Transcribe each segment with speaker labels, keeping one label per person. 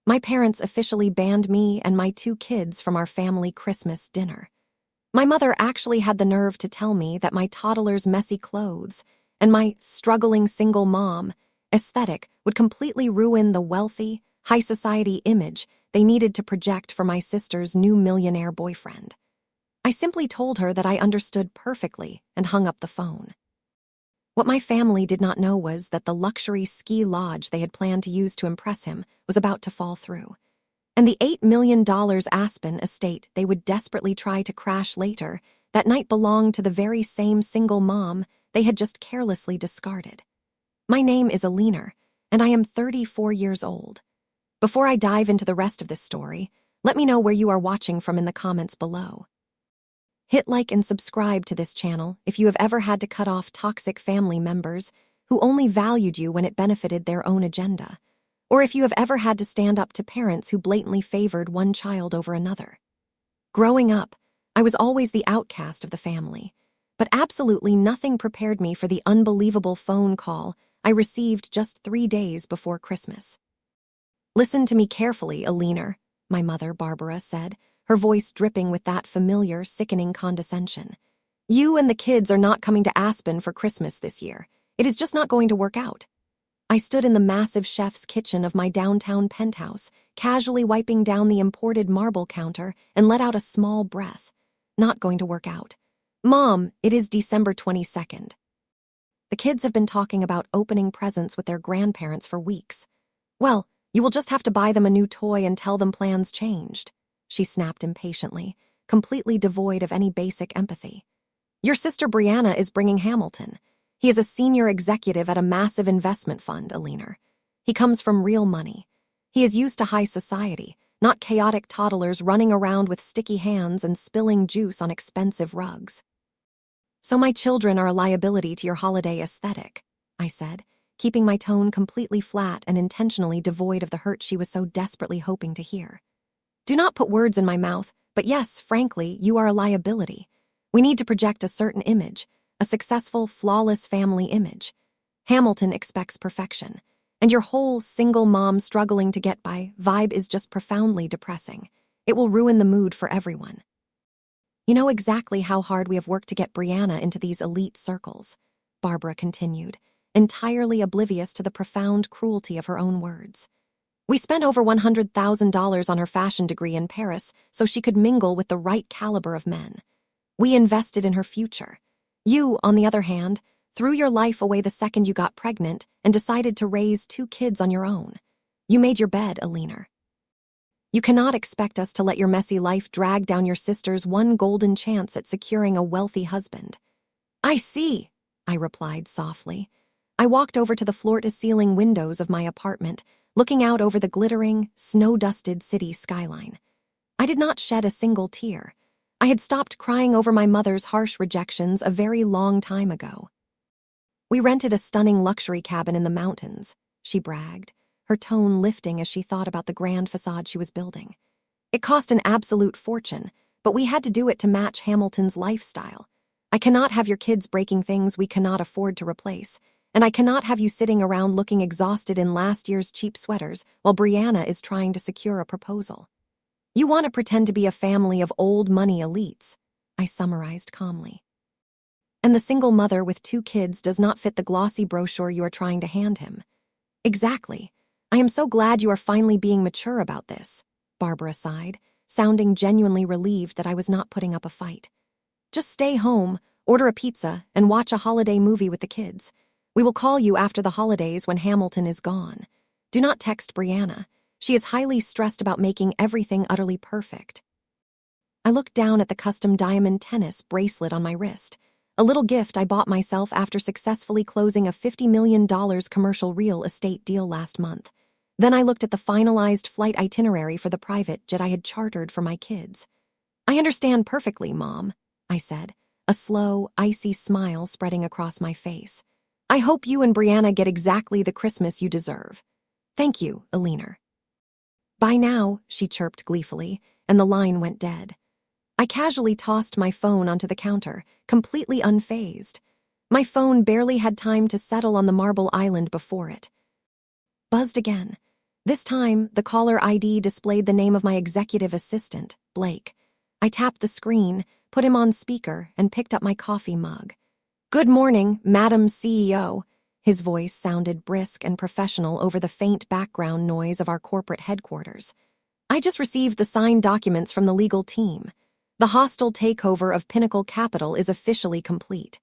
Speaker 1: My parents officially banned me and my 2 kids from our family Christmas dinner. My mother actually had the nerve to tell me that my toddlers' messy clothes and my struggling single mom aesthetic would completely ruin the wealthy, high society image they needed to project for my sister's new millionaire boyfriend. I simply told her that I understood perfectly and hung up the phone. What my family did not know was that the luxury ski lodge they had planned to use to impress him was about to fall through. And the $8 million Aspen estate they would desperately try to crash later that night belonged to the very same single mom they had just carelessly discarded. My name is Alina, and I am 34 years old. Before I dive into the rest of this story, let me know where you are watching from in the comments below. Hit like and subscribe to this channel if you have ever had to cut off toxic family members who only valued you when it benefited their own agenda, or if you have ever had to stand up to parents who blatantly favored one child over another. Growing up, I was always the outcast of the family, but absolutely nothing prepared me for the unbelievable phone call I received just 3 days before Christmas. "Listen to me carefully, Alina," my mother, Barbara, said, her voice dripping with that familiar, sickening condescension. "You and the kids are not coming to Aspen for Christmas this year. It is just not going to work out." I stood in the massive chef's kitchen of my downtown penthouse, casually wiping down the imported marble counter, and let out a small breath. Not going to work out. "Mom, it is December 22nd. The kids have been talking about opening presents with their grandparents for weeks. Well, you will just have to buy them a new toy and tell them plans changed," she snapped impatiently, completely devoid of any basic empathy. "Your sister Brianna is bringing Hamilton. He is a senior executive at a massive investment fund, Alina. He comes from real money. He is used to high society, not chaotic toddlers running around with sticky hands and spilling juice on expensive rugs." "So my children are a liability to your holiday aesthetic," I said, keeping my tone completely flat and intentionally devoid of the hurt she was so desperately hoping to hear. "Do not put words in my mouth, but yes, frankly, you are a liability. We need to project a certain image, a successful, flawless family image. Hamilton expects perfection, and your whole single mom struggling to get by vibe is just profoundly depressing. It will ruin the mood for everyone. You know exactly how hard we have worked to get Brianna into these elite circles," Barbara continued, entirely oblivious to the profound cruelty of her own words. "We spent over $100,000 on her fashion degree in Paris so she could mingle with the right caliber of men. We invested in her future. You, on the other hand, threw your life away the second you got pregnant and decided to raise 2 kids on your own. You made your bed, Alina. You cannot expect us to let your messy life drag down your sister's one golden chance at securing a wealthy husband." "I see," I replied softly. I walked over to the floor-to-ceiling windows of my apartment, looking out over the glittering, snow-dusted city skyline. I did not shed a single tear. I had stopped crying over my mother's harsh rejections a very long time ago. "We rented a stunning luxury cabin in the mountains," she bragged, her tone lifting as she thought about the grand facade she was building. "It cost an absolute fortune, but we had to do it to match Hamilton's lifestyle. I cannot have your kids breaking things we cannot afford to replace, and I cannot have you sitting around looking exhausted in last year's cheap sweaters while Brianna is trying to secure a proposal. You want to pretend to be a family of old money elites," I summarized calmly. "And the single mother with 2 kids does not fit the glossy brochure you are trying to hand him." "Exactly. I am so glad you are finally being mature about this," Barbara sighed, sounding genuinely relieved that I was not putting up a fight. "Just stay home, order a pizza, and watch a holiday movie with the kids. We will call you after the holidays when Hamilton is gone. Do not text Brianna. She is highly stressed about making everything utterly perfect." I looked down at the custom diamond tennis bracelet on my wrist, a little gift I bought myself after successfully closing a $50 million commercial real estate deal last month. Then I looked at the finalized flight itinerary for the private jet I had chartered for my kids. "I understand perfectly, Mom," I said, a slow, icy smile spreading across my face. "I hope you and Brianna get exactly the Christmas you deserve. Thank you, Alina." "Bye now," she chirped gleefully, and the line went dead. I casually tossed my phone onto the counter, completely unfazed. My phone barely had time to settle on the marble island before it. Buzzed again. This time, the caller ID displayed the name of my executive assistant, Blake. I tapped the screen, put him on speaker, and picked up my coffee mug. "Good morning, Madam CEO." His voice sounded brisk and professional over the faint background noise of our corporate headquarters. "I just received the signed documents from the legal team. The hostile takeover of Pinnacle Capital is officially complete.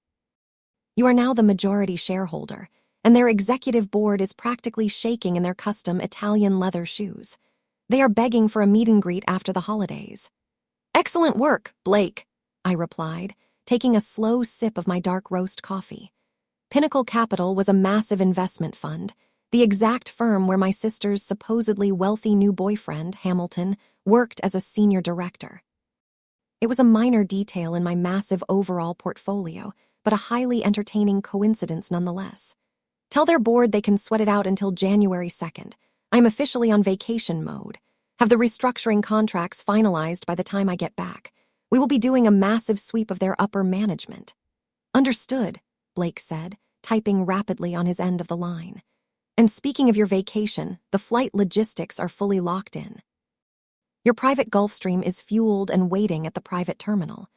Speaker 1: You are now the majority shareholder, and their executive board is practically shaking in their custom Italian leather shoes. They are begging for a meet and greet after the holidays." "Excellent work, Blake," I replied, taking a slow sip of my dark roast coffee. Pinnacle Capital was a massive investment fund, the exact firm where my sister's supposedly wealthy new boyfriend, Hamilton, worked as a senior director. It was a minor detail in my massive overall portfolio, but a highly entertaining coincidence nonetheless. "Tell their board they can sweat it out until January 2nd. I'm officially on vacation mode. Have the restructuring contracts finalized by the time I get back. We will be doing a massive sweep of their upper management." "Understood," Blake said, typing rapidly on his end of the line. "And speaking of your vacation, the flight logistics are fully locked in. Your private Gulfstream is fueled and waiting at the private terminal.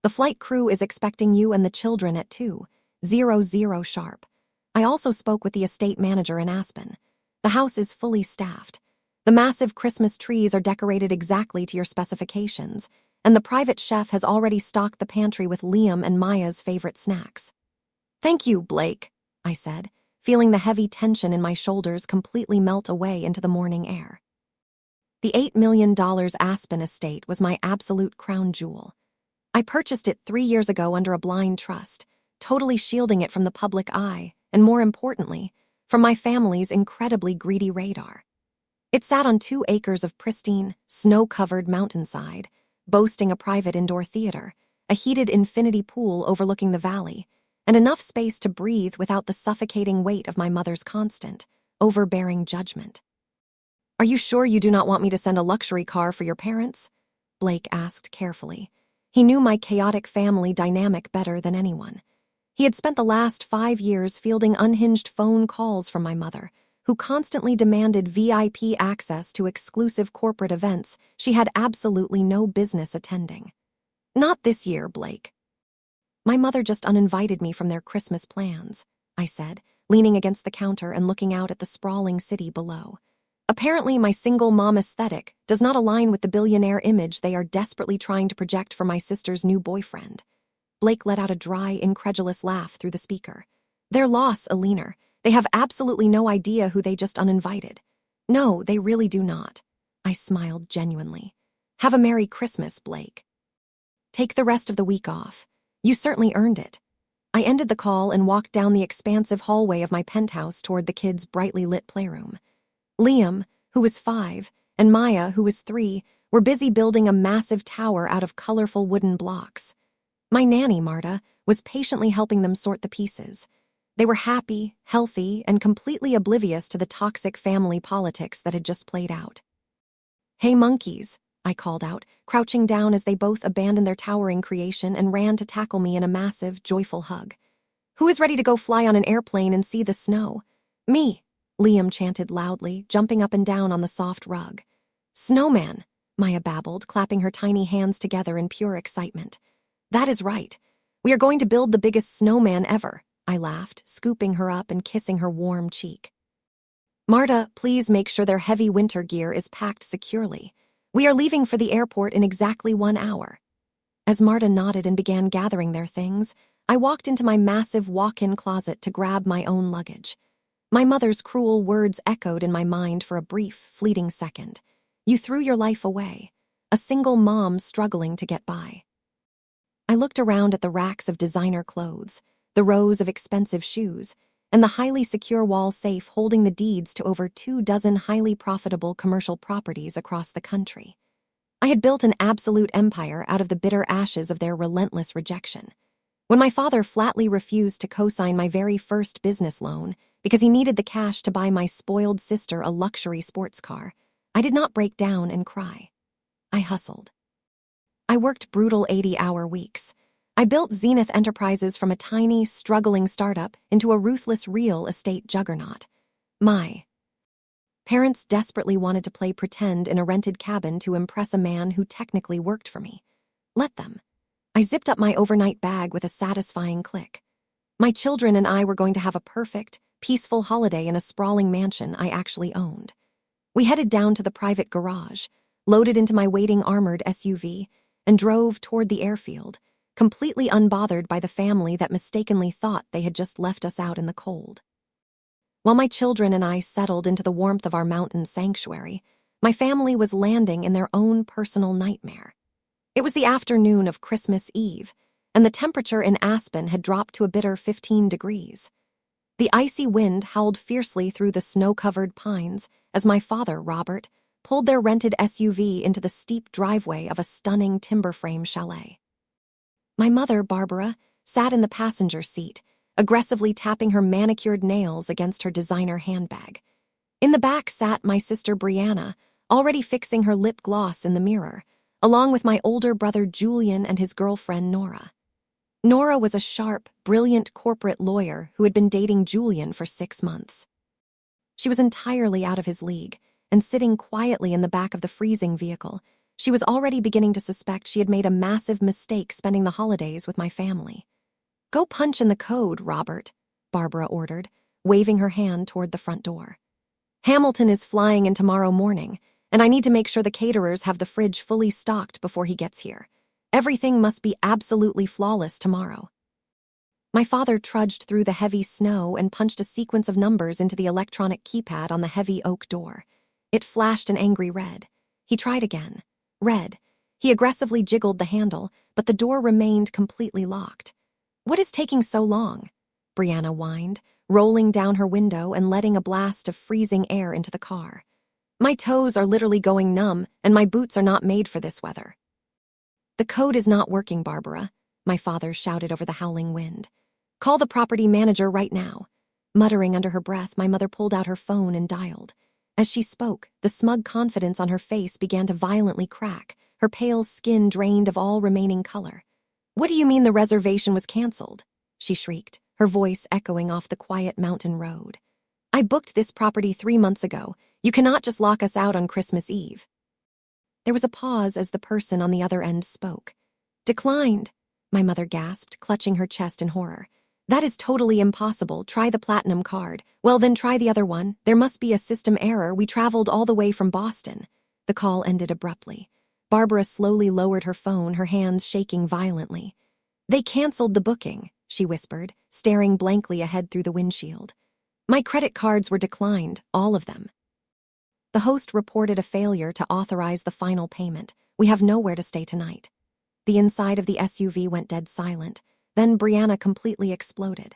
Speaker 1: The flight crew is expecting you and the children at 2:00 sharp. I also spoke with the estate manager in Aspen. The house is fully staffed. The massive Christmas trees are decorated exactly to your specifications, and the private chef has already stocked the pantry with Liam and Maya's favorite snacks." "Thank you, Blake," I said, feeling the heavy tension in my shoulders completely melt away into the morning air. The $8 million Aspen estate was my absolute crown jewel. I purchased it 3 years ago under a blind trust, totally shielding it from the public eye, and more importantly, from my family's incredibly greedy radar. It sat on 2 acres of pristine, snow-covered mountainside, boasting a private indoor theater, a heated infinity pool overlooking the valley, and enough space to breathe without the suffocating weight of my mother's constant, overbearing judgment. "Are you sure you do not want me to send a luxury car for your parents?" Blake asked carefully. He knew my chaotic family dynamic better than anyone. He had spent the last 5 years fielding unhinged phone calls from my mother, who constantly demanded VIP access to exclusive corporate events she had absolutely no business attending. "Not this year, Blake." "My mother just uninvited me from their Christmas plans," I said, leaning against the counter and looking out at the sprawling city below. "Apparently my single mom aesthetic does not align with the billionaire image they are desperately trying to project for my sister's new boyfriend." Blake let out a dry, incredulous laugh through the speaker. "Their loss, Alina. They have absolutely no idea who they just uninvited." "No, they really do not." I smiled genuinely. "Have a Merry Christmas, Blake. Take the rest of the week off. You certainly earned it." I ended the call and walked down the expansive hallway of my penthouse toward the kids' brightly lit playroom. Liam, who was 5, and Maya, who was 3, were busy building a massive tower out of colorful wooden blocks. My nanny, Marta, was patiently helping them sort the pieces. They were happy, healthy, and completely oblivious to the toxic family politics that had just played out. "Hey, monkeys," I called out, crouching down as they both abandoned their towering creation and ran to tackle me in a massive, joyful hug. "Who is ready to go fly on an airplane and see the snow?" "Me," Liam chanted loudly, jumping up and down on the soft rug. "Snowman," Maya babbled, clapping her tiny hands together in pure excitement. "That is right. We are going to build the biggest snowman ever," I laughed, scooping her up and kissing her warm cheek. "Marta, please make sure their heavy winter gear is packed securely. We are leaving for the airport in exactly 1 hour." As Marta nodded and began gathering their things, I walked into my massive walk-in closet to grab my own luggage. My mother's cruel words echoed in my mind for a brief, fleeting second. "You threw your life away. A single mom struggling to get by." I looked around at the racks of designer clothes, the rows of expensive shoes, and the highly secure wall safe holding the deeds to over 24 highly profitable commercial properties across the country. I had built an absolute empire out of the bitter ashes of their relentless rejection. When my father flatly refused to co-sign my very first business loan because he needed the cash to buy my spoiled sister a luxury sports car, I did not break down and cry. I hustled. I worked brutal 80-hour weeks. I built Zenith Enterprises from a tiny, struggling startup into a ruthless real estate juggernaut. My Parents desperately wanted to play pretend in a rented cabin to impress a man who technically worked for me. Let them. I zipped up my overnight bag with a satisfying click. My children and I were going to have a perfect, peaceful holiday in a sprawling mansion I actually owned. We headed down to the private garage, loaded into my waiting armored SUV, and drove toward the airfield, completely unbothered by the family that mistakenly thought they had just left us out in the cold. While my children and I settled into the warmth of our mountain sanctuary, my family was landing in their own personal nightmare. It was the afternoon of Christmas Eve, and the temperature in Aspen had dropped to a bitter 15 degrees. The icy wind howled fiercely through the snow-covered pines as my father, Robert, pulled their rented SUV into the steep driveway of a stunning timber-frame chalet. My mother, Barbara, sat in the passenger seat, aggressively tapping her manicured nails against her designer handbag. In the back sat my sister Brianna, already fixing her lip gloss in the mirror, along with my older brother Julian and his girlfriend Nora. Nora was a sharp, brilliant corporate lawyer who had been dating Julian for 6 months. She was entirely out of his league, and sitting quietly in the back of the freezing vehicle, she was already beginning to suspect she had made a massive mistake spending the holidays with my family. "Go punch in the code, Robert," Barbara ordered, waving her hand toward the front door. "Hamilton is flying in tomorrow morning, and I need to make sure the caterers have the fridge fully stocked before he gets here. Everything must be absolutely flawless tomorrow." My father trudged through the heavy snow and punched a sequence of numbers into the electronic keypad on the heavy oak door. It flashed an angry red. He tried again. Red. He aggressively jiggled the handle, but the door remained completely locked. "What is taking so long?" Brianna whined, rolling down her window and letting a blast of freezing air into the car. "My toes are literally going numb, and my boots are not made for this weather." "The code is not working, Barbara," my father shouted over the howling wind. "Call the property manager right now." Muttering under her breath, my mother pulled out her phone and dialed. As she spoke, the smug confidence on her face began to violently crack, her pale skin drained of all remaining color. "What do you mean the reservation was canceled?" she shrieked, her voice echoing off the quiet mountain road. "I booked this property 3 months ago. You cannot just lock us out on Christmas Eve." There was a pause as the person on the other end spoke. "Declined," my mother gasped, clutching her chest in horror. "That is totally impossible. Try the platinum card." "Well, then try the other one. There must be a system error. We traveled all the way from Boston." The call ended abruptly. Barbara slowly lowered her phone, her hands shaking violently. "They canceled the booking," she whispered, staring blankly ahead through the windshield. "My credit cards were declined, all of them." The host reported a failure to authorize the final payment. "We have nowhere to stay tonight." The inside of the SUV went dead silent. Then Brianna completely exploded.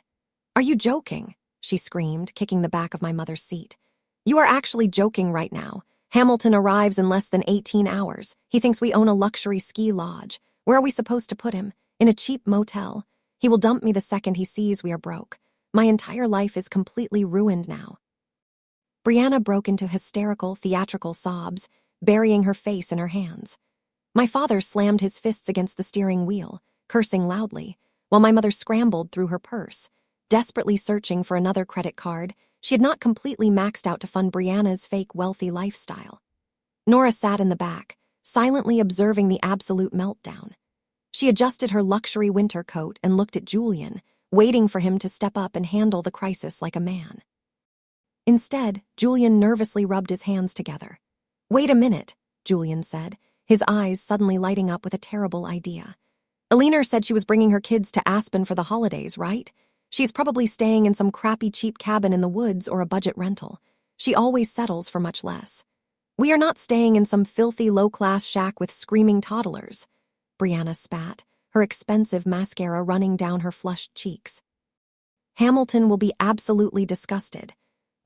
Speaker 1: "Are you joking?" she screamed, kicking the back of my mother's seat. "You are actually joking right now. Hamilton arrives in less than 18 hours. He thinks we own a luxury ski lodge. Where are we supposed to put him? In a cheap motel? He will dump me the second he sees we are broke. My entire life is completely ruined now." Brianna broke into hysterical, theatrical sobs, burying her face in her hands. My father slammed his fists against the steering wheel, cursing loudly, while my mother scrambled through her purse, desperately searching for another credit card. She had not completely maxed out to fund Brianna's fake wealthy lifestyle. Nora sat in the back, silently observing the absolute meltdown. She adjusted her luxury winter coat and looked at Julian, waiting for him to step up and handle the crisis like a man. Instead, Julian nervously rubbed his hands together. "Wait a minute," Julian said, his eyes suddenly lighting up with a terrible idea. "Alina said she was bringing her kids to Aspen for the holidays, right? She's probably staying in some crappy cheap cabin in the woods or a budget rental. She always settles for much less. We are not staying in some filthy low-class shack with screaming toddlers." Brianna spat, her expensive mascara running down her flushed cheeks. "Hamilton will be absolutely disgusted."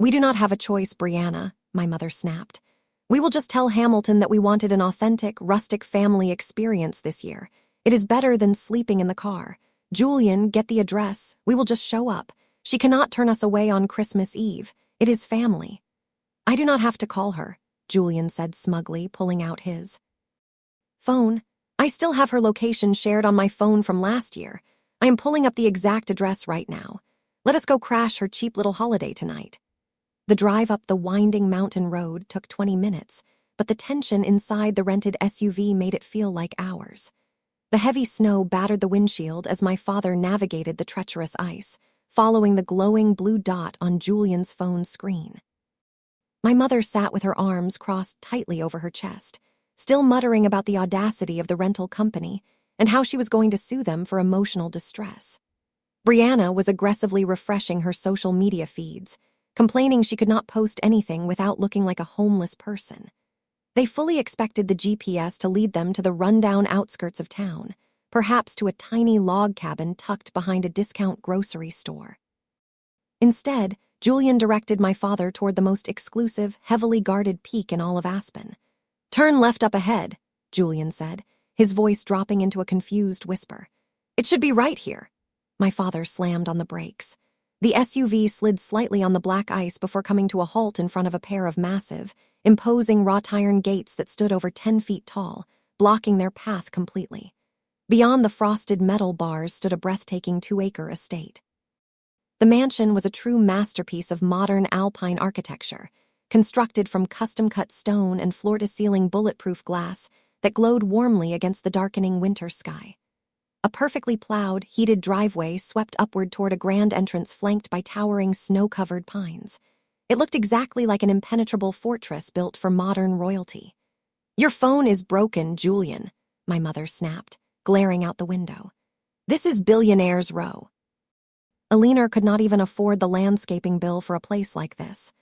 Speaker 1: "We do not have a choice, Brianna," my mother snapped. "We will just tell Hamilton that we wanted an authentic, rustic family experience this year. It is better than sleeping in the car. Julian, get the address. We will just show up. She cannot turn us away on Christmas Eve. It is family." "I do not have to call her," Julian said smugly, pulling out his phone. "I still have her location shared on my phone from last year. I am pulling up the exact address right now. Let us go crash her cheap little holiday tonight." The drive up the winding mountain road took 20 minutes, but the tension inside the rented SUV made it feel like hours. The heavy snow battered the windshield as my father navigated the treacherous ice, following the glowing blue dot on Julian's phone screen. My mother sat with her arms crossed tightly over her chest, still muttering about the audacity of the rental company and how she was going to sue them for emotional distress. Brianna was aggressively refreshing her social media feeds, complaining she could not post anything without looking like a homeless person. They fully expected the GPS to lead them to the rundown outskirts of town, perhaps to a tiny log cabin tucked behind a discount grocery store. Instead, Julian directed my father toward the most exclusive, heavily guarded peak in all of Aspen. "Turn left up ahead," Julian said, his voice dropping into a confused whisper. "It should be right here." My father slammed on the brakes. The SUV slid slightly on the black ice before coming to a halt in front of a pair of massive, imposing wrought iron gates that stood over 10 feet tall, blocking their path completely. Beyond the frosted metal bars stood a breathtaking 2-acre estate. The mansion was a true masterpiece of modern alpine architecture, constructed from custom-cut stone and floor-to-ceiling bulletproof glass that glowed warmly against the darkening winter sky. A perfectly plowed, heated driveway swept upward toward a grand entrance flanked by towering, snow-covered pines. It looked exactly like an impenetrable fortress built for modern royalty. "Your phone is broken, Julian," my mother snapped, glaring out the window. "This is Billionaire's Row." Alina could not even afford the landscaping bill for a place like this.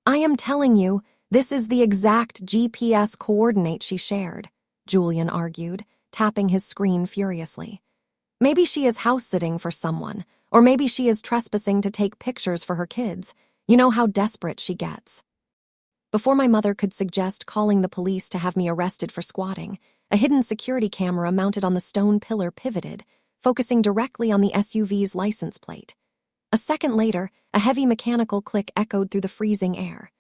Speaker 1: "I am telling you, this is the exact GPS coordinate she shared," Julian argued, tapping his screen furiously. "Maybe she is house-sitting for someone, or maybe she is trespassing to take pictures for her kids. You know how desperate she gets." Before my mother could suggest calling the police to have me arrested for squatting, a hidden security camera mounted on the stone pillar pivoted, focusing directly on the SUV's license plate. A second later, a heavy mechanical click echoed through the freezing air.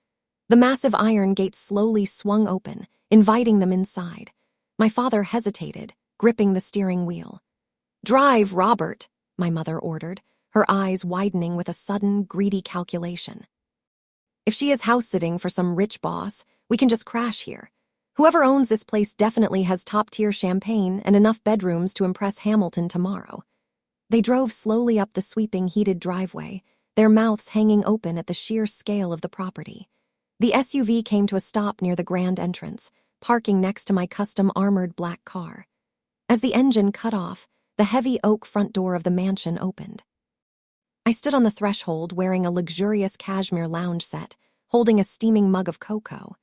Speaker 1: The massive iron gate slowly swung open, inviting them inside. My father hesitated, gripping the steering wheel. "Drive, Robert," my mother ordered, her eyes widening with a sudden, greedy calculation. "If she is house-sitting for some rich boss, we can just crash here. Whoever owns this place definitely has top-tier champagne and enough bedrooms to impress Hamilton tomorrow." They drove slowly up the sweeping, heated driveway, their mouths hanging open at the sheer scale of the property. The SUV came to a stop near the grand entrance, parking next to my custom armored black car. As the engine cut off, the heavy oak front door of the mansion opened. I stood on the threshold wearing a luxurious cashmere lounge set, holding a steaming mug of cocoa.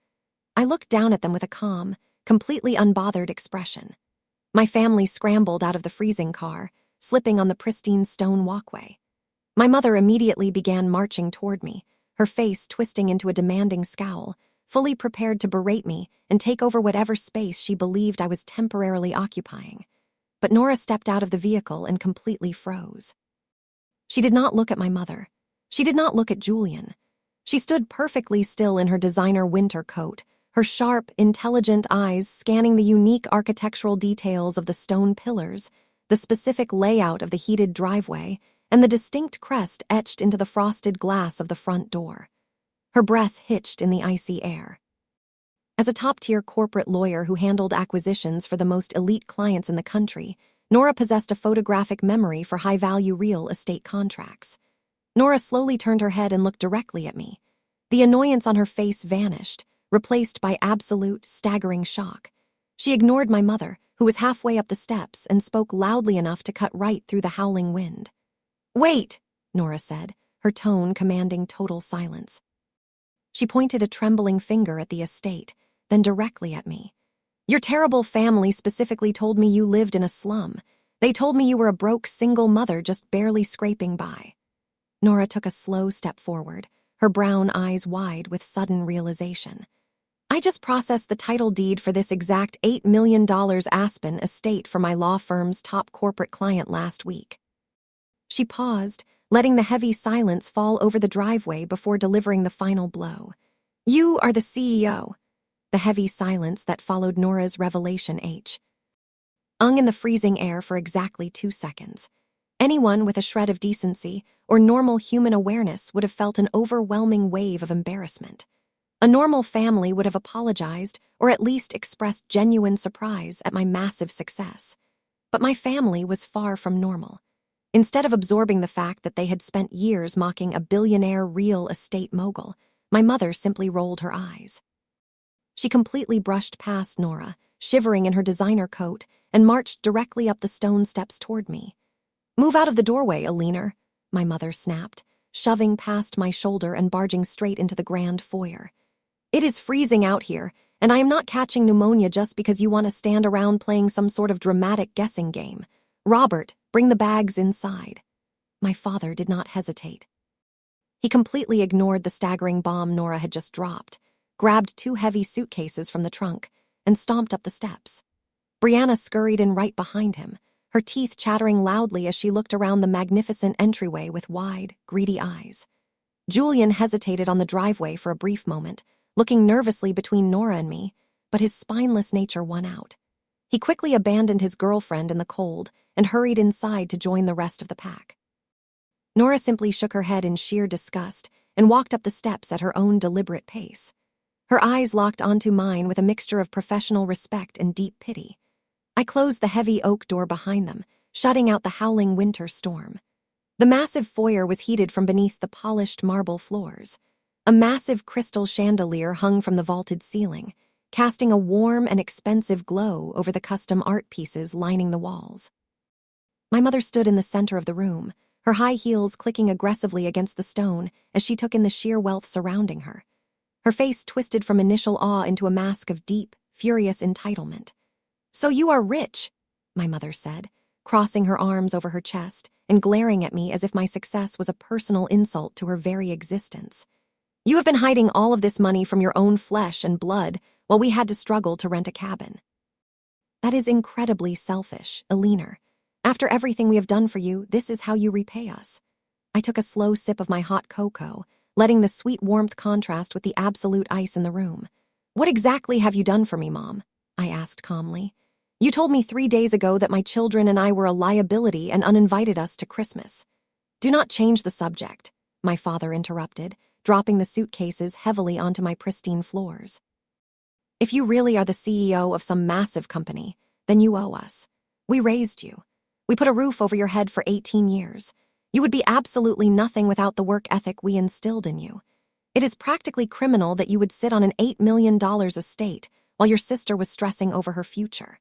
Speaker 1: I looked down at them with a calm, completely unbothered expression. My family scrambled out of the freezing car, slipping on the pristine stone walkway. My mother immediately began marching toward me, her face twisting into a demanding scowl, fully prepared to berate me and take over whatever space she believed I was temporarily occupying. But Nora stepped out of the vehicle and completely froze. She did not look at my mother. She did not look at Julian. She stood perfectly still in her designer winter coat, her sharp, intelligent eyes scanning the unique architectural details of the stone pillars, the specific layout of the heated driveway, and the distinct crest etched into the frosted glass of the front door. Her breath hitched in the icy air. As a top-tier corporate lawyer who handled acquisitions for the most elite clients in the country, Nora possessed a photographic memory for high-value real estate contracts. Nora slowly turned her head and looked directly at me. The annoyance on her face vanished, replaced by absolute, staggering shock. She ignored my mother, who was halfway up the steps, and spoke loudly enough to cut right through the howling wind. "Wait," Nora said, her tone commanding total silence. She pointed a trembling finger at the estate, then directly at me. "Your terrible family specifically told me you lived in a slum. They told me you were a broke single mother just barely scraping by." Nora took a slow step forward, her brown eyes wide with sudden realization. "I just processed the title deed for this exact $8 million Aspen estate for my law firm's top corporate client last week." She paused, letting the heavy silence fall over the driveway before delivering the final blow. "You are the CEO." The heavy silence that followed Nora's revelation hung in the freezing air for exactly 2 seconds. Anyone with a shred of decency or normal human awareness would have felt an overwhelming wave of embarrassment. A normal family would have apologized or at least expressed genuine surprise at my massive success. But my family was far from normal. Instead of absorbing the fact that they had spent years mocking a billionaire real estate mogul, my mother simply rolled her eyes. She completely brushed past Nora, shivering in her designer coat, and marched directly up the stone steps toward me. "Move out of the doorway, Alina," my mother snapped, shoving past my shoulder and barging straight into the grand foyer. "It is freezing out here, and I am not catching pneumonia just because you want to stand around playing some sort of dramatic guessing game. Robert, bring the bags inside." My father did not hesitate. He completely ignored the staggering bomb Nora had just dropped, grabbed 2 heavy suitcases from the trunk, and stomped up the steps. Brianna scurried in right behind him, her teeth chattering loudly as she looked around the magnificent entryway with wide, greedy eyes. Julian hesitated on the driveway for a brief moment, looking nervously between Nora and me, but his spineless nature won out. He quickly abandoned his girlfriend in the cold and hurried inside to join the rest of the pack. Nora simply shook her head in sheer disgust and walked up the steps at her own deliberate pace. Her eyes locked onto mine with a mixture of professional respect and deep pity. I closed the heavy oak door behind them, shutting out the howling winter storm. The massive foyer was heated from beneath the polished marble floors. A massive crystal chandelier hung from the vaulted ceiling, casting a warm and expensive glow over the custom art pieces lining the walls. My mother stood in the center of the room, her high heels clicking aggressively against the stone as she took in the sheer wealth surrounding her. Her face twisted from initial awe into a mask of deep, furious entitlement. "So you are rich," my mother said, crossing her arms over her chest and glaring at me as if my success was a personal insult to her very existence. "You have been hiding all of this money from your own flesh and blood while we had to struggle to rent a cabin." "That is incredibly selfish, Alina. After everything we have done for you, this is how you repay us." I took a slow sip of my hot cocoa, letting the sweet warmth contrast with the absolute ice in the room. "What exactly have you done for me, Mom?" I asked calmly. "You told me 3 days ago that my children and I were a liability and uninvited us to Christmas." "Do not change the subject," my father interrupted, dropping the suitcases heavily onto my pristine floors. "If you really are the CEO of some massive company, then you owe us. We raised you. We put a roof over your head for 18 years. You would be absolutely nothing without the work ethic we instilled in you. It is practically criminal that you would sit on an $8 million estate while your sister was stressing over her future."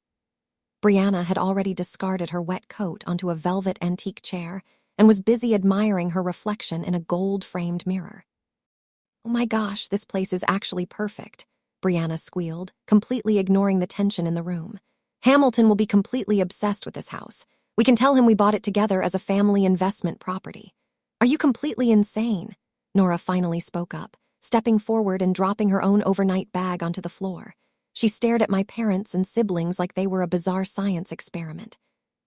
Speaker 1: Brianna had already discarded her wet coat onto a velvet antique chair and was busy admiring her reflection in a gold-framed mirror. "Oh my gosh, this place is actually perfect," Brianna squealed, completely ignoring the tension in the room. "Hamilton will be completely obsessed with this house. We can tell him we bought it together as a family investment property." "Are you completely insane?" Nora finally spoke up, stepping forward and dropping her own overnight bag onto the floor. She stared at my parents and siblings like they were a bizarre science experiment.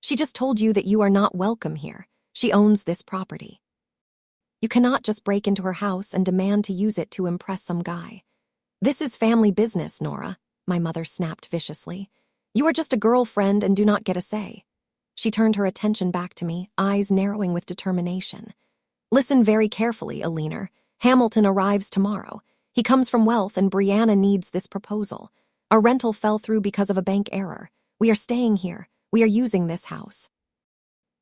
Speaker 1: "She just told you that you are not welcome here. She owns this property. You cannot just break into her house and demand to use it to impress some guy." "This is family business, Nora," my mother snapped viciously. "You are just a girlfriend and do not get a say." She turned her attention back to me, eyes narrowing with determination. "Listen very carefully, Alina. Hamilton arrives tomorrow. He comes from wealth and Brianna needs this proposal. Our rental fell through because of a bank error. We are staying here. We are using this house.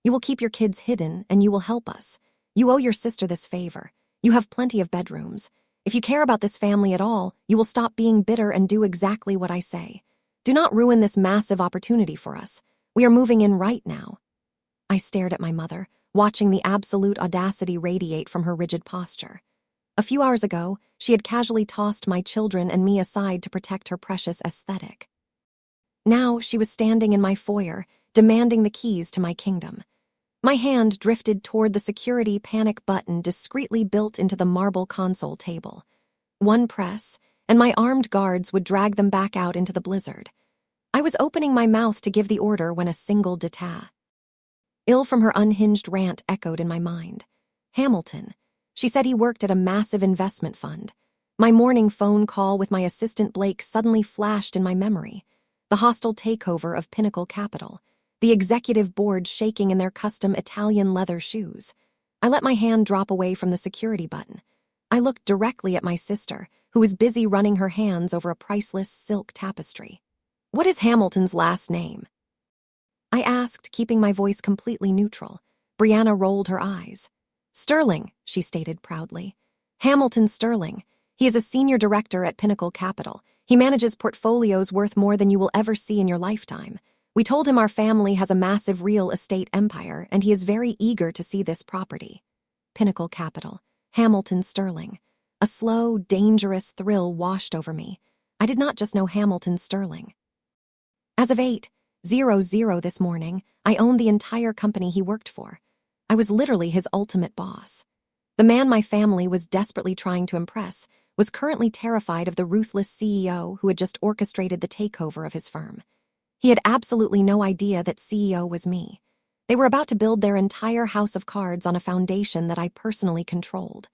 Speaker 1: You will keep your kids hidden and you will help us. You owe your sister this favor. You have plenty of bedrooms. If you care about this family at all, you will stop being bitter and do exactly what I say. Do not ruin this massive opportunity for us. We are moving in right now." I stared at my mother, watching the absolute audacity radiate from her rigid posture. A few hours ago, she had casually tossed my children and me aside to protect her precious aesthetic. Now she was standing in my foyer, demanding the keys to my kingdom. My hand drifted toward the security panic button discreetly built into the marble console table. One press, and my armed guards would drag them back out into the blizzard. I was opening my mouth to give the order when a single detail. Ill from her unhinged rant echoed in my mind. Hamilton. She said he worked at a massive investment fund. My morning phone call with my assistant Blake suddenly flashed in my memory. The hostile takeover of Pinnacle Capital. the executive board shaking in their custom Italian leather shoes. I let my hand drop away from the security button. I looked directly at my sister, who was busy running her hands over a priceless silk tapestry. "What is Hamilton's last name?" I asked, keeping my voice completely neutral. Brianna rolled her eyes. "Sterling," she stated proudly. "Hamilton Sterling. He is a senior director at Pinnacle Capital. He manages portfolios worth more than you will ever see in your lifetime. We told him our family has a massive real estate empire, and he is very eager to see this property." Pinnacle Capital. Hamilton Sterling. A slow, dangerous thrill washed over me. I did not just know Hamilton Sterling. As of 8:00 this morning, I owned the entire company he worked for. I was literally his ultimate boss. The man my family was desperately trying to impress was currently terrified of the ruthless CEO who had just orchestrated the takeover of his firm. He had absolutely no idea that CEO was me. They were about to build their entire house of cards on a foundation that I personally controlled.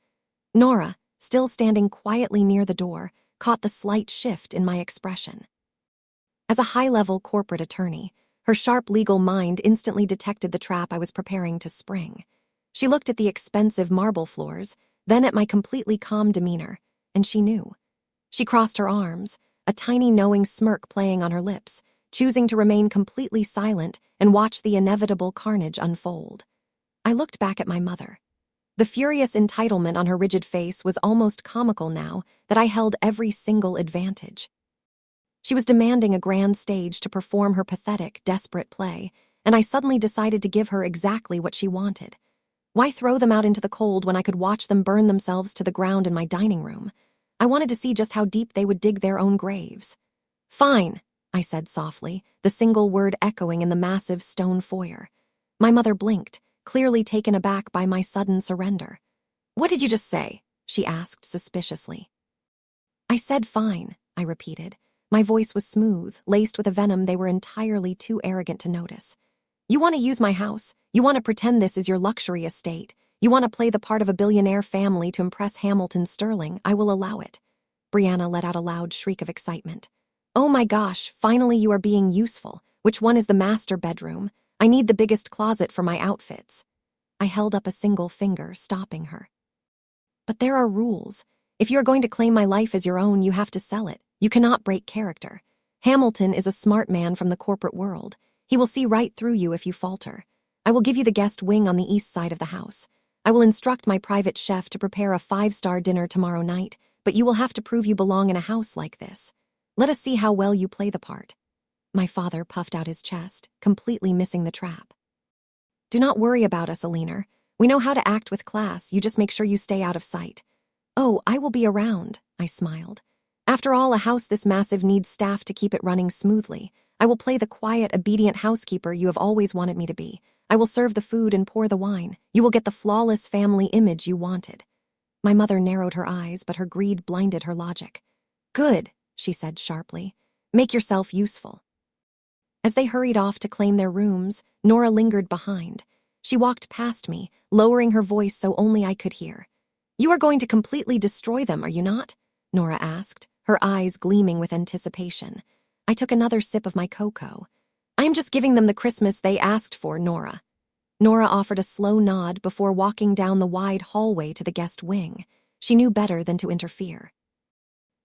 Speaker 1: Nora, still standing quietly near the door, caught the slight shift in my expression. As a high-level corporate attorney, her sharp legal mind instantly detected the trap I was preparing to spring. She looked at the expensive marble floors, then at my completely calm demeanor, and she knew. She crossed her arms, a tiny knowing smirk playing on her lips, choosing to remain completely silent and watch the inevitable carnage unfold. I looked back at my mother. The furious entitlement on her rigid face was almost comical now that I held every single advantage. She was demanding a grand stage to perform her pathetic, desperate play, and I suddenly decided to give her exactly what she wanted. Why throw them out into the cold when I could watch them burn themselves to the ground in my dining room? I wanted to see just how deep they would dig their own graves. "Fine," I said softly, the single word echoing in the massive stone foyer. My mother blinked, clearly taken aback by my sudden surrender. "What did you just say?" she asked suspiciously. "I said fine," I repeated. My voice was smooth, laced with a venom they were entirely too arrogant to notice. "You want to use my house. You want to pretend this is your luxury estate. You want to play the part of a billionaire family to impress Hamilton Sterling. I will allow it." Brianna let out a loud shriek of excitement. "Oh my gosh, finally you are being useful. Which one is the master bedroom? I need the biggest closet for my outfits." I held up a single finger, stopping her. "But there are rules. If you are going to claim my life as your own, you have to sell it. You cannot break character. Hamilton is a smart man from the corporate world. He will see right through you if you falter. I will give you the guest wing on the east side of the house. I will instruct my private chef to prepare a 5-star dinner tomorrow night, but you will have to prove you belong in a house like this. Let us see how well you play the part." My father puffed out his chest, completely missing the trap. "Do not worry about us, Alina. We know how to act with class. You just make sure you stay out of sight." "Oh, I will be around," I smiled. "After all, a house this massive needs staff to keep it running smoothly. I will play the quiet, obedient housekeeper you have always wanted me to be. I will serve the food and pour the wine. You will get the flawless family image you wanted." My mother narrowed her eyes, but her greed blinded her logic. "Good," she said sharply. "Make yourself useful." As they hurried off to claim their rooms, Nora lingered behind. She walked past me, lowering her voice so only I could hear. "You are going to completely destroy them, are you not?" Nora asked, her eyes gleaming with anticipation. I took another sip of my cocoa. "I am just giving them the Christmas they asked for, Nora." Nora offered a slow nod before walking down the wide hallway to the guest wing. She knew better than to interfere.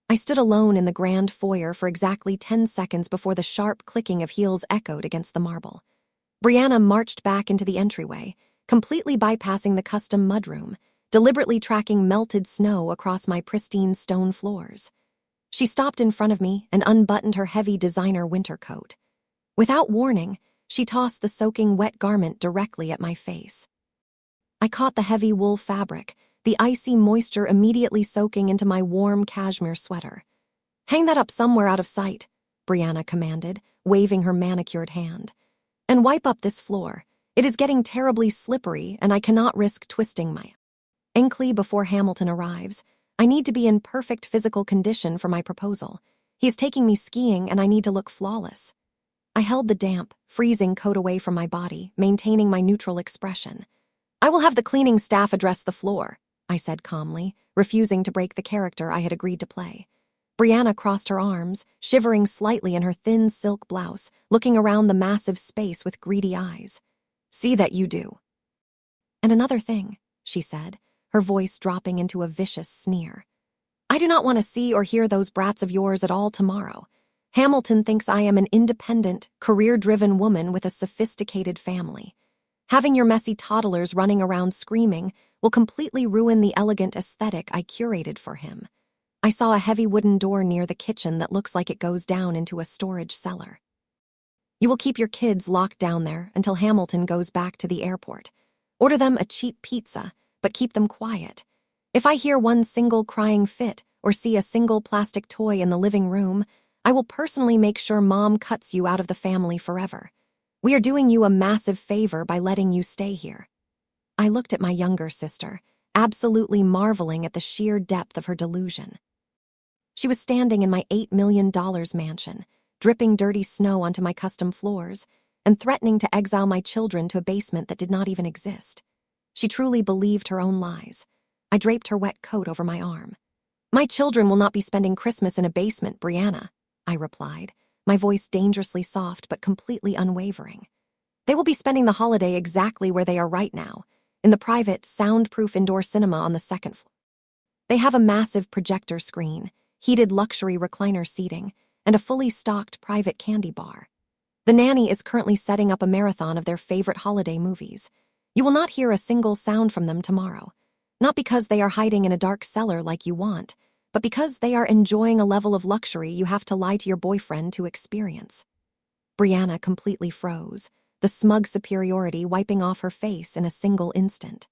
Speaker 1: I stood alone in the grand foyer for exactly 10 seconds before the sharp clicking of heels echoed against the marble. Brianna marched back into the entryway, completely bypassing the custom mudroom, deliberately tracking melted snow across my pristine stone floors. She stopped in front of me and unbuttoned her heavy designer winter coat. Without warning, she tossed the soaking wet garment directly at my face. I caught the heavy wool fabric, the icy moisture immediately soaking into my warm cashmere sweater. "Hang that up somewhere out of sight," Brianna commanded, waving her manicured hand. "And wipe up this floor. It is getting terribly slippery, and I cannot risk twisting my ankle before Hamilton arrives. I need to be in perfect physical condition for my proposal. He is taking me skiing, and I need to look flawless." I held the damp, freezing coat away from my body, maintaining my neutral expression. "I will have the cleaning staff address the floor," I said calmly, refusing to break the character I had agreed to play. Brianna crossed her arms, shivering slightly in her thin silk blouse, looking around the massive space with greedy eyes. See that you do. And another thing, she said, her voice dropping into a vicious sneer. I do not want to see or hear those brats of yours at all tomorrow. Hamilton thinks I am an independent, career-driven woman with a sophisticated family. Having your messy toddlers running around screaming will completely ruin the elegant aesthetic I curated for him. I saw a heavy wooden door near the kitchen that looks like it goes down into a storage cellar. You will keep your kids locked down there until Hamilton goes back to the airport. Order them a cheap pizza, but keep them quiet. If I hear one single crying fit or see a single plastic toy in the living room, I will personally make sure Mom cuts you out of the family forever. We are doing you a massive favor by letting you stay here. I looked at my younger sister, absolutely marveling at the sheer depth of her delusion. She was standing in my $8 million mansion, dripping dirty snow onto my custom floors, and threatening to exile my children to a basement that did not even exist. She truly believed her own lies. I draped her wet coat over my arm. My children will not be spending Christmas in a basement, Brianna, I replied, my voice dangerously soft but completely unwavering. They will be spending the holiday exactly where they are right now, in the private, soundproof indoor cinema on the second floor. They have a massive projector screen, heated luxury recliner seating, and a fully stocked private candy bar. The nanny is currently setting up a marathon of their favorite holiday movies. You will not hear a single sound from them tomorrow. Not because they are hiding in a dark cellar like you want, but because they are enjoying a level of luxury you have to lie to your boyfriend to experience. Brianna completely froze, the smug superiority wiping off her face in a single instant.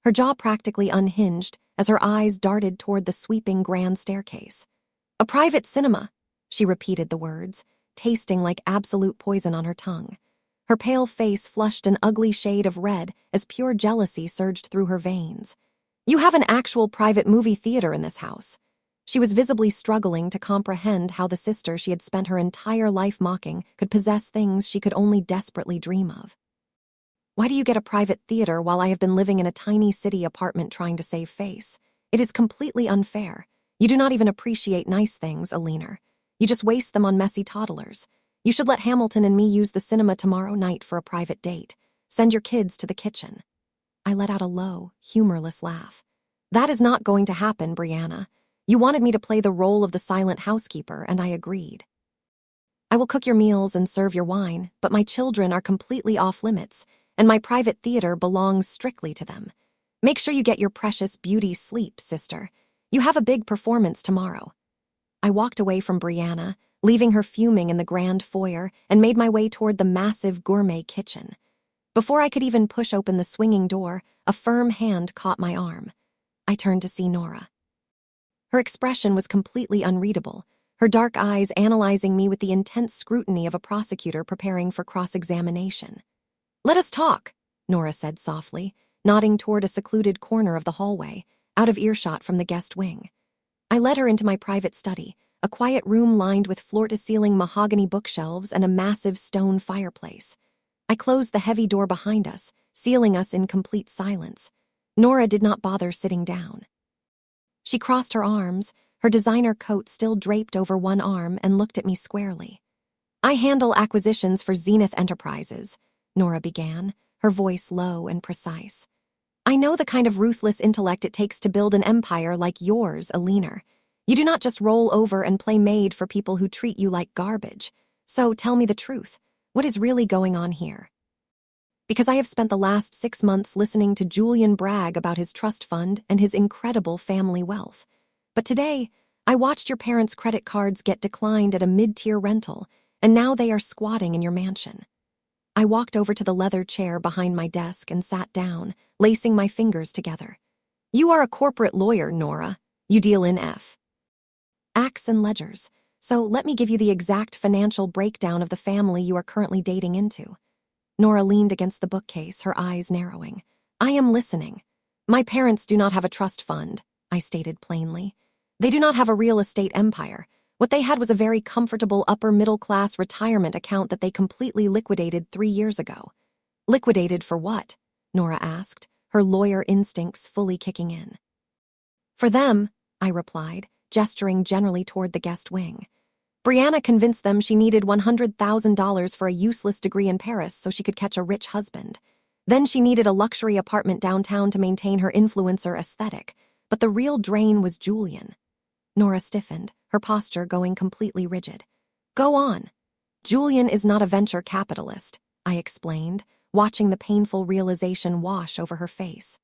Speaker 1: Her jaw practically unhinged as her eyes darted toward the sweeping grand staircase. A private cinema, she repeated the words, tasting like absolute poison on her tongue. Her pale face flushed an ugly shade of red as pure jealousy surged through her veins. You have an actual private movie theater in this house. She was visibly struggling to comprehend how the sister she had spent her entire life mocking could possess things she could only desperately dream of. Why do you get a private theater while I have been living in a tiny city apartment trying to save face? It is completely unfair. You do not even appreciate nice things, Alina. You just waste them on messy toddlers. You should let Hamilton and me use the cinema tomorrow night for a private date. Send your kids to the kitchen. I let out a low, humorless laugh. That is not going to happen, Brianna. You wanted me to play the role of the silent housekeeper, and I agreed. I will cook your meals and serve your wine, but my children are completely off limits, and my private theater belongs strictly to them. Make sure you get your precious beauty sleep, sister. You have a big performance tomorrow. I walked away from Brianna, leaving her fuming in the grand foyer, and made my way toward the massive gourmet kitchen. Before I could even push open the swinging door, a firm hand caught my arm. I turned to see Nora. Her expression was completely unreadable, her dark eyes analyzing me with the intense scrutiny of a prosecutor preparing for cross-examination. Let us talk, Nora said softly, nodding toward a secluded corner of the hallway, out of earshot from the guest wing. I led her into my private study, a quiet room lined with floor-to-ceiling mahogany bookshelves and a massive stone fireplace. I closed the heavy door behind us, sealing us in complete silence. Nora did not bother sitting down. She crossed her arms, her designer coat still draped over one arm, and looked at me squarely. I handle acquisitions for Zenith Enterprises, Nora began, her voice low and precise. I know the kind of ruthless intellect it takes to build an empire like yours, Alina. You do not just roll over and play maid for people who treat you like garbage. So tell me the truth. What is really going on here? Because I have spent the last 6 months listening to Julian brag about his trust fund and his incredible family wealth. But today, I watched your parents' credit cards get declined at a mid-tier rental, and now they are squatting in your mansion. I walked over to the leather chair behind my desk and sat down, lacing my fingers together. You are a corporate lawyer, Nora. You deal in acts and ledgers. So let me give you the exact financial breakdown of the family you are currently dating into. Nora leaned against the bookcase, her eyes narrowing. I am listening. My parents do not have a trust fund, I stated plainly. They do not have a real estate empire. What they had was a very comfortable upper-middle-class retirement account that they completely liquidated 3 years ago. Liquidated for what? Nora asked, her lawyer instincts fully kicking in. For them, I replied, gesturing generally toward the guest wing. Brianna convinced them she needed $100,000 for a useless degree in Paris so she could catch a rich husband. Then she needed a luxury apartment downtown to maintain her influencer aesthetic. But the real drain was Julian. Nora stiffened, her posture going completely rigid. Go on. Julian is not a venture capitalist, I explained, watching the painful realization wash over her face.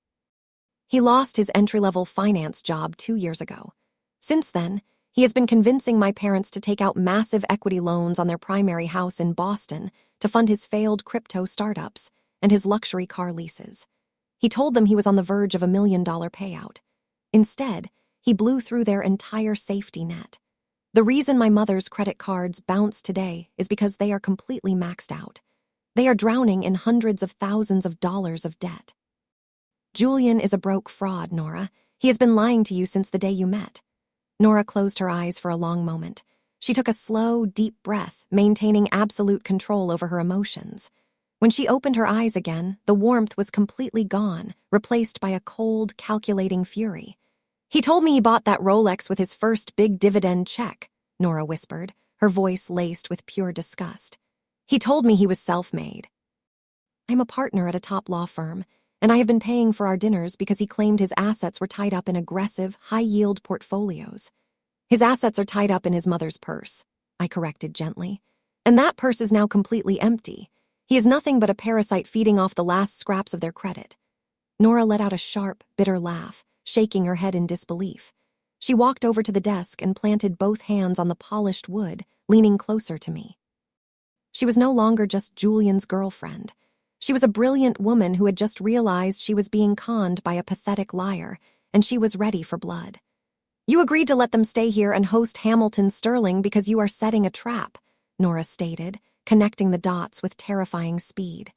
Speaker 1: He lost his entry-level finance job 2 years ago. Since then, he has been convincing my parents to take out massive equity loans on their primary house in Boston to fund his failed crypto startups and his luxury car leases. He told them he was on the verge of $1 million payout. Instead, he blew through their entire safety net. The reason my mother's credit cards bounced today is because they are completely maxed out. They are drowning in hundreds of thousands of dollars of debt. Julian is a broke fraud, Nora. He has been lying to you since the day you met. Nora closed her eyes for a long moment. She took a slow, deep breath, maintaining absolute control over her emotions. When she opened her eyes again, the warmth was completely gone, replaced by a cold, calculating fury. He told me he bought that Rolex with his first big dividend check, Nora whispered, her voice laced with pure disgust. He told me he was self-made. I'm a partner at a top law firm, and I have been paying for our dinners because he claimed his assets were tied up in aggressive, high-yield portfolios. His assets are tied up in his mother's purse, I corrected gently. And that purse is now completely empty. He is nothing but a parasite feeding off the last scraps of their credit. Nora let out a sharp, bitter laugh, shaking her head in disbelief. She walked over to the desk and planted both hands on the polished wood, leaning closer to me. She was no longer just Julian's girlfriend. She was a brilliant woman who had just realized she was being conned by a pathetic liar, and she was ready for blood. You agreed to let them stay here and host Hamilton Sterling because you are setting a trap, Nora stated, connecting the dots with terrifying speed.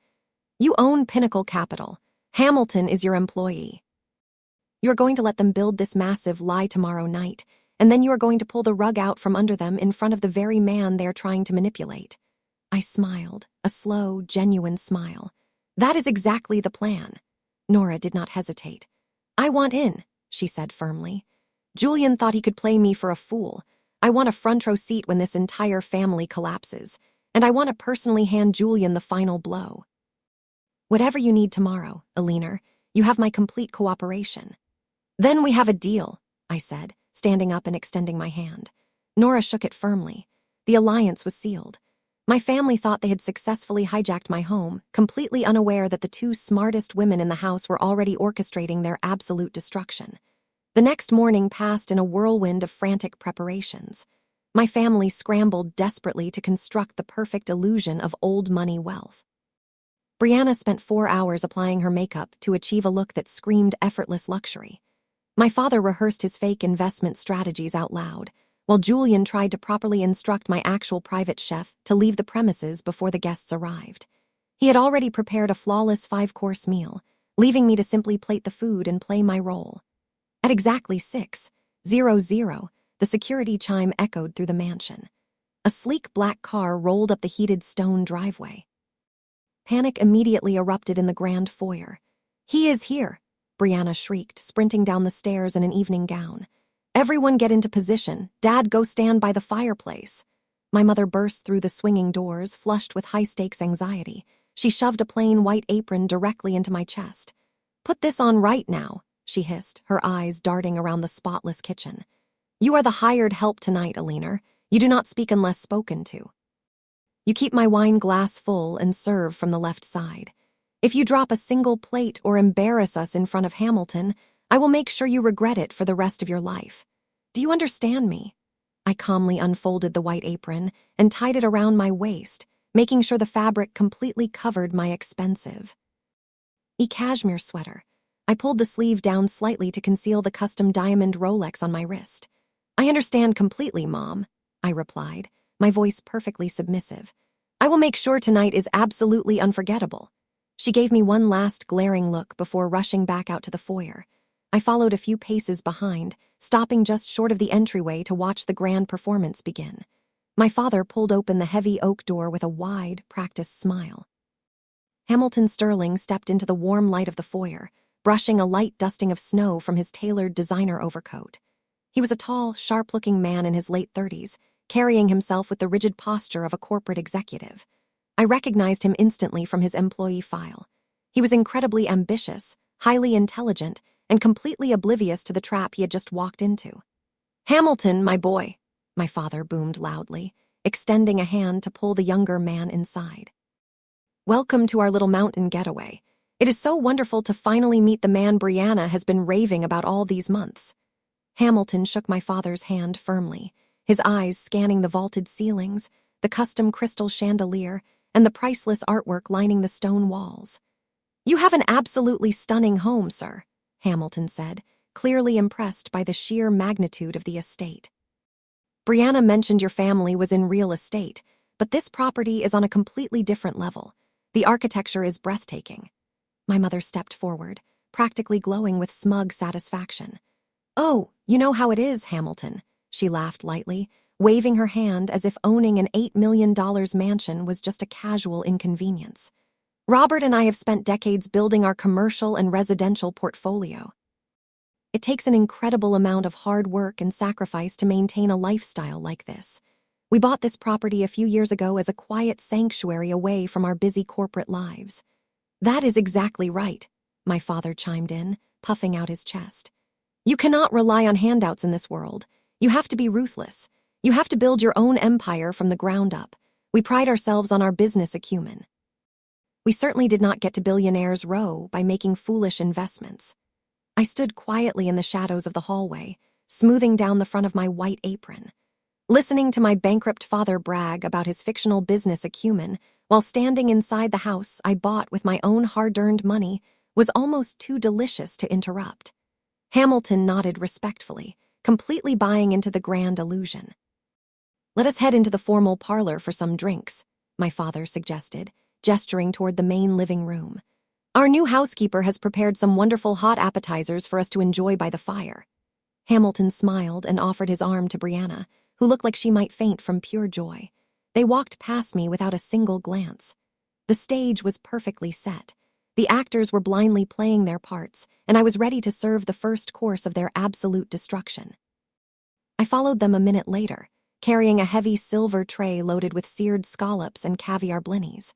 Speaker 1: You own Pinnacle Capital. Hamilton is your employee. You are going to let them build this massive lie tomorrow night, and then you are going to pull the rug out from under them in front of the very man they are trying to manipulate. I smiled, a slow, genuine smile. That is exactly the plan. Nora did not hesitate. I want in, she said firmly. Julian thought he could play me for a fool. I want a front row seat when this entire family collapses, and I want to personally hand Julian the final blow. Whatever you need tomorrow, Alina, you have my complete cooperation. Then we have a deal, I said, standing up and extending my hand. Nora shook it firmly. The alliance was sealed. My family thought they had successfully hijacked my home, completely unaware that the two smartest women in the house were already orchestrating their absolute destruction. The next morning passed in a whirlwind of frantic preparations. My family scrambled desperately to construct the perfect illusion of old money wealth. Brianna spent 4 hours applying her makeup to achieve a look that screamed effortless luxury. My father rehearsed his fake investment strategies out loud, while Julian tried to properly instruct my actual private chef to leave the premises before the guests arrived. He had already prepared a flawless 5-course meal, leaving me to simply plate the food and play my role. At exactly 6:00, the security chime echoed through the mansion. A sleek black car rolled up the heated stone driveway. Panic immediately erupted in the grand foyer. He is here, Brianna shrieked, sprinting down the stairs in an evening gown. Everyone get into position. Dad, go stand by the fireplace. My mother burst through the swinging doors, flushed with high-stakes anxiety. She shoved a plain white apron directly into my chest. Put this on right now, she hissed, her eyes darting around the spotless kitchen. You are the hired help tonight, Alina. You do not speak unless spoken to. You keep my wine glass full and serve from the left side. If you drop a single plate or embarrass us in front of Hamilton, I will make sure you regret it for the rest of your life. Do you understand me? I calmly unfolded the white apron and tied it around my waist, making sure the fabric completely covered my expensive cashmere sweater. I pulled the sleeve down slightly to conceal the custom diamond Rolex on my wrist. I understand completely, Mom, I replied, my voice perfectly submissive. I will make sure tonight is absolutely unforgettable. She gave me one last glaring look before rushing back out to the foyer. I followed a few paces behind, stopping just short of the entryway to watch the grand performance begin. My father pulled open the heavy oak door with a wide, practiced smile. Hamilton Sterling stepped into the warm light of the foyer, brushing a light dusting of snow from his tailored designer overcoat. He was a tall, sharp-looking man in his late 30s, carrying himself with the rigid posture of a corporate executive. I recognized him instantly from his employee file. He was incredibly ambitious, highly intelligent, and completely oblivious to the trap he had just walked into. "Hamilton, my boy," my father boomed loudly, extending a hand to pull the younger man inside. "Welcome to our little mountain getaway. It is so wonderful to finally meet the man Brianna has been raving about all these months." Hamilton shook my father's hand firmly, his eyes scanning the vaulted ceilings, the custom crystal chandelier, and the priceless artwork lining the stone walls. "You have an absolutely stunning home, sir," Hamilton said, clearly impressed by the sheer magnitude of the estate. "Brianna mentioned your family was in real estate, but this property is on a completely different level. The architecture is breathtaking." My mother stepped forward, practically glowing with smug satisfaction. "Oh, you know how it is, Hamilton," she laughed lightly, waving her hand as if owning an $8 million mansion was just a casual inconvenience. "Robert and I have spent decades building our commercial and residential portfolio. It takes an incredible amount of hard work and sacrifice to maintain a lifestyle like this. We bought this property a few years ago as a quiet sanctuary away from our busy corporate lives." "That is exactly right," my father chimed in, puffing out his chest. "You cannot rely on handouts in this world. You have to be ruthless. You have to build your own empire from the ground up. We pride ourselves on our business acumen." We certainly did not get to billionaire's row by making foolish investments. I stood quietly in the shadows of the hallway, smoothing down the front of my white apron. Listening to my bankrupt father brag about his fictional business acumen while standing inside the house I bought with my own hard-earned money was almost too delicious to interrupt. Hamilton nodded respectfully, completely buying into the grand illusion. "Let us head into the formal parlor for some drinks," my father suggested, gesturing toward the main living room. "Our new housekeeper has prepared some wonderful hot appetizers for us to enjoy by the fire." Hamilton smiled and offered his arm to Brianna, who looked like she might faint from pure joy. They walked past me without a single glance. The stage was perfectly set. The actors were blindly playing their parts, and I was ready to serve the first course of their absolute destruction. I followed them a minute later, carrying a heavy silver tray loaded with seared scallops and caviar blinis.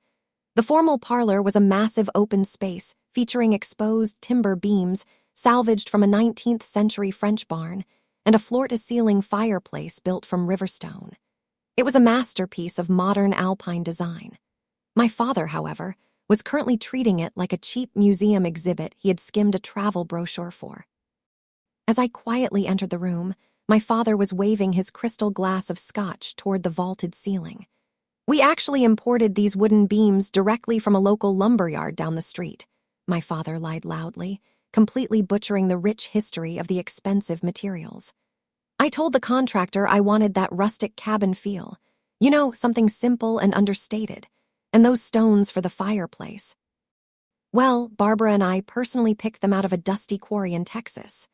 Speaker 1: The formal parlor was a massive open space featuring exposed timber beams salvaged from a 19th century French barn and a floor-to-ceiling fireplace built from riverstone. It was a masterpiece of modern alpine design. My father, however, was currently treating it like a cheap museum exhibit he had skimmed a travel brochure for. As I quietly entered the room, my father was waving his crystal glass of scotch toward the vaulted ceiling. "We actually imported these wooden beams directly from a local lumberyard down the street," my father lied loudly, completely butchering the rich history of the expensive materials. "I told the contractor I wanted that rustic cabin feel. You know, something simple and understated. And those stones for the fireplace. Well, Barbara and I personally picked them out of a dusty quarry in Texas."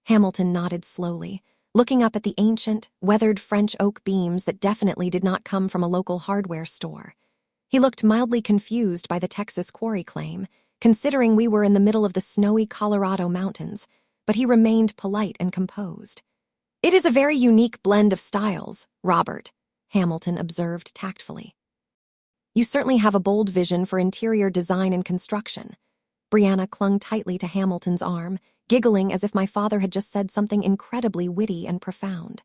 Speaker 1: Hamilton nodded slowly, looking up at the ancient, weathered French oak beams that definitely did not come from a local hardware store. He looked mildly confused by the Texas quarry claim, considering we were in the middle of the snowy Colorado mountains, but he remained polite and composed. "It is a very unique blend of styles, Robert," Hamilton observed tactfully. "You certainly have a bold vision for interior design and construction." Brianna clung tightly to Hamilton's arm, giggling as if my father had just said something incredibly witty and profound.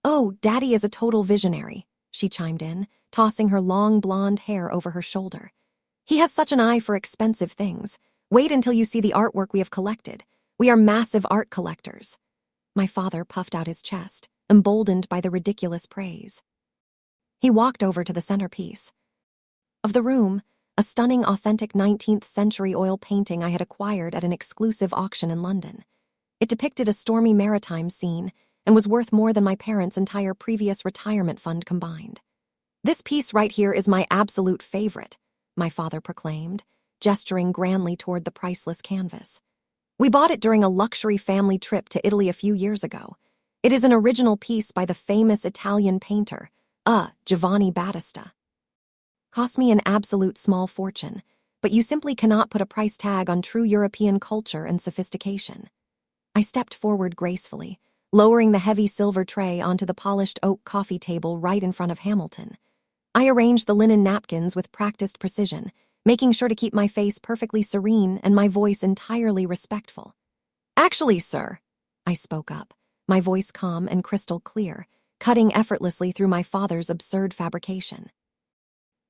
Speaker 1: "Oh, Daddy is a total visionary," she chimed in, tossing her long blonde hair over her shoulder. "He has such an eye for expensive things. Wait until you see the artwork we have collected. We are massive art collectors." My father puffed out his chest, emboldened by the ridiculous praise. He walked over to the centerpiece of the room, a stunning authentic 19th century oil painting I had acquired at an exclusive auction in London. It depicted a stormy maritime scene and was worth more than my parents' entire previous retirement fund combined. "This piece right here is my absolute favorite," my father proclaimed, gesturing grandly toward the priceless canvas. "We bought it during a luxury family trip to Italy a few years ago. It is an original piece by the famous Italian painter, Giovanni Battista. Cost me an absolute small fortune, but you simply cannot put a price tag on true European culture and sophistication." I stepped forward gracefully, lowering the heavy silver tray onto the polished oak coffee table right in front of Hamilton. I arranged the linen napkins with practiced precision, making sure to keep my face perfectly serene and my voice entirely respectful. "Actually, sir," I spoke up, my voice calm and crystal clear, cutting effortlessly through my father's absurd fabrication.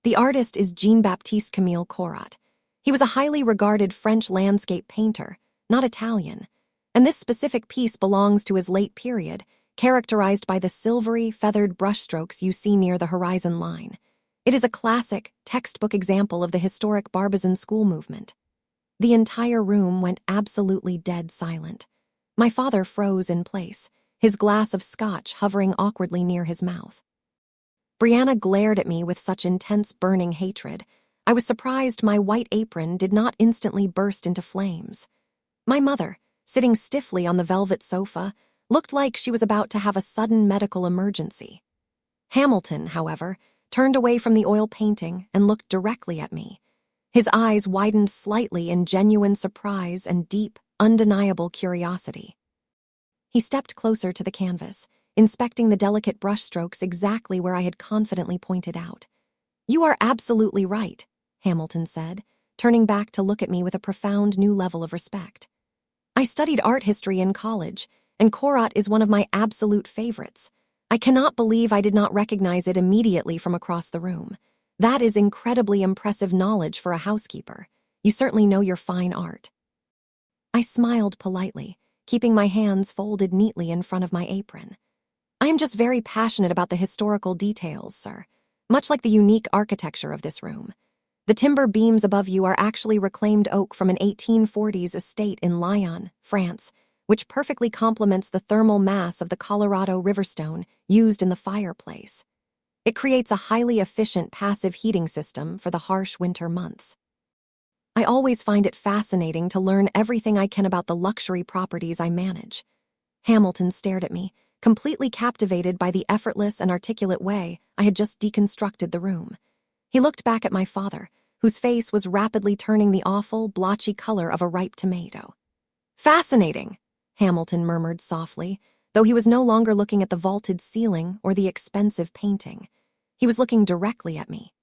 Speaker 1: "The artist is Jean-Baptiste Camille Corot. He was a highly regarded French landscape painter, not Italian, and this specific piece belongs to his late period, characterized by the silvery, feathered brushstrokes you see near the horizon line. It is a classic, textbook example of the historic Barbizon school movement." The entire room went absolutely dead silent. My father froze in place, his glass of scotch hovering awkwardly near his mouth. Brianna glared at me with such intense burning hatred. I was surprised my white apron did not instantly burst into flames. My mother, sitting stiffly on the velvet sofa, looked like she was about to have a sudden medical emergency. Hamilton, however, turned away from the oil painting and looked directly at me. His eyes widened slightly in genuine surprise and deep, undeniable curiosity. He stepped closer to the canvas, inspecting the delicate brushstrokes exactly where I had confidently pointed out. "You are absolutely right," Hamilton said, turning back to look at me with a profound new level of respect. "I studied art history in college, and Corot is one of my absolute favorites. I cannot believe I did not recognize it immediately from across the room. That is incredibly impressive knowledge for a housekeeper. You certainly know your fine art." I smiled politely, keeping my hands folded neatly in front of my apron. "I am just very passionate about the historical details, sir, much like the unique architecture of this room. The timber beams above you are actually reclaimed oak from an 1840s estate in Lyon, France, which perfectly complements the thermal mass of the Colorado Riverstone used in the fireplace. It creates a highly efficient passive heating system for the harsh winter months. I always find it fascinating to learn everything I can about the luxury properties I manage." Hamilton stared at me, completely captivated by the effortless and articulate way I had just deconstructed the room. He looked back at my father, whose face was rapidly turning the awful, blotchy color of a ripe tomato. "Fascinating," Hamilton murmured softly, though he was no longer looking at the vaulted ceiling or the expensive painting. He was looking directly at me.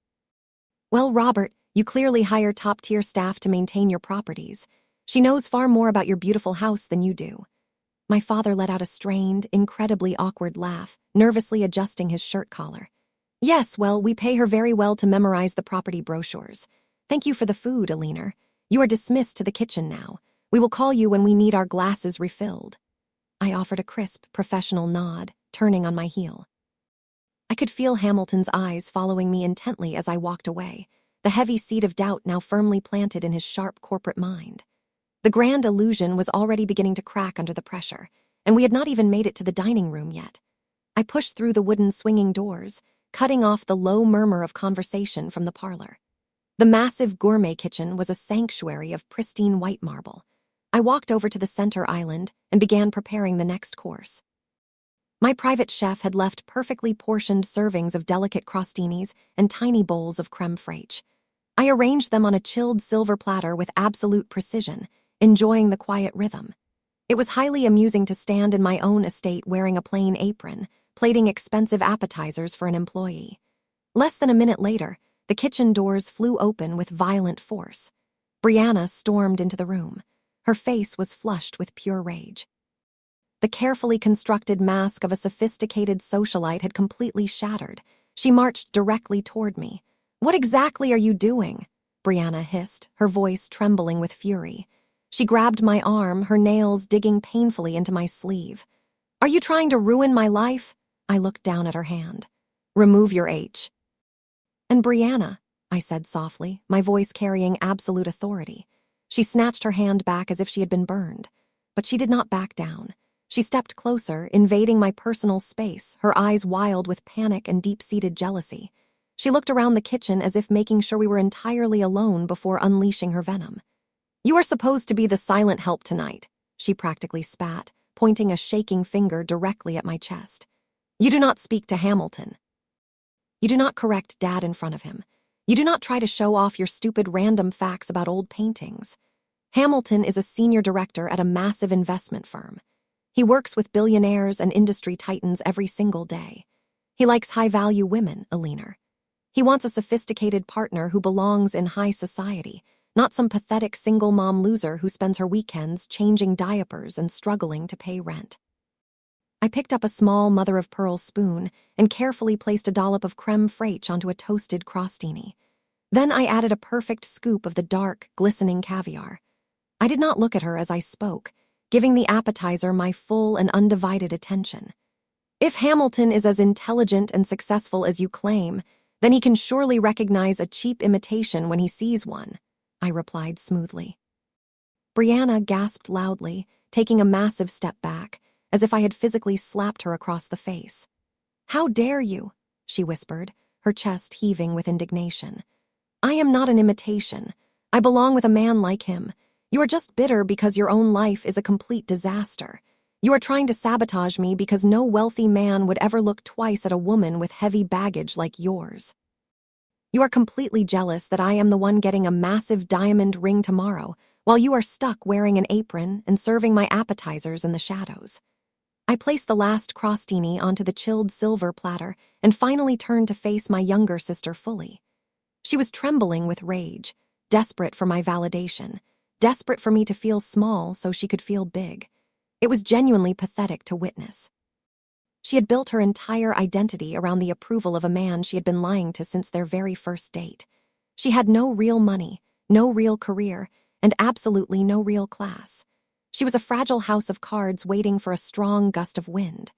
Speaker 1: "Well, Robert, you clearly hire top-tier staff to maintain your properties. She knows far more about your beautiful house than you do." My father let out a strained, incredibly awkward laugh, nervously adjusting his shirt collar. "Yes, well, we pay her very well to memorize the property brochures. Thank you for the food, Alina. You are dismissed to the kitchen now. We will call you when we need our glasses refilled." I offered a crisp, professional nod, turning on my heel. I could feel Hamilton's eyes following me intently as I walked away, the heavy seed of doubt now firmly planted in his sharp corporate mind. The grand illusion was already beginning to crack under the pressure, and we had not even made it to the dining room yet. I pushed through the wooden swinging doors, cutting off the low murmur of conversation from the parlor. The massive gourmet kitchen was a sanctuary of pristine white marble. I walked over to the center island and began preparing the next course. My private chef had left perfectly portioned servings of delicate crostinis and tiny bowls of creme fraiche. I arranged them on a chilled silver platter with absolute precision, enjoying the quiet rhythm. It was highly amusing to stand in my own estate wearing a plain apron, plating expensive appetizers for an employee. Less than a minute later, the kitchen doors flew open with violent force. Brianna stormed into the room. Her face was flushed with pure rage. The carefully constructed mask of a sophisticated socialite had completely shattered. She marched directly toward me. "What exactly are you doing?" Brianna hissed, her voice trembling with fury. She grabbed my arm, her nails digging painfully into my sleeve. "Are you trying to ruin my life?" I looked down at her hand. "Remove your H." "And Brianna," I said softly, my voice carrying absolute authority. She snatched her hand back as if she had been burned. But she did not back down. She stepped closer, invading my personal space, her eyes wild with panic and deep-seated jealousy. She looked around the kitchen as if making sure we were entirely alone before unleashing her venom. "You are supposed to be the silent help tonight," she practically spat, pointing a shaking finger directly at my chest. "You do not speak to Hamilton. You do not correct Dad in front of him. You do not try to show off your stupid random facts about old paintings. Hamilton is a senior director at a massive investment firm. He works with billionaires and industry titans every single day. He likes high-value women, Alina. He wants a sophisticated partner who belongs in high society, not some pathetic single-mom loser who spends her weekends changing diapers and struggling to pay rent. I picked up a small mother-of-pearl spoon and carefully placed a dollop of creme fraiche onto a toasted crostini. Then I added a perfect scoop of the dark, glistening caviar. I did not look at her as I spoke, giving the appetizer my full and undivided attention. If Hamilton is as intelligent and successful as you claim, then he can surely recognize a cheap imitation when he sees one, I replied smoothly. Brianna gasped loudly, taking a massive step back, as if I had physically slapped her across the face. "How dare you?" she whispered, her chest heaving with indignation. "I am not an imitation. I belong with a man like him. You are just bitter because your own life is a complete disaster. You are trying to sabotage me because no wealthy man would ever look twice at a woman with heavy baggage like yours. You are completely jealous that I am the one getting a massive diamond ring tomorrow, while you are stuck wearing an apron and serving my appetizers in the shadows." I placed the last crostini onto the chilled silver platter and finally turned to face my younger sister fully. She was trembling with rage, desperate for my validation, desperate for me to feel small so she could feel big. It was genuinely pathetic to witness. She had built her entire identity around the approval of a man she had been lying to since their very first date. She had no real money, no real career, and absolutely no real class. She was a fragile house of cards waiting for a strong gust of wind.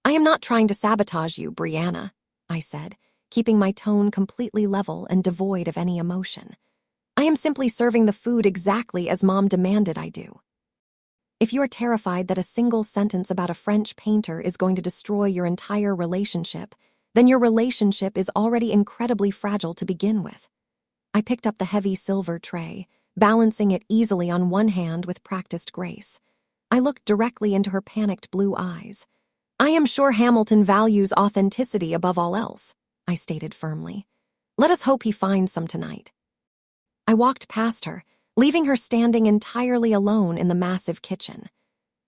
Speaker 1: "I am not trying to sabotage you, Brianna," I said, keeping my tone completely level and devoid of any emotion. "I am simply serving the food exactly as Mom demanded I do. If you are terrified that a single sentence about a French painter is going to destroy your entire relationship, then your relationship is already incredibly fragile to begin with." I picked up the heavy silver tray, balancing it easily on one hand with practiced grace. I looked directly into her panicked blue eyes. "I am sure Hamilton values authenticity above all else," I stated firmly. "Let us hope he finds some tonight." I walked past her, leaving her standing entirely alone in the massive kitchen.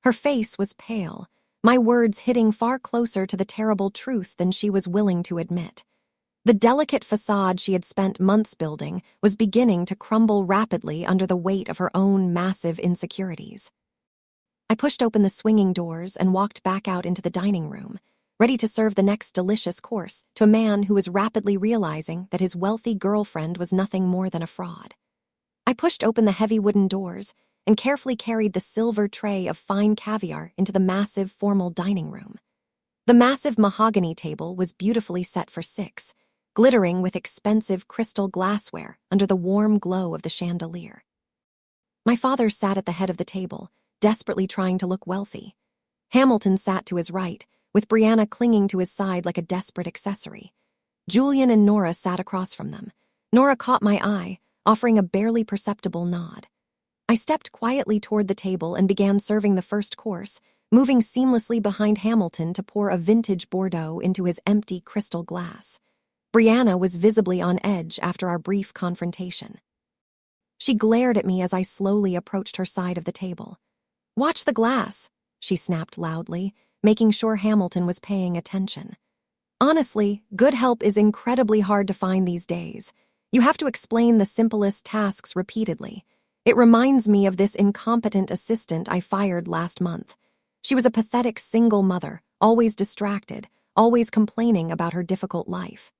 Speaker 1: Her face was pale, my words hitting far closer to the terrible truth than she was willing to admit. The delicate facade she had spent months building was beginning to crumble rapidly under the weight of her own massive insecurities. I pushed open the swinging doors and walked back out into the dining room, ready to serve the next delicious course to a man who was rapidly realizing that his wealthy girlfriend was nothing more than a fraud. I pushed open the heavy wooden doors and carefully carried the silver tray of fine caviar into the massive formal dining room. The massive mahogany table was beautifully set for 6, glittering with expensive crystal glassware under the warm glow of the chandelier. My father sat at the head of the table, desperately trying to look wealthy. Hamilton sat to his right, with Brianna clinging to his side like a desperate accessory. Julian and Nora sat across from them. Nora caught my eye, offering a barely perceptible nod. I stepped quietly toward the table and began serving the first course, moving seamlessly behind Hamilton to pour a vintage Bordeaux into his empty crystal glass. Brianna was visibly on edge after our brief confrontation. She glared at me as I slowly approached her side of the table. "Watch the glass," she snapped loudly, making sure Hamilton was paying attention. "Honestly, good help is incredibly hard to find these days. You have to explain the simplest tasks repeatedly. It reminds me of this incompetent assistant I fired last month. She was a pathetic single mother, always distracted, always complaining about her difficult life.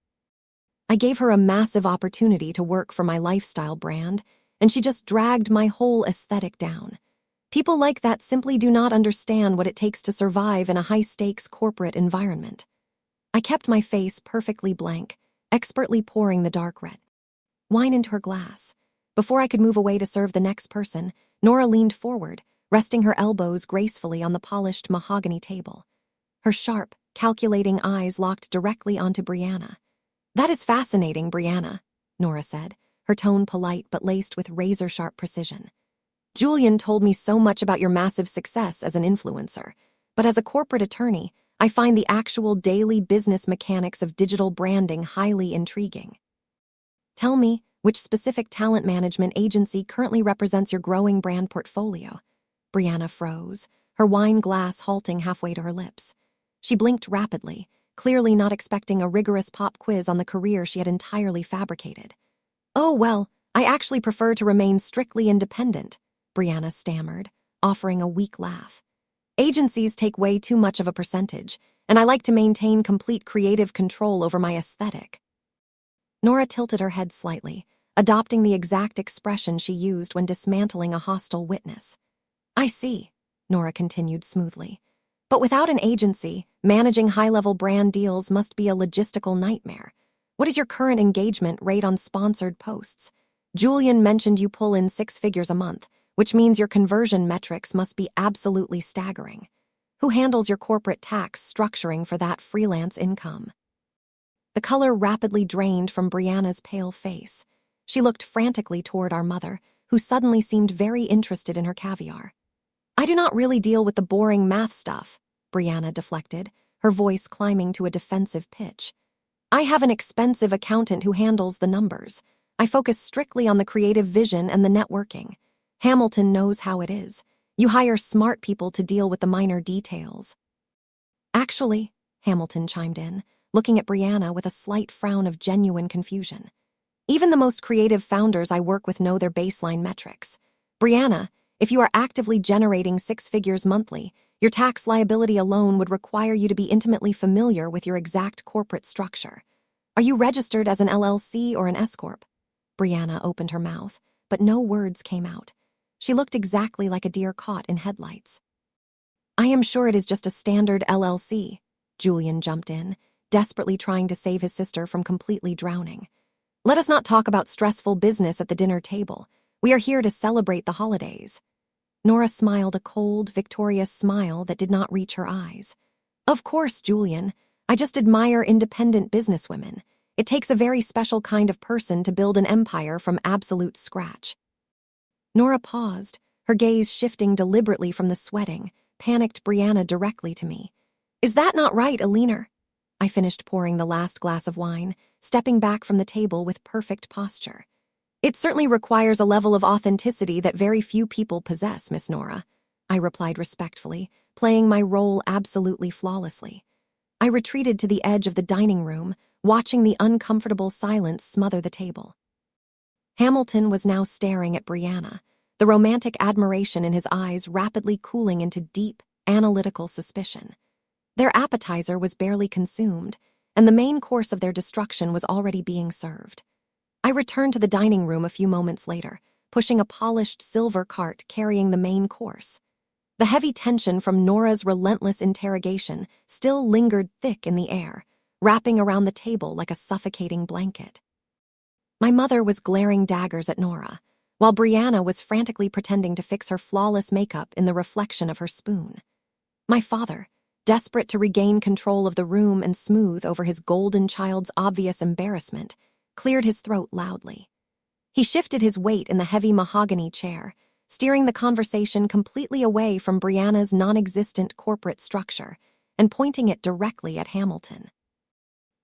Speaker 1: I gave her a massive opportunity to work for my lifestyle brand, and she just dragged my whole aesthetic down. People like that simply do not understand what it takes to survive in a high-stakes corporate environment." I kept my face perfectly blank, expertly pouring the dark red wine into her glass. Before I could move away to serve the next person, Nora leaned forward, resting her elbows gracefully on the polished mahogany table. Her sharp, calculating eyes locked directly onto Brianna. "That is fascinating, Brianna," Nora said, her tone polite but laced with razor-sharp precision. "Julian told me so much about your massive success as an influencer, but as a corporate attorney, I find the actual daily business mechanics of digital branding highly intriguing. Tell me, which specific talent management agency currently represents your growing brand portfolio?" Brianna froze, her wine glass halting halfway to her lips. She blinked rapidly, clearly not expecting a rigorous pop quiz on the career she had entirely fabricated. "Oh, well, I actually prefer to remain strictly independent," Brianna stammered, offering a weak laugh. "Agencies take way too much of a percentage, and I like to maintain complete creative control over my aesthetic." Nora tilted her head slightly, adopting the exact expression she used when dismantling a hostile witness. "I see," Nora continued smoothly. "But without an agency, managing high-level brand deals must be a logistical nightmare. What is your current engagement rate on sponsored posts? Julian mentioned you pull in 6 figures a month, which means your conversion metrics must be absolutely staggering. Who handles your corporate tax structuring for that freelance income?" The color rapidly drained from Brianna's pale face. She looked frantically toward our mother, who suddenly seemed very interested in her caviar. "I do not really deal with the boring math stuff," Brianna deflected, her voice climbing to a defensive pitch. "I have an expensive accountant who handles the numbers. I focus strictly on the creative vision and the networking. Hamilton knows how it is. You hire smart people to deal with the minor details." "Actually," Hamilton chimed in, looking at Brianna with a slight frown of genuine confusion, "even the most creative founders I work with know their baseline metrics. Brianna, if you are actively generating 6 figures monthly, your tax liability alone would require you to be intimately familiar with your exact corporate structure. Are you registered as an LLC or an S-Corp?" Brianna opened her mouth, but no words came out. She looked exactly like a deer caught in headlights. "I am sure it is just a standard LLC," Julian jumped in, desperately trying to save his sister from completely drowning. "Let us not talk about stressful business at the dinner table. We are here to celebrate the holidays." Nora smiled a cold, victorious smile that did not reach her eyes. "Of course, Julian. I just admire independent businesswomen. It takes a very special kind of person to build an empire from absolute scratch." Nora paused, her gaze shifting deliberately from the sweating, panicked Brianna directly to me. "Is that not right, Alina?" I finished pouring the last glass of wine, stepping back from the table with perfect posture. "It certainly requires a level of authenticity that very few people possess, Miss Nora," I replied respectfully, playing my role absolutely flawlessly. I retreated to the edge of the dining room, watching the uncomfortable silence smother the table. Hamilton was now staring at Brianna, the romantic admiration in his eyes rapidly cooling into deep, analytical suspicion. Their appetizer was barely consumed, and the main course of their destruction was already being served. I returned to the dining room a few moments later, pushing a polished silver cart carrying the main course. The heavy tension from Nora's relentless interrogation still lingered thick in the air, wrapping around the table like a suffocating blanket. My mother was glaring daggers at Nora, while Brianna was frantically pretending to fix her flawless makeup in the reflection of her spoon. My father, desperate to regain control of the room and smooth over his golden child's obvious embarrassment, cleared his throat loudly. He shifted his weight in the heavy mahogany chair, steering the conversation completely away from Brianna's non-existent corporate structure and pointing it directly at Hamilton.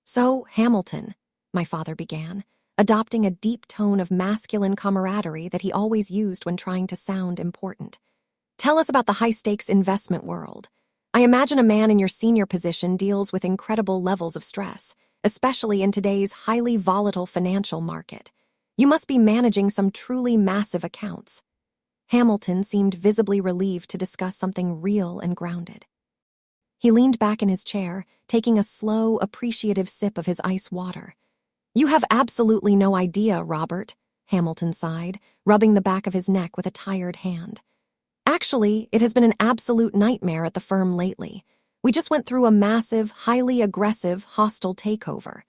Speaker 1: "So, Hamilton," my father began, adopting a deep tone of masculine camaraderie that he always used when trying to sound important. "Tell us about the high-stakes investment world. I imagine a man in your senior position deals with incredible levels of stress, especially in today's highly volatile financial market. You must be managing some truly massive accounts." Hamilton seemed visibly relieved to discuss something real and grounded. He leaned back in his chair, taking a slow, appreciative sip of his ice water. "You have absolutely no idea, Robert," Hamilton sighed, rubbing the back of his neck with a tired hand. "Actually, it has been an absolute nightmare at the firm lately. We just went through a massive, highly aggressive, hostile takeover.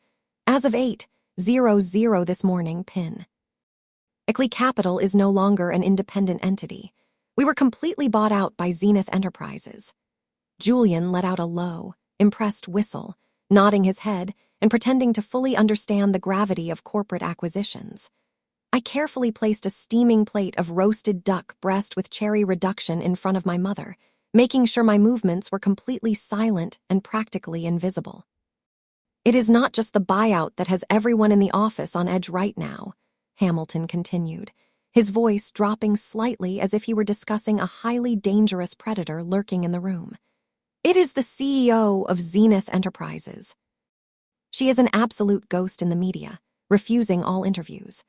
Speaker 1: As of 8:00 this morning, PIN. Ickley Capital is no longer an independent entity. We were completely bought out by Zenith Enterprises." Julian let out a low, impressed whistle, nodding his head and pretending to fully understand the gravity of corporate acquisitions. I carefully placed a steaming plate of roasted duck breast with cherry reduction in front of my mother, making sure my movements were completely silent and practically invisible. "It is not just the buyout that has everyone in the office on edge right now," Hamilton continued, his voice dropping slightly as if he were discussing a highly dangerous predator lurking in the room. "It is the CEO of Zenith Enterprises. She is an absolute ghost in the media, refusing all interviews.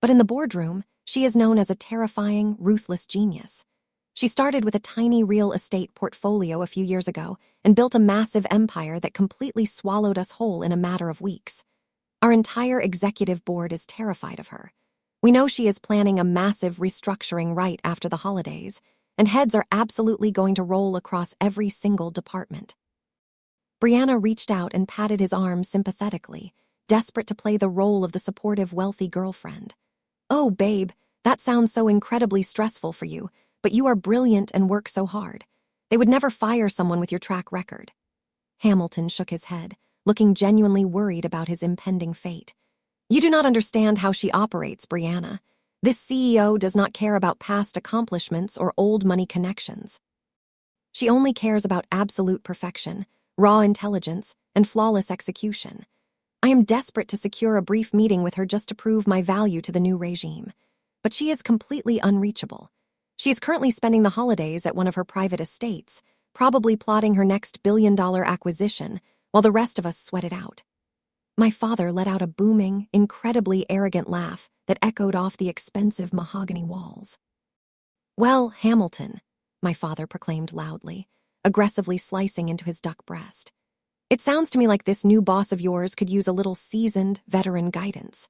Speaker 1: But in the boardroom, she is known as a terrifying, ruthless genius. She started with a tiny real estate portfolio a few years ago and built a massive empire that completely swallowed us whole in a matter of weeks. Our entire executive board is terrified of her. We know she is planning a massive restructuring right after the holidays, and heads are absolutely going to roll across every single department." Brianna reached out and patted his arm sympathetically, desperate to play the role of the supportive, wealthy girlfriend. "Oh, babe, that sounds so incredibly stressful for you, but you are brilliant and work so hard. They would never fire someone with your track record." Hamilton shook his head, looking genuinely worried about his impending fate. "You do not understand how she operates, Brianna. This CEO does not care about past accomplishments or old money connections. She only cares about absolute perfection, raw intelligence, and flawless execution. I am desperate to secure a brief meeting with her just to prove my value to the new regime. But she is completely unreachable. She is currently spending the holidays at one of her private estates, probably plotting her next billion-dollar acquisition, while the rest of us sweat it out." My father let out a booming, incredibly arrogant laugh that echoed off the expensive mahogany walls. "Well, Hamilton," my father proclaimed loudly, aggressively slicing into his duck breast, "it sounds to me like this new boss of yours could use a little seasoned, veteran guidance.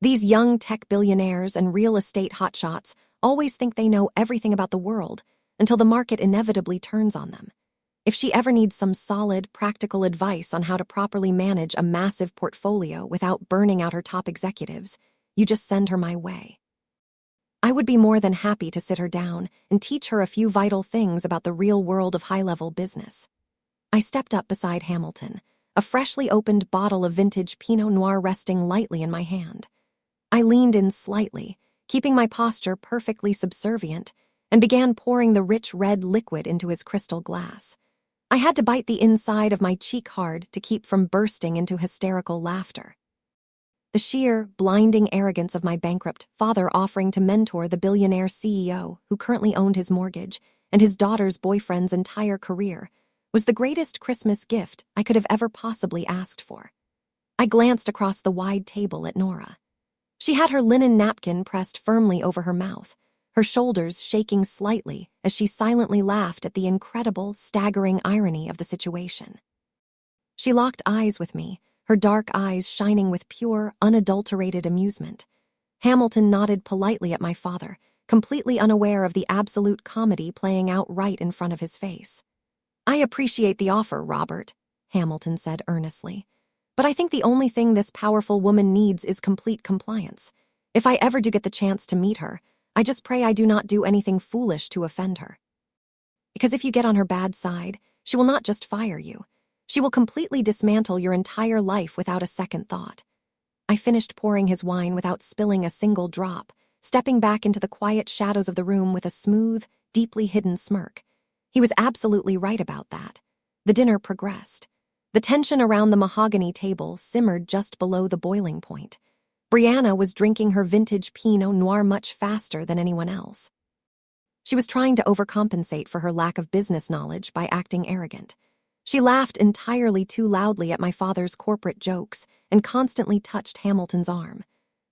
Speaker 1: These young tech billionaires and real estate hotshots always think they know everything about the world until the market inevitably turns on them. If she ever needs some solid, practical advice on how to properly manage a massive portfolio without burning out her top executives, you just send her my way. I would be more than happy to sit her down and teach her a few vital things about the real world of high-level business." I stepped up beside Hamilton, a freshly opened bottle of vintage Pinot Noir resting lightly in my hand. I leaned in slightly, keeping my posture perfectly subservient, and began pouring the rich red liquid into his crystal glass. I had to bite the inside of my cheek hard to keep from bursting into hysterical laughter. The sheer, blinding arrogance of my bankrupt father offering to mentor the billionaire CEO who currently owned his mortgage and his daughter's boyfriend's entire career was the greatest Christmas gift I could have ever possibly asked for. I glanced across the wide table at Nora. She had her linen napkin pressed firmly over her mouth, her shoulders shaking slightly as she silently laughed at the incredible, staggering irony of the situation. She locked eyes with me, her dark eyes shining with pure, unadulterated amusement. Hamilton nodded politely at my father, completely unaware of the absolute comedy playing out right in front of his face. "I appreciate the offer, Robert," Hamilton said earnestly. "But I think the only thing this powerful woman needs is complete compliance. If I ever do get the chance to meet her, I just pray I do not do anything foolish to offend her. Because if you get on her bad side, she will not just fire you. She will completely dismantle your entire life without a second thought." I finished pouring his wine without spilling a single drop, stepping back into the quiet shadows of the room with a smooth, deeply hidden smirk. He was absolutely right about that. The dinner progressed. The tension around the mahogany table simmered just below the boiling point. Brianna was drinking her vintage Pinot Noir much faster than anyone else. She was trying to overcompensate for her lack of business knowledge by acting arrogant. She laughed entirely too loudly at my father's corporate jokes and constantly touched Hamilton's arm.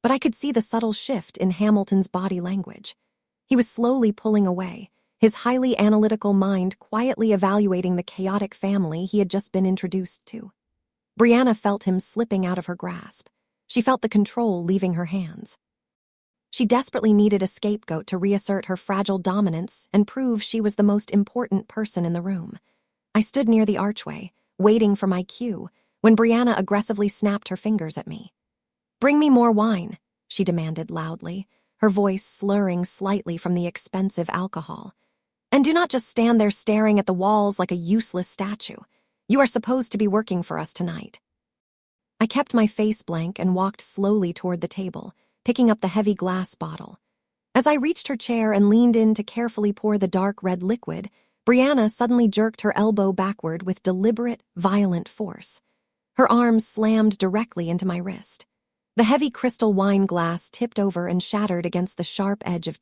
Speaker 1: But I could see the subtle shift in Hamilton's body language. He was slowly pulling away, his highly analytical mind quietly evaluating the chaotic family he had just been introduced to. Brianna felt him slipping out of her grasp. She felt the control leaving her hands. She desperately needed a scapegoat to reassert her fragile dominance and prove she was the most important person in the room. I stood near the archway, waiting for my cue, when Brianna aggressively snapped her fingers at me. "Bring me more wine," she demanded loudly, her voice slurring slightly from the expensive alcohol. "And do not just stand there staring at the walls like a useless statue. You are supposed to be working for us tonight." I kept my face blank and walked slowly toward the table, picking up the heavy glass bottle. As I reached her chair and leaned in to carefully pour the dark red liquid, Brianna suddenly jerked her elbow backward with deliberate, violent force. Her arm slammed directly into my wrist. The heavy crystal wine glass tipped over and shattered against the sharp edge of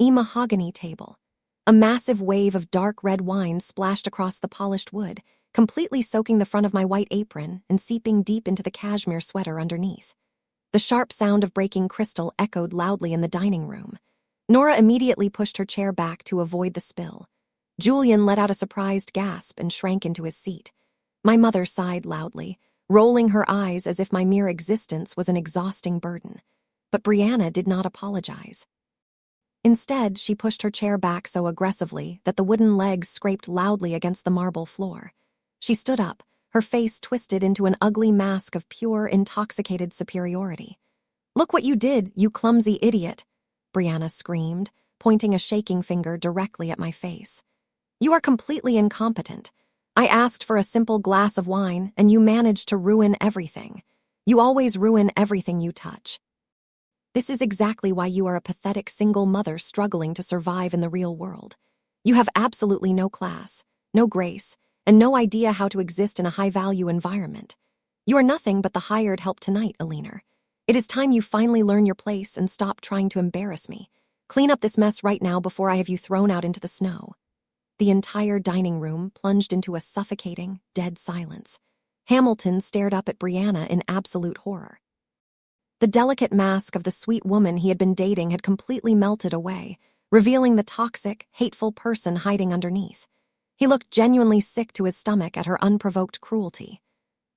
Speaker 1: a mahogany table. A massive wave of dark red wine splashed across the polished wood, completely soaking the front of my white apron and seeping deep into the cashmere sweater underneath. The sharp sound of breaking crystal echoed loudly in the dining room. Nora immediately pushed her chair back to avoid the spill. Julian let out a surprised gasp and shrank into his seat. My mother sighed loudly, rolling her eyes as if my mere existence was an exhausting burden. But Brianna did not apologize. Instead, she pushed her chair back so aggressively that the wooden legs scraped loudly against the marble floor. She stood up, her face twisted into an ugly mask of pure, intoxicated superiority. "Look what you did, you clumsy idiot," Brianna screamed, pointing a shaking finger directly at my face. "You are completely incompetent. I asked for a simple glass of wine, and you managed to ruin everything. You always ruin everything you touch. This is exactly why you are a pathetic single mother struggling to survive in the real world. You have absolutely no class, no grace, and no idea how to exist in a high-value environment. You are nothing but the hired help tonight, Alina. It is time you finally learn your place and stop trying to embarrass me. Clean up this mess right now before I have you thrown out into the snow." The entire dining room plunged into a suffocating, dead silence. Hamilton stared up at Brianna in absolute horror. The delicate mask of the sweet woman he had been dating had completely melted away, revealing the toxic, hateful person hiding underneath. He looked genuinely sick to his stomach at her unprovoked cruelty.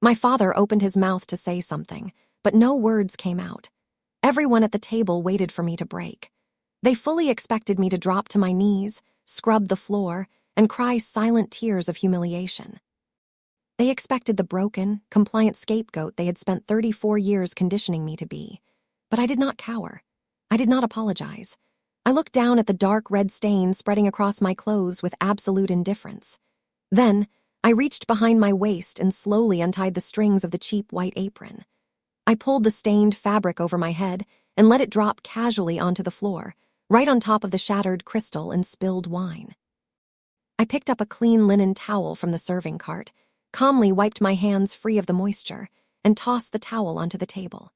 Speaker 1: My father opened his mouth to say something, but no words came out. Everyone at the table waited for me to break. They fully expected me to drop to my knees, scrub the floor, and cry silent tears of humiliation. They expected the broken, compliant scapegoat they had spent 34 years conditioning me to be. But I did not cower. I did not apologize. I looked down at the dark red stain spreading across my clothes with absolute indifference. Then, I reached behind my waist and slowly untied the strings of the cheap white apron. I pulled the stained fabric over my head and let it drop casually onto the floor, right on top of the shattered crystal and spilled wine. I picked up a clean linen towel from the serving cart, calmly wiped my hands free of the moisture, and tossed the towel onto the table.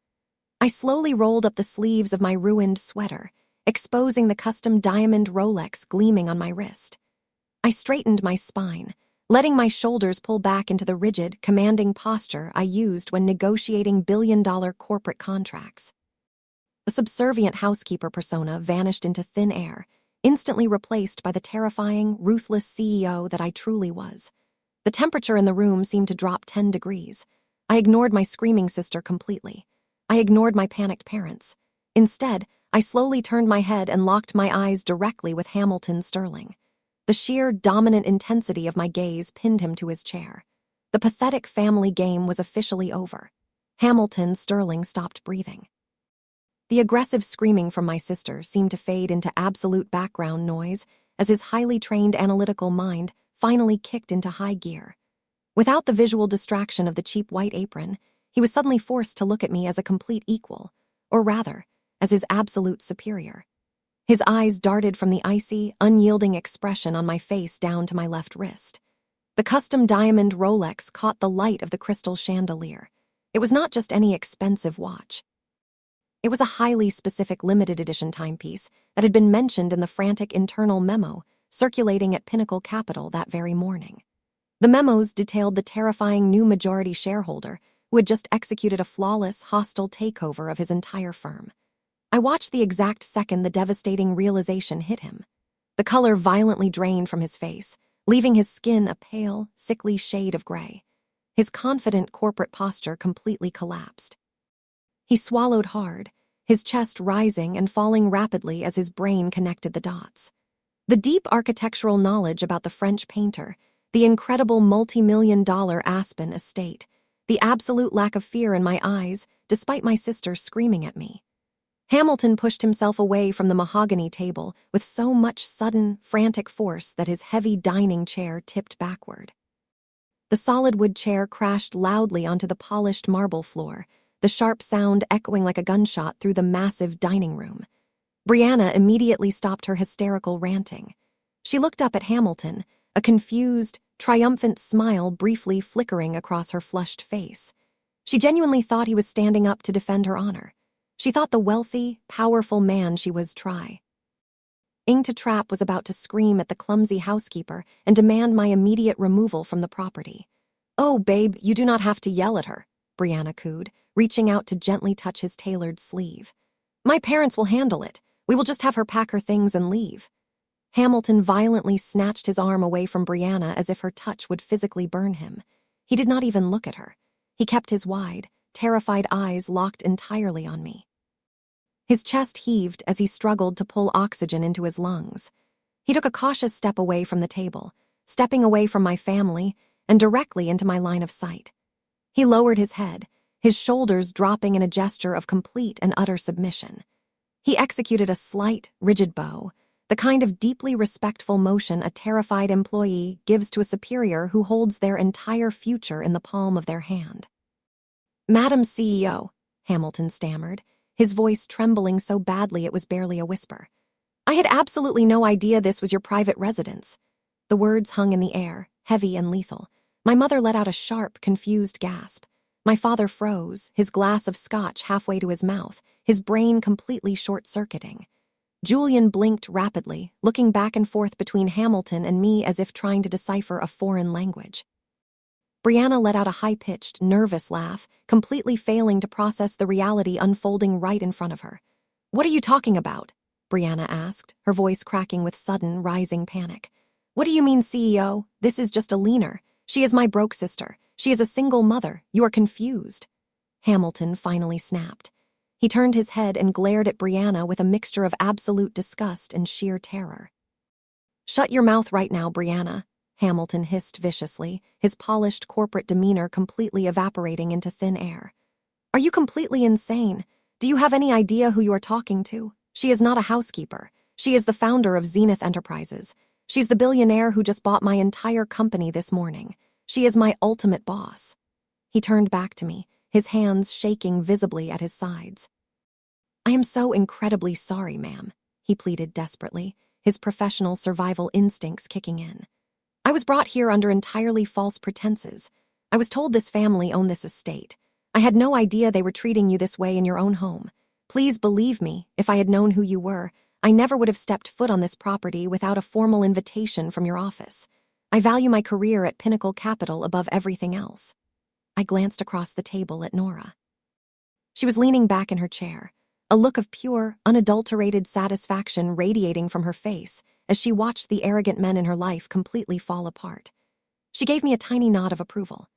Speaker 1: I slowly rolled up the sleeves of my ruined sweater, exposing the custom diamond Rolex gleaming on my wrist. I straightened my spine, letting my shoulders pull back into the rigid, commanding posture I used when negotiating billion-dollar corporate contracts. The subservient housekeeper persona vanished into thin air, instantly replaced by the terrifying, ruthless CEO that I truly was. The temperature in the room seemed to drop 10 degrees. I ignored my screaming sister completely. I ignored my panicked parents. Instead, I slowly turned my head and locked my eyes directly with Hamilton Sterling. The sheer, dominant intensity of my gaze pinned him to his chair. The pathetic family game was officially over. Hamilton Sterling stopped breathing. The aggressive screaming from my sister seemed to fade into absolute background noise as his highly trained analytical mind finally kicked into high gear. Without the visual distraction of the cheap white apron, he was suddenly forced to look at me as a complete equal, or rather, as his absolute superior. His eyes darted from the icy, unyielding expression on my face down to my left wrist. The custom diamond Rolex caught the light of the crystal chandelier. It was not just any expensive watch. It was a highly specific limited edition timepiece that had been mentioned in the frantic internal memo circulating at Pinnacle Capital that very morning. The memos detailed the terrifying new majority shareholder who had just executed a flawless, hostile takeover of his entire firm. I watched the exact second the devastating realization hit him. The color violently drained from his face, leaving his skin a pale, sickly shade of gray. His confident corporate posture completely collapsed. He swallowed hard, his chest rising and falling rapidly as his brain connected the dots. The deep architectural knowledge about the French painter, the incredible multi-million-dollar Aspen estate, the absolute lack of fear in my eyes, despite my sister screaming at me. Hamilton pushed himself away from the mahogany table with so much sudden, frantic force that his heavy dining chair tipped backward. The solid wood chair crashed loudly onto the polished marble floor, the sharp sound echoing like a gunshot through the massive dining room. Brianna immediately stopped her hysterical ranting. She looked up at Hamilton, a confused, triumphant smile briefly flickering across her flushed face. She genuinely thought he was standing up to defend her honor. She thought the wealthy, powerful man she was trying to trap was about to scream at the clumsy housekeeper and demand my immediate removal from the property. "Oh, babe, you do not have to yell at her," Brianna cooed, reaching out to gently touch his tailored sleeve. "My parents will handle it. We will just have her pack her things and leave." Hamilton violently snatched his arm away from Brianna as if her touch would physically burn him. He did not even look at her. He kept his wide, terrified eyes locked entirely on me. His chest heaved as he struggled to pull oxygen into his lungs. He took a cautious step away from the table, stepping away from my family and directly into my line of sight. He lowered his head, his shoulders dropping in a gesture of complete and utter submission. He executed a slight, rigid bow, the kind of deeply respectful motion a terrified employee gives to a superior who holds their entire future in the palm of their hand. "Madam CEO," Hamilton stammered, his voice trembling so badly it was barely a whisper. "I had absolutely no idea this was your private residence." The words hung in the air, heavy and lethal. My mother let out a sharp, confused gasp. My father froze, his glass of scotch halfway to his mouth, his brain completely short-circuiting. Julian blinked rapidly, looking back and forth between Hamilton and me as if trying to decipher a foreign language. Brianna let out a high-pitched, nervous laugh, completely failing to process the reality unfolding right in front of her. "What are you talking about?" Brianna asked, her voice cracking with sudden, rising panic. "What do you mean, CEO? This is just a leaner. She is my broke sister. She is a single mother. You are confused." Hamilton finally snapped. He turned his head and glared at Brianna with a mixture of absolute disgust and sheer terror. "Shut your mouth right now, Brianna," Hamilton hissed viciously, his polished corporate demeanor completely evaporating into thin air. "Are you completely insane? Do you have any idea who you are talking to? She is not a housekeeper. She is the founder of Zenith Enterprises. She's the billionaire who just bought my entire company this morning. She is my ultimate boss." He turned back to me, his hands shaking visibly at his sides. "I am so incredibly sorry, ma'am," he pleaded desperately, his professional survival instincts kicking in. "I was brought here under entirely false pretenses. I was told this family owned this estate. I had no idea they were treating you this way in your own home. Please believe me, if I had known who you were, I never would have stepped foot on this property without a formal invitation from your office. I value my career at Pinnacle Capital above everything else." I glanced across the table at Nora. She was leaning back in her chair, a look of pure, unadulterated satisfaction radiating from her face as she watched the arrogant men in her life completely fall apart. She gave me a tiny nod of approval.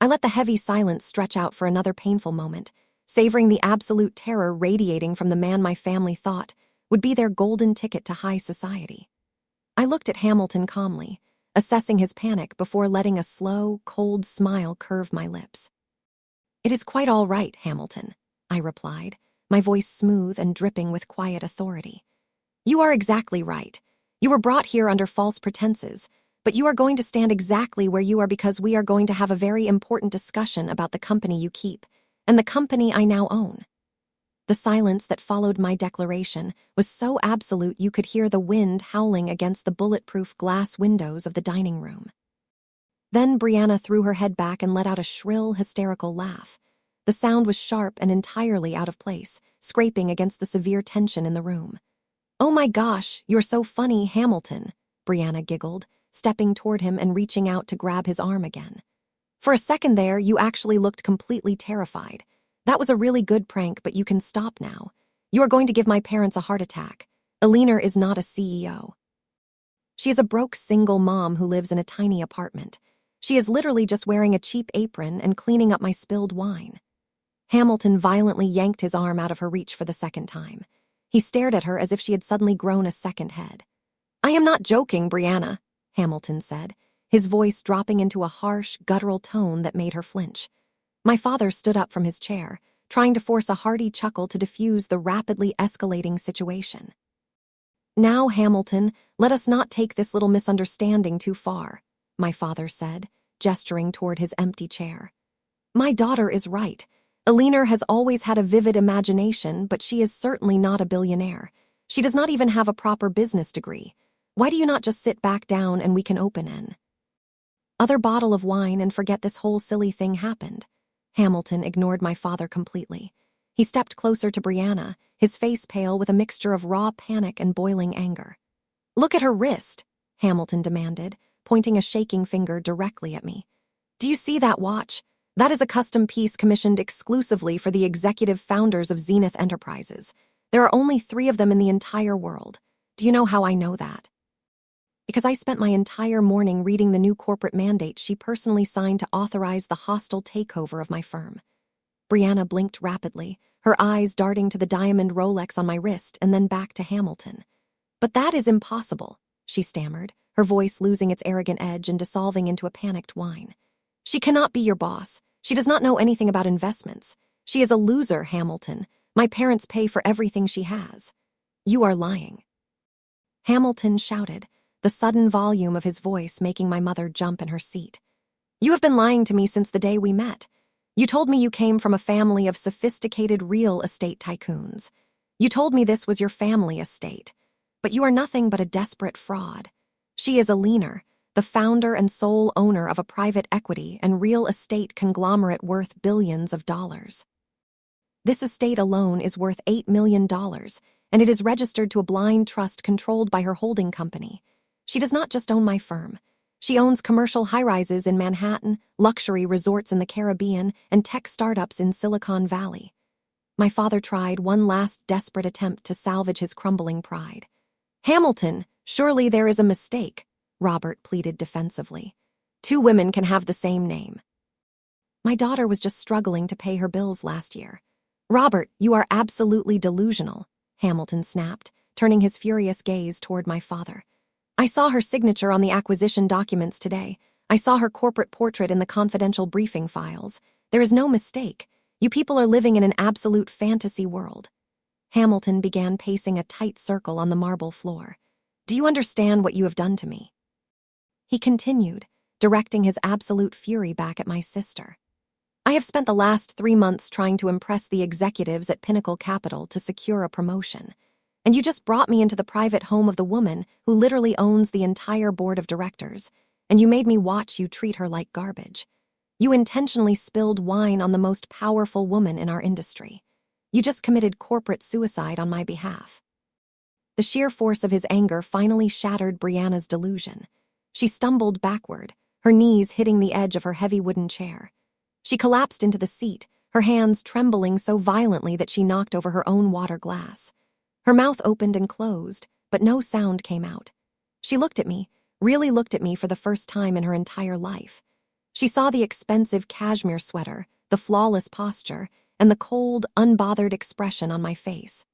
Speaker 1: I let the heavy silence stretch out for another painful moment, savoring the absolute terror radiating from the man my family thought would be their golden ticket to high society. I looked at Hamilton calmly, assessing his panic before letting a slow, cold smile curve my lips. "It is quite all right, Hamilton," I replied, my voice smooth and dripping with quiet authority. "You are exactly right. You were brought here under false pretenses, but you are going to stand exactly where you are because we are going to have a very important discussion about the company you keep, and the company I now own." The silence that followed my declaration was so absolute you could hear the wind howling against the bulletproof glass windows of the dining room. Then Brianna threw her head back and let out a shrill, hysterical laugh. The sound was sharp and entirely out of place, scraping against the severe tension in the room. "Oh my gosh, you're so funny, Hamilton," Brianna giggled, stepping toward him and reaching out to grab his arm again. "For a second there, you actually looked completely terrified. That was a really good prank, but you can stop now. You are going to give my parents a heart attack. Alina is not a CEO. She is a broke single mom who lives in a tiny apartment. She is literally just wearing a cheap apron and cleaning up my spilled wine." Hamilton violently yanked his arm out of her reach for the second time. He stared at her as if she had suddenly grown a second head. "I am not joking, Brianna," Hamilton said, his voice dropping into a harsh, guttural tone that made her flinch. My father stood up from his chair, trying to force a hearty chuckle to diffuse the rapidly escalating situation. "Now, Hamilton, let us not take this little misunderstanding too far," my father said, gesturing toward his empty chair. "My daughter is right. Alina has always had a vivid imagination, but she is certainly not a billionaire. She does not even have a proper business degree. Why do you not just sit back down and we can open an other bottle of wine and forget this whole silly thing happened?" Hamilton ignored my father completely. He stepped closer to Brianna, his face pale with a mixture of raw panic and boiling anger. "Look at her wrist," Hamilton demanded, pointing a shaking finger directly at me. "Do you see that watch? That is a custom piece commissioned exclusively for the executive founders of Zenith Enterprises. There are only 3 of them in the entire world. Do you know how I know that?" "Because I spent my entire morning reading the new corporate mandate she personally signed to authorize the hostile takeover of my firm." Brianna blinked rapidly, her eyes darting to the diamond Rolex on my wrist and then back to Hamilton. "But that is impossible," she stammered, her voice losing its arrogant edge and dissolving into a panicked whine. "She cannot be your boss. She does not know anything about investments. She is a loser, Hamilton. My parents pay for everything she has." "You are lying," Hamilton shouted, the sudden volume of his voice making my mother jump in her seat. "You have been lying to me since the day we met. You told me you came from a family of sophisticated real estate tycoons. You told me this was your family estate. But you are nothing but a desperate fraud. She is a leaner, the founder and sole owner of a private equity and real estate conglomerate worth billions of dollars. This estate alone is worth $8 million, and it is registered to a blind trust controlled by her holding company. She does not just own my firm. She owns commercial high-rises in Manhattan, luxury resorts in the Caribbean, and tech startups in Silicon Valley." My father tried one last desperate attempt to salvage his crumbling pride. "Hamilton, surely there is a mistake," Robert pleaded defensively. "2 women can have the same name." "My daughter was just struggling to pay her bills last year." "Robert, you are absolutely delusional," Hamilton snapped, turning his furious gaze toward my father. "I saw her signature on the acquisition documents today. I saw her corporate portrait in the confidential briefing files. There is no mistake. You people are living in an absolute fantasy world." Hamilton began pacing a tight circle on the marble floor. "Do you understand what you have done to me?" He continued, directing his absolute fury back at my sister. "I have spent the last 3 months trying to impress the executives at Pinnacle Capital to secure a promotion. And you just brought me into the private home of the woman who literally owns the entire board of directors, and you made me watch you treat her like garbage. You intentionally spilled wine on the most powerful woman in our industry. You just committed corporate suicide on my behalf." The sheer force of his anger finally shattered Brianna's delusion. She stumbled backward, her knees hitting the edge of her heavy wooden chair. She collapsed into the seat, her hands trembling so violently that she knocked over her own water glass. Her mouth opened and closed, but no sound came out. She looked at me, really looked at me for the first time in her entire life. She saw the expensive cashmere sweater, the flawless posture, and the cold, unbothered expression on my face.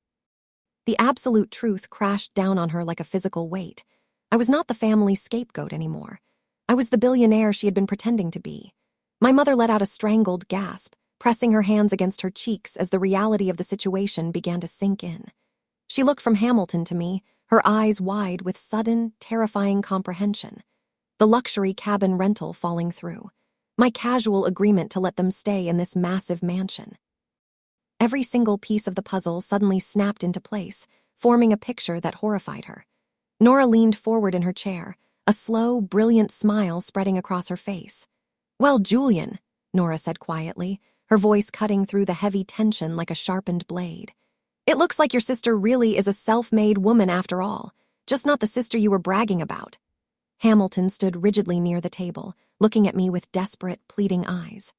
Speaker 1: The absolute truth crashed down on her like a physical weight. I was not the family scapegoat anymore. I was the billionaire she had been pretending to be. My mother let out a strangled gasp, pressing her hands against her cheeks as the reality of the situation began to sink in. She looked from Hamilton to me, her eyes wide with sudden, terrifying comprehension. The luxury cabin rental falling through. My casual agreement to let them stay in this massive mansion. Every single piece of the puzzle suddenly snapped into place, forming a picture that horrified her. Nora leaned forward in her chair, a slow, brilliant smile spreading across her face. "Well, Julian," Nora said quietly, her voice cutting through the heavy tension like a sharpened blade. "It looks like your sister really is a self-made woman after all, just not the sister you were bragging about." Hamilton stood rigidly near the table, looking at me with desperate, pleading eyes.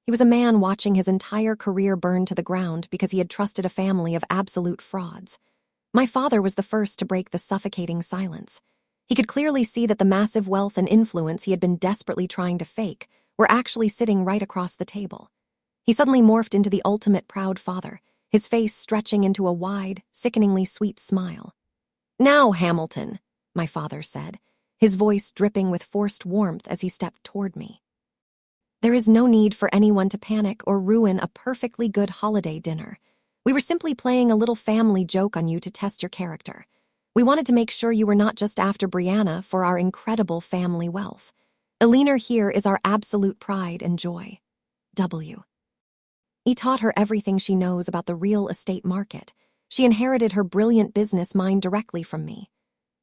Speaker 1: He was a man watching his entire career burn to the ground because he had trusted a family of absolute frauds. My father was the first to break the suffocating silence. He could clearly see that the massive wealth and influence he had been desperately trying to fake were actually sitting right across the table. He suddenly morphed into the ultimate proud father, his face stretching into a wide, sickeningly sweet smile. "Now, Hamilton," my father said, his voice dripping with forced warmth as he stepped toward me. "There is no need for anyone to panic or ruin a perfectly good holiday dinner. We were simply playing a little family joke on you to test your character. We wanted to make sure you were not just after Brianna for our incredible family wealth. Eleanor here is our absolute pride and joy. W. He taught her everything she knows about the real estate market. She inherited her brilliant business mind directly from me."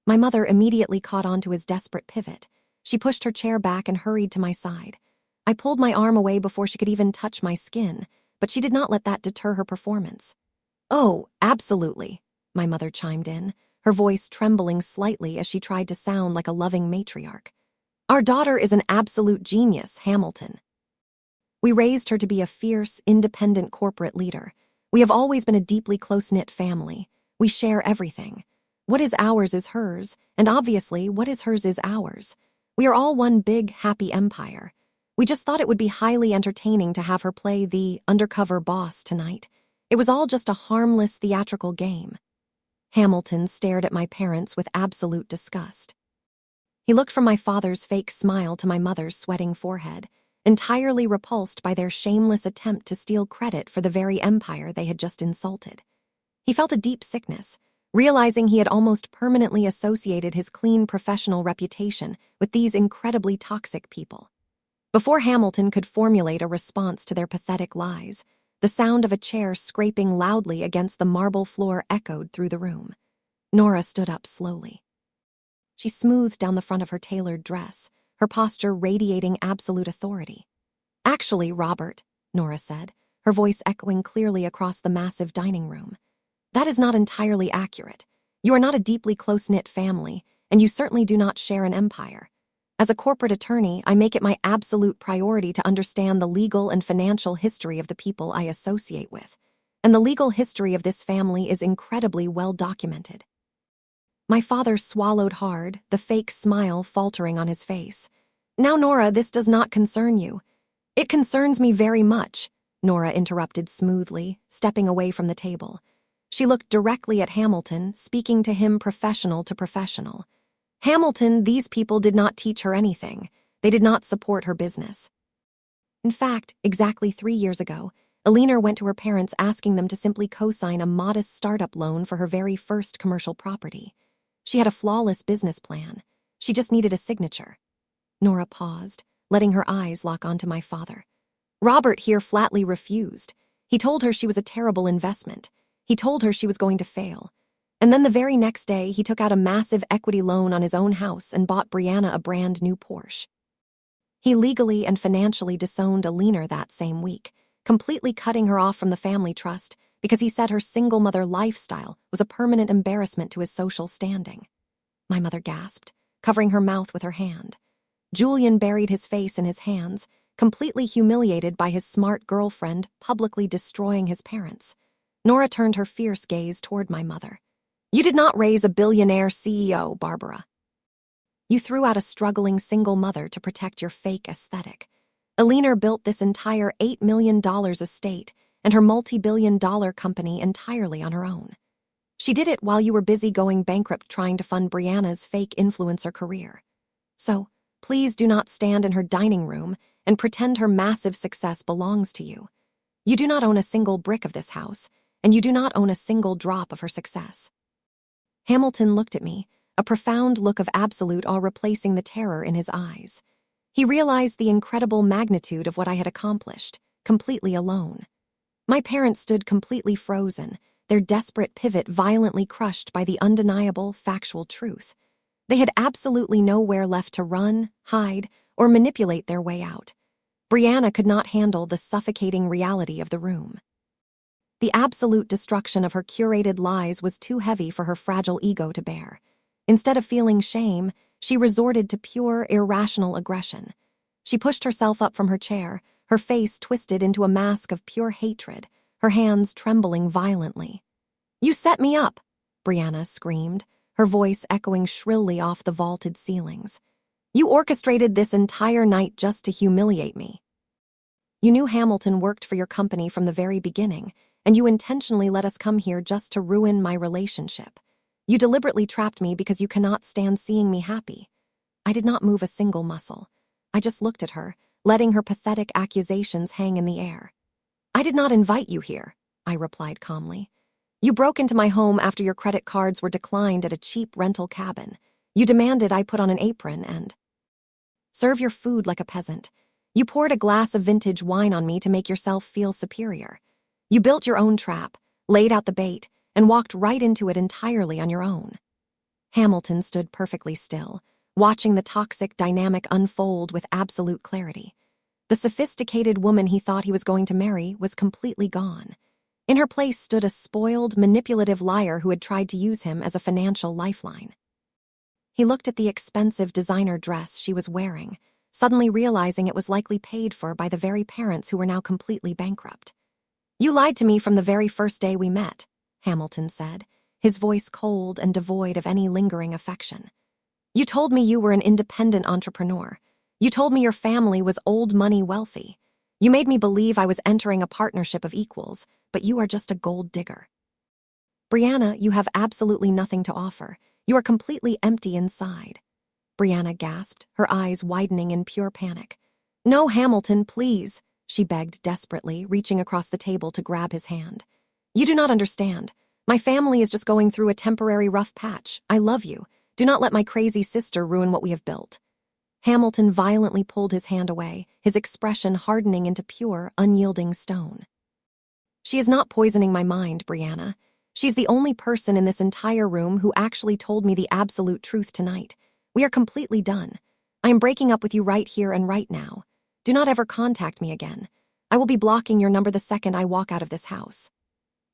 Speaker 1: My mother immediately caught on to his desperate pivot. She pushed her chair back and hurried to my side. I pulled my arm away before she could even touch my skin, but she did not let that deter her performance. "Oh, absolutely," my mother chimed in, her voice trembling slightly as she tried to sound like a loving matriarch. "Our daughter is an absolute genius, Hamilton. We raised her to be a fierce, independent corporate leader. We have always been a deeply close-knit family. We share everything. What is ours is hers, and obviously what is hers is ours. We are all one big, happy empire. We just thought it would be highly entertaining to have her play the undercover boss tonight. It was all just a harmless theatrical game." Hamilton stared at my parents with absolute disgust. He looked from my father's fake smile to my mother's sweating forehead, entirely repulsed by their shameless attempt to steal credit for the very empire they had just insulted. He felt a deep sickness, realizing he had almost permanently associated his clean professional reputation with these incredibly toxic people. Before Hamilton could formulate a response to their pathetic lies, the sound of a chair scraping loudly against the marble floor echoed through the room. Nora stood up slowly. She smoothed down the front of her tailored dress, her posture radiating absolute authority. "Actually, Robert," Nora said, her voice echoing clearly across the massive dining room, "that is not entirely accurate. You are not a deeply close-knit family, and you certainly do not share an empire. As a corporate attorney, I make it my absolute priority to understand the legal and financial history of the people I associate with, and the legal history of this family is incredibly well documented." My father swallowed hard, the fake smile faltering on his face. "Now, Nora, this does not concern you." "It concerns me very much," Nora interrupted smoothly, stepping away from the table. She looked directly at Hamilton, speaking to him professional to professional. "Hamilton, these people did not teach her anything. They did not support her business. In fact, exactly 3 years ago, Alina went to her parents asking them to simply co-sign a modest startup loan for her very first commercial property. She had a flawless business plan. She just needed a signature." Nora paused, letting her eyes lock onto my father. "Robert here flatly refused. He told her she was a terrible investment. He told her she was going to fail. And then the very next day, he took out a massive equity loan on his own house and bought Brianna a brand new Porsche. He legally and financially disowned Alina that same week, completely cutting her off from the family trust because he said her single mother lifestyle was a permanent embarrassment to his social standing." My mother gasped, covering her mouth with her hand. Julian buried his face in his hands, completely humiliated by his smart girlfriend publicly destroying his parents. Nora turned her fierce gaze toward my mother. "You did not raise a billionaire CEO, Barbara. You threw out a struggling single mother to protect your fake aesthetic. Alina built this entire $8 million estate and her multi-billion-dollar company entirely on her own. She did it while you were busy going bankrupt trying to fund Brianna's fake influencer career. So, please do not stand in her dining room and pretend her massive success belongs to you. You do not own a single brick of this house, and you do not own a single drop of her success." Hamilton looked at me, a profound look of absolute awe replacing the terror in his eyes. He realized the incredible magnitude of what I had accomplished, completely alone. My parents stood completely frozen, their desperate pivot violently crushed by the undeniable, factual truth. They had absolutely nowhere left to run, hide, or manipulate their way out. Brianna could not handle the suffocating reality of the room. The absolute destruction of her curated lies was too heavy for her fragile ego to bear. Instead of feeling shame, she resorted to pure, irrational aggression. She pushed herself up from her chair, her face twisted into a mask of pure hatred, her hands trembling violently. "You set me up!" Brianna screamed, her voice echoing shrilly off the vaulted ceilings. "You orchestrated this entire night just to humiliate me. You knew Hamilton worked for your company from the very beginning, and you intentionally let us come here just to ruin my relationship. You deliberately trapped me because you cannot stand seeing me happy." I did not move a single muscle. I just looked at her, letting her pathetic accusations hang in the air. "I did not invite you here," I replied calmly. "You broke into my home after your credit cards were declined at a cheap rental cabin. You demanded I put on an apron and serve your food like a peasant. You poured a glass of vintage wine on me to make yourself feel superior. You built your own trap, laid out the bait, and walked right into it entirely on your own." Hamilton stood perfectly still, watching the toxic dynamic unfold with absolute clarity. The sophisticated woman he thought he was going to marry was completely gone. In her place stood a spoiled, manipulative liar who had tried to use him as a financial lifeline. He looked at the expensive designer dress she was wearing, suddenly realizing it was likely paid for by the very parents who were now completely bankrupt. "You lied to me from the very first day we met," Hamilton said, his voice cold and devoid of any lingering affection. "You told me you were an independent entrepreneur. You told me your family was old money wealthy. You made me believe I was entering a partnership of equals, but you are just a gold digger. Brianna, you have absolutely nothing to offer. You are completely empty inside." Brianna gasped, her eyes widening in pure panic. "No, Hamilton, please," she begged desperately, reaching across the table to grab his hand. "You do not understand. My family is just going through a temporary rough patch. I love you. Do not let my crazy sister ruin what we have built." Hamilton violently pulled his hand away, his expression hardening into pure, unyielding stone. "She is not poisoning my mind, Brianna. She's the only person in this entire room who actually told me the absolute truth tonight. We are completely done. I am breaking up with you right here and right now. Do not ever contact me again. I will be blocking your number the second I walk out of this house."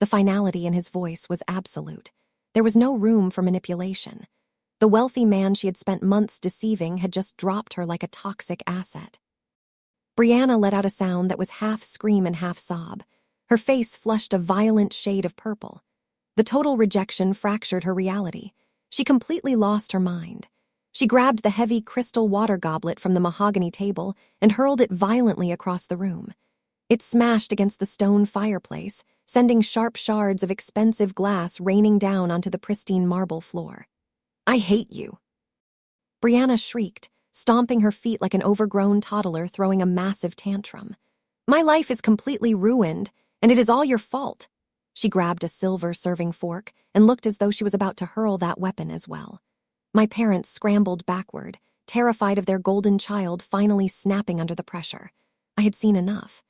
Speaker 1: The finality in his voice was absolute. There was no room for manipulation. The wealthy man she had spent months deceiving had just dropped her like a toxic asset. Brianna let out a sound that was half scream and half sob. Her face flushed a violent shade of purple. The total rejection fractured her reality. She completely lost her mind. She grabbed the heavy crystal water goblet from the mahogany table and hurled it violently across the room. It smashed against the stone fireplace, sending sharp shards of expensive glass raining down onto the pristine marble floor. "I hate you." Brianna shrieked, stomping her feet like an overgrown toddler throwing a massive tantrum. "My life is completely ruined, and it is all your fault." She grabbed a silver serving fork and looked as though she was about to hurl that weapon as well. My parents scrambled backward, terrified of their golden child finally snapping under the pressure. I had seen enough.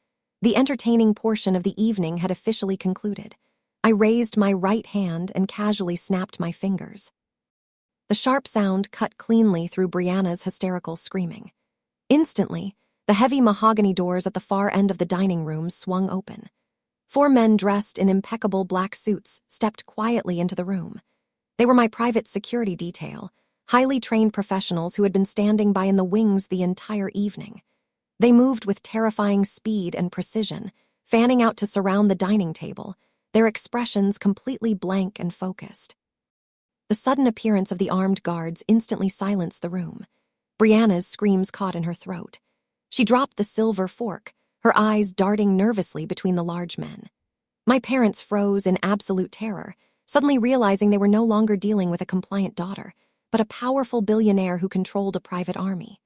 Speaker 1: The entertaining portion of the evening had officially concluded. I raised my right hand and casually snapped my fingers. The sharp sound cut cleanly through Brianna's hysterical screaming. Instantly, the heavy mahogany doors at the far end of the dining room swung open. 4 men dressed in impeccable black suits stepped quietly into the room. They were my private security detail, highly trained professionals who had been standing by in the wings the entire evening. They moved with terrifying speed and precision, fanning out to surround the dining table, their expressions completely blank and focused. The sudden appearance of the armed guards instantly silenced the room. Brianna's screams caught in her throat. She dropped the silver fork, her eyes darting nervously between the large men. My parents froze in absolute terror, suddenly realizing they were no longer dealing with a compliant daughter, but a powerful billionaire who controlled a private army.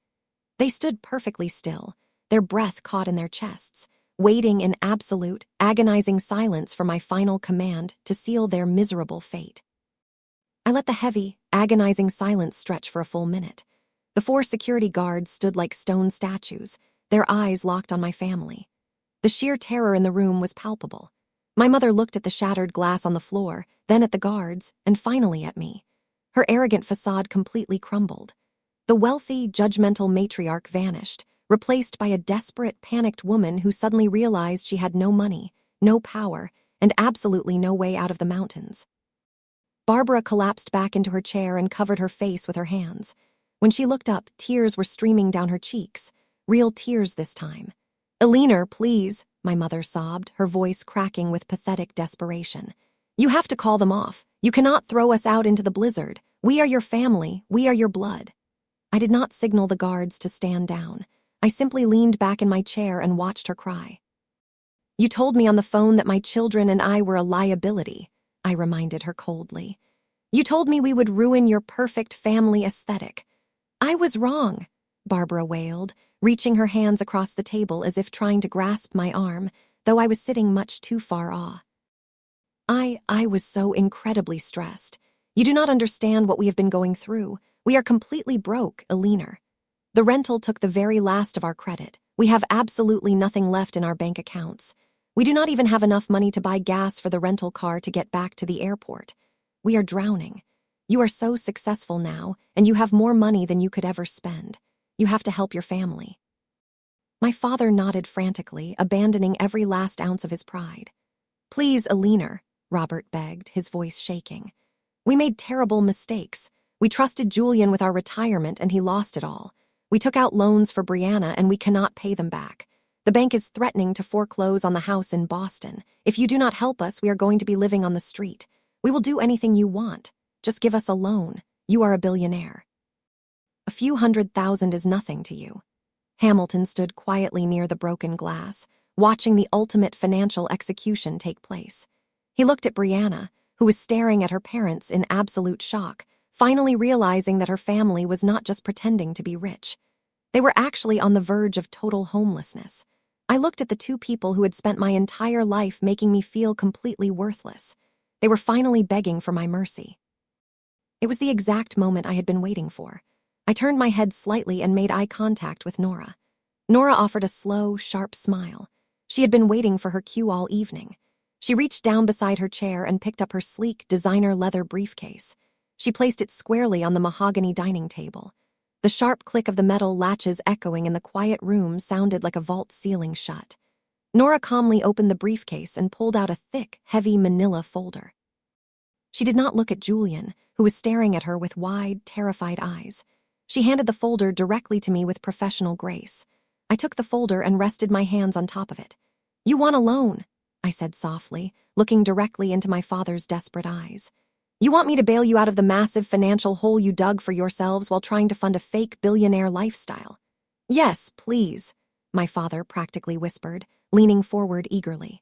Speaker 1: They stood perfectly still, their breath caught in their chests, waiting in absolute, agonizing silence for my final command to seal their miserable fate. I let the heavy, agonizing silence stretch for a full minute. The 4 security guards stood like stone statues, their eyes locked on my family. The sheer terror in the room was palpable. My mother looked at the shattered glass on the floor, then at the guards, and finally at me. Her arrogant facade completely crumbled. The wealthy, judgmental matriarch vanished, replaced by a desperate, panicked woman who suddenly realized she had no money, no power, and absolutely no way out of the mountains. Barbara collapsed back into her chair and covered her face with her hands. When she looked up, tears were streaming down her cheeks, real tears this time. "Eleanor, please," my mother sobbed, her voice cracking with pathetic desperation. "You have to call them off. You cannot throw us out into the blizzard. We are your family. We are your blood." I did not signal the guards to stand down. I simply leaned back in my chair and watched her cry. "You told me on the phone that my children and I were a liability," I reminded her coldly. "You told me we would ruin your perfect family aesthetic." "I was wrong," Barbara wailed, reaching her hands across the table as if trying to grasp my arm, though I was sitting much too far off. I was so incredibly stressed. You do not understand what we have been going through. We are completely broke, Eleanor. The rental took the very last of our credit. We have absolutely nothing left in our bank accounts. We do not even have enough money to buy gas for the rental car to get back to the airport. We are drowning. You are so successful now, and you have more money than you could ever spend. You have to help your family." My father nodded frantically, abandoning every last ounce of his pride. "Please, Alina," Robert begged, his voice shaking. "We made terrible mistakes. We trusted Julian with our retirement and he lost it all. We took out loans for Brianna and we cannot pay them back. The bank is threatening to foreclose on the house in Boston. If you do not help us, we are going to be living on the street. We will do anything you want. Just give us a loan. You are a billionaire." "A few $100,000 is nothing to you." Hamilton stood quietly near the broken glass, watching the ultimate financial execution take place. He looked at Brianna, who was staring at her parents in absolute shock, finally realizing that her family was not just pretending to be rich. They were actually on the verge of total homelessness. I looked at the two people who had spent my entire life making me feel completely worthless. They were finally begging for my mercy. It was the exact moment I had been waiting for. I turned my head slightly and made eye contact with Nora. Nora offered a slow, sharp smile. She had been waiting for her cue all evening. She reached down beside her chair and picked up her sleek, designer leather briefcase. She placed it squarely on the mahogany dining table. The sharp click of the metal latches echoing in the quiet room sounded like a vault ceiling shut. Nora calmly opened the briefcase and pulled out a thick, heavy manila folder. She did not look at Julian, who was staring at her with wide, terrified eyes. She handed the folder directly to me with professional grace. I took the folder and rested my hands on top of it. "You want a loan," I said softly, looking directly into my father's desperate eyes. "You want me to bail you out of the massive financial hole you dug for yourselves while trying to fund a fake billionaire lifestyle?" "Yes, please," my father practically whispered, leaning forward eagerly.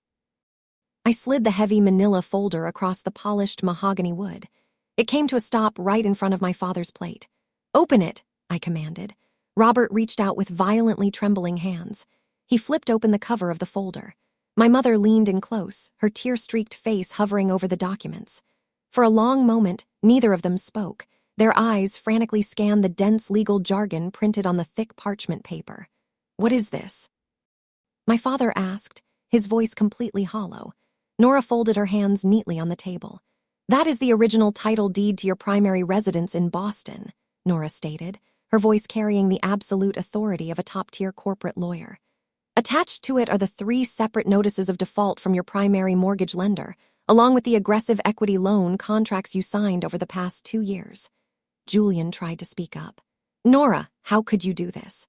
Speaker 1: I slid the heavy manila folder across the polished mahogany wood. It came to a stop right in front of my father's plate. "Open it," I commanded. Robert reached out with violently trembling hands. He flipped open the cover of the folder. My mother leaned in close, her tear-streaked face hovering over the documents. For a long moment, neither of them spoke. Their eyes frantically scanned the dense legal jargon printed on the thick parchment paper. "What is this?" my father asked, his voice completely hollow. Nora folded her hands neatly on the table. "That is the original title deed to your primary residence in Boston," Nora stated, her voice carrying the absolute authority of a top-tier corporate lawyer. "Attached to it are the 3 separate notices of default from your primary mortgage lender, along with the aggressive equity loan contracts you signed over the past 2 years. Julian tried to speak up. "Nora, how could you do this?"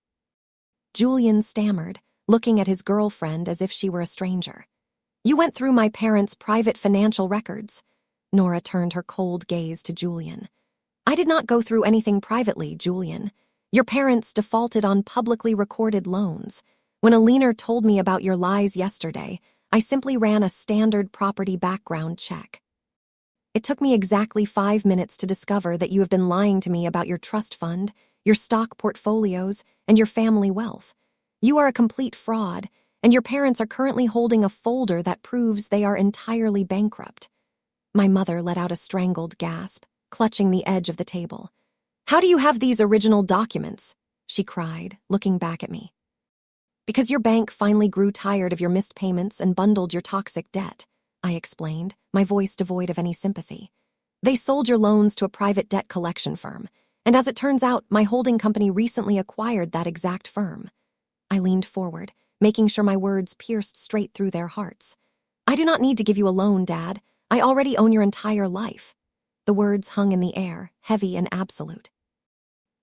Speaker 1: Julian stammered, looking at his girlfriend as if she were a stranger. "You went through my parents' private financial records." Nora turned her cold gaze to Julian. "I did not go through anything privately, Julian. Your parents defaulted on publicly recorded loans. When Alina told me about your lies yesterday, I simply ran a standard property background check. It took me exactly 5 minutes to discover that you have been lying to me about your trust fund, your stock portfolios, and your family wealth. You are a complete fraud, and your parents are currently holding a folder that proves they are entirely bankrupt." My mother let out a strangled gasp, clutching the edge of the table. "How do you have these original documents?" she cried, looking back at me. "Because your bank finally grew tired of your missed payments and bundled your toxic debt," I explained, my voice devoid of any sympathy. "They sold your loans to a private debt collection firm, and as it turns out, my holding company recently acquired that exact firm." I leaned forward, making sure my words pierced straight through their hearts. "I do not need to give you a loan, Dad. I already own your entire life." The words hung in the air, heavy and absolute.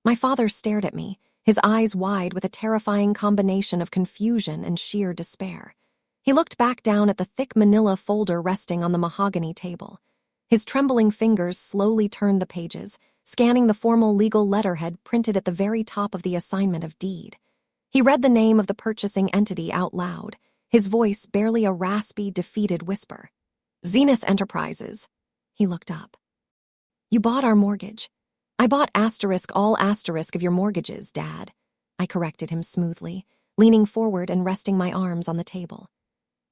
Speaker 1: My father stared at me, his eyes wide with a terrifying combination of confusion and sheer despair. He looked back down at the thick manila folder resting on the mahogany table. His trembling fingers slowly turned the pages, scanning the formal legal letterhead printed at the very top of the assignment of deed. He read the name of the purchasing entity out loud, his voice barely a raspy, defeated whisper. "Zenith Enterprises." He looked up. "You bought our mortgage." "I bought all of your mortgages, Dad," I corrected him smoothly, leaning forward and resting my arms on the table.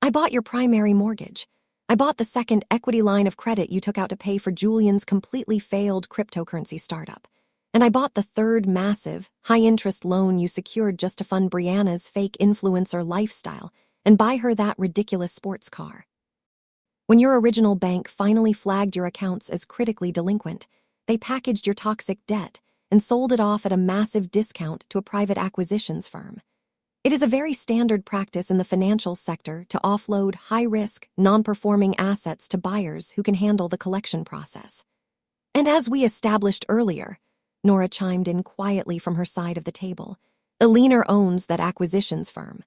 Speaker 1: "I bought your primary mortgage. I bought the second equity line of credit you took out to pay for Julian's completely failed cryptocurrency startup. And I bought the third massive, high-interest loan you secured just to fund Brianna's fake influencer lifestyle and buy her that ridiculous sports car. When your original bank finally flagged your accounts as critically delinquent, they packaged your toxic debt and sold it off at a massive discount to a private acquisitions firm. It is a very standard practice in the financial sector to offload high-risk, non-performing assets to buyers who can handle the collection process. And as we established earlier, Nora chimed in quietly from her side of the table, Eleanor owns that acquisitions firm.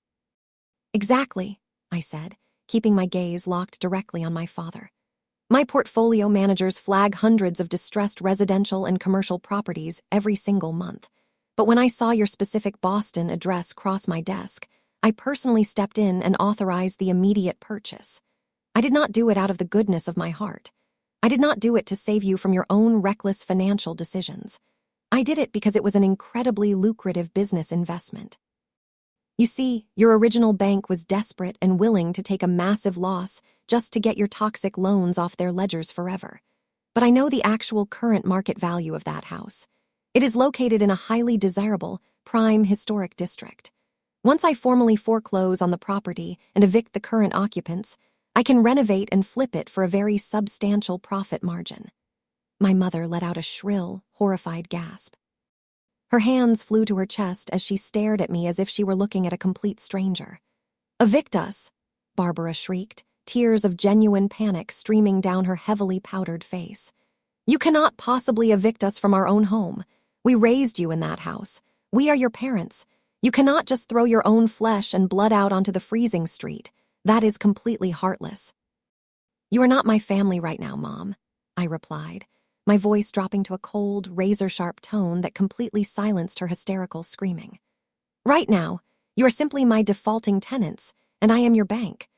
Speaker 1: Exactly, I said, keeping my gaze locked directly on my father. My portfolio managers flag hundreds of distressed residential and commercial properties every single month. But when I saw your specific Boston address cross my desk, I personally stepped in and authorized the immediate purchase. I did not do it out of the goodness of my heart. I did not do it to save you from your own reckless financial decisions. I did it because it was an incredibly lucrative business investment. You see, your original bank was desperate and willing to take a massive loss just to get your toxic loans off their ledgers forever. But I know the actual current market value of that house. It is located in a highly desirable, prime historic district. Once I formally foreclose on the property and evict the current occupants, I can renovate and flip it for a very substantial profit margin. My mother let out a shrill, horrified gasp. Her hands flew to her chest as she stared at me as if she were looking at a complete stranger. "Evict us," Barbara shrieked, tears of genuine panic streaming down her heavily powdered face. "You cannot possibly evict us from our own home. We raised you in that house. We are your parents. You cannot just throw your own flesh and blood out onto the freezing street. That is completely heartless." "You are not my family right now, Mom," I replied, my voice dropping to a cold, razor-sharp tone that completely silenced her hysterical screaming. "Right now, you are simply my defaulting tenants, and I am your bank.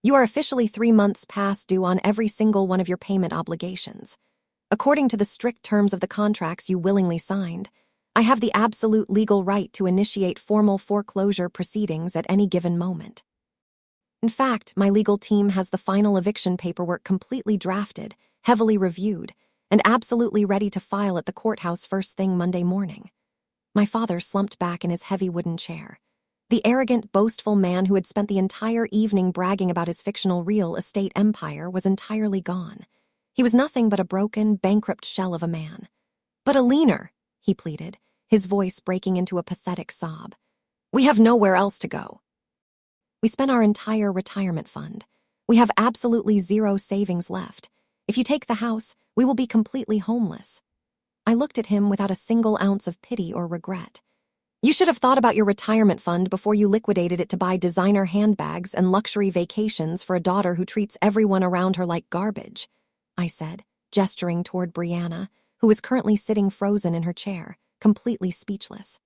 Speaker 1: You are officially 3 months past due on every single one of your payment obligations. According to the strict terms of the contracts you willingly signed, I have the absolute legal right to initiate formal foreclosure proceedings at any given moment. In fact, my legal team has the final eviction paperwork completely drafted, heavily reviewed, and absolutely ready to file at the courthouse first thing Monday morning." My father slumped back in his heavy wooden chair. The arrogant, boastful man who had spent the entire evening bragging about his fictional real estate empire was entirely gone. He was nothing but a broken, bankrupt shell of a man. "But Eleanor," he pleaded, his voice breaking into a pathetic sob, "we have nowhere else to go. We spent our entire retirement fund. We have absolutely zero savings left. If you take the house, we will be completely homeless." I looked at him without a single ounce of pity or regret. "You should have thought about your retirement fund before you liquidated it to buy designer handbags and luxury vacations for a daughter who treats everyone around her like garbage," I said, gesturing toward Brianna, who was currently sitting frozen in her chair, completely speechless.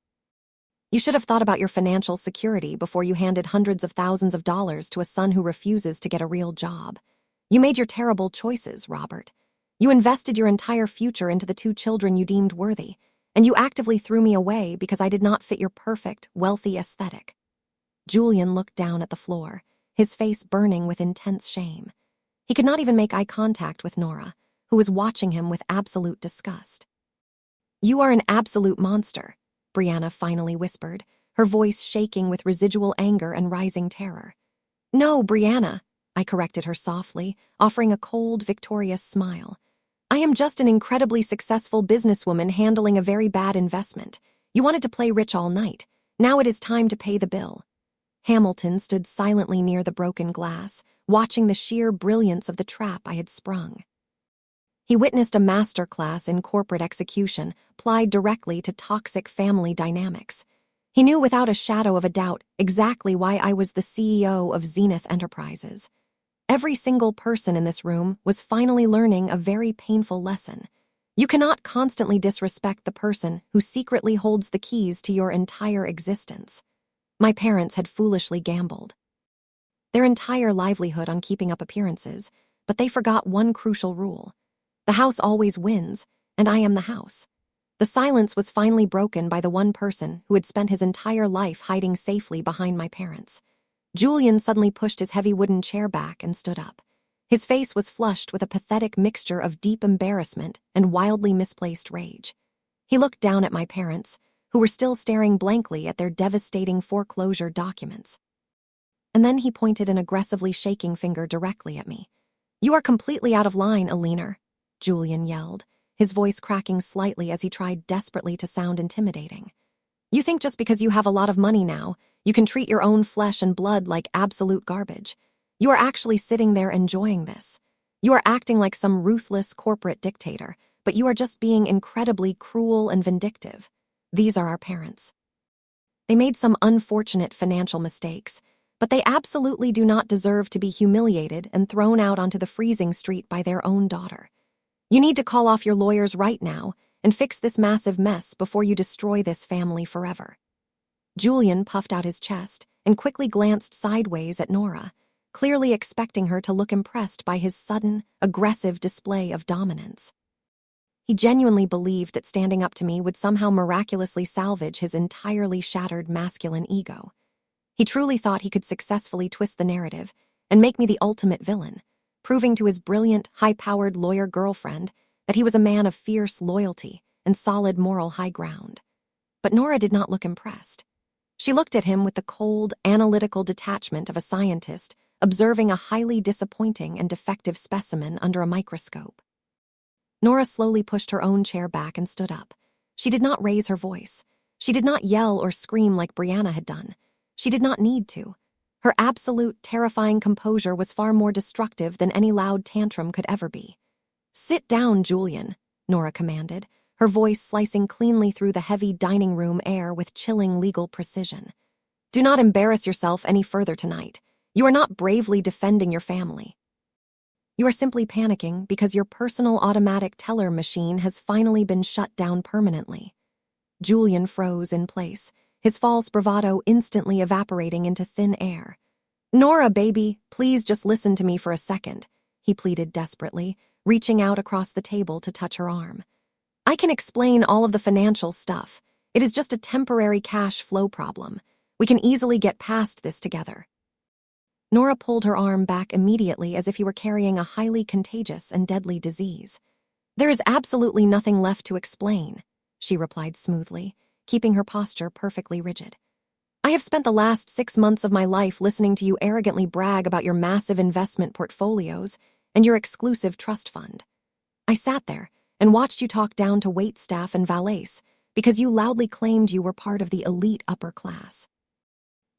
Speaker 1: "You should have thought about your financial security before you handed hundreds of thousands of dollars to a son who refuses to get a real job. You made your terrible choices, Robert. You invested your entire future into the 2 children you deemed worthy, and you actively threw me away because I did not fit your perfect, wealthy aesthetic." Julian looked down at the floor, his face burning with intense shame. He could not even make eye contact with Nora, who was watching him with absolute disgust. "You are an absolute monster," Brianna finally whispered, her voice shaking with residual anger and rising terror. "No, Brianna," I corrected her softly, offering a cold, victorious smile. "I am just an incredibly successful businesswoman handling a very bad investment. You wanted to play rich all night. Now it is time to pay the bill." Hamilton stood silently near the broken glass, watching the sheer brilliance of the trap I had sprung. He witnessed a masterclass in corporate execution applied directly to toxic family dynamics. He knew without a shadow of a doubt exactly why I was the CEO of Zenith Enterprises. Every single person in this room was finally learning a very painful lesson. You cannot constantly disrespect the person who secretly holds the keys to your entire existence. My parents had foolishly gambled their entire livelihood on keeping up appearances, but they forgot one crucial rule. The house always wins, and I am the house. The silence was finally broken by the one person who had spent his entire life hiding safely behind my parents. Julian suddenly pushed his heavy wooden chair back and stood up. His face was flushed with a pathetic mixture of deep embarrassment and wildly misplaced rage. He looked down at my parents, who were still staring blankly at their devastating foreclosure documents. And then he pointed an aggressively shaking finger directly at me. "You are completely out of line, Eleanor," Julian yelled, his voice cracking slightly as he tried desperately to sound intimidating. You think just because you have a lot of money now, you can treat your own flesh and blood like absolute garbage. You are actually sitting there enjoying this. You are acting like some ruthless corporate dictator, but you are just being incredibly cruel and vindictive. These are our parents. They made some unfortunate financial mistakes, but they absolutely do not deserve to be humiliated and thrown out onto the freezing street by their own daughter. You need to call off your lawyers right now and fix this massive mess before you destroy this family forever. Julian puffed out his chest and quickly glanced sideways at Nora, clearly expecting her to look impressed by his sudden, aggressive display of dominance. He genuinely believed that standing up to me would somehow miraculously salvage his entirely shattered masculine ego. He truly thought he could successfully twist the narrative and make me the ultimate villain, proving to his brilliant, high-powered lawyer girlfriend that he was a man of fierce loyalty and solid moral high ground. But Nora did not look impressed. She looked at him with the cold, analytical detachment of a scientist observing a highly disappointing and defective specimen under a microscope. Nora slowly pushed her own chair back and stood up. She did not raise her voice. She did not yell or scream like Brianna had done. She did not need to. Her absolute, terrifying composure was far more destructive than any loud tantrum could ever be. "Sit down, Julian," Nora commanded, her voice slicing cleanly through the heavy dining room air with chilling legal precision. "Do not embarrass yourself any further tonight. You are not bravely defending your family. You are simply panicking because your personal automatic teller machine has finally been shut down permanently." Julian froze in place, his false bravado instantly evaporating into thin air. "Nora, baby, please just listen to me for a second," he pleaded desperately, reaching out across the table to touch her arm. "I can explain all of the financial stuff. It is just a temporary cash flow problem. We can easily get past this together." Nora pulled her arm back immediately as if he were carrying a highly contagious and deadly disease. "There is absolutely nothing left to explain," she replied smoothly, keeping her posture perfectly rigid. "I have spent the last 6 months of my life listening to you arrogantly brag about your massive investment portfolios and your exclusive trust fund. I sat there and watched you talk down to waitstaff and valets because you loudly claimed you were part of the elite upper class.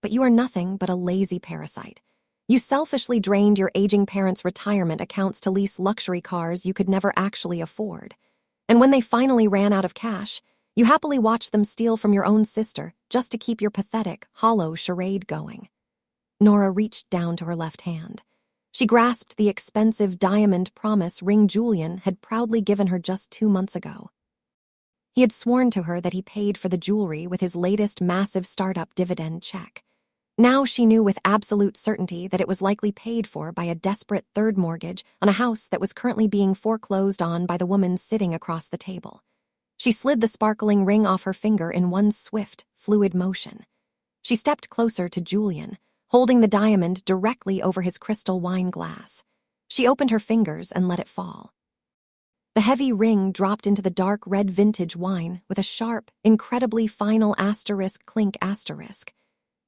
Speaker 1: But you are nothing but a lazy parasite. You selfishly drained your aging parents' retirement accounts to lease luxury cars you could never actually afford. And when they finally ran out of cash, you happily watched them steal from your own sister just to keep your pathetic, hollow charade going." Nora reached down to her left hand. She grasped the expensive diamond promise ring Julian had proudly given her just 2 months ago. He had sworn to her that he paid for the jewelry with his latest massive startup dividend check. Now she knew with absolute certainty that it was likely paid for by a desperate third mortgage on a house that was currently being foreclosed on by the woman sitting across the table. She slid the sparkling ring off her finger in one swift, fluid motion. She stepped closer to Julian, holding the diamond directly over his crystal wine glass. She opened her fingers and let it fall. The heavy ring dropped into the dark red vintage wine with a sharp, incredibly final asterisk clink asterisk.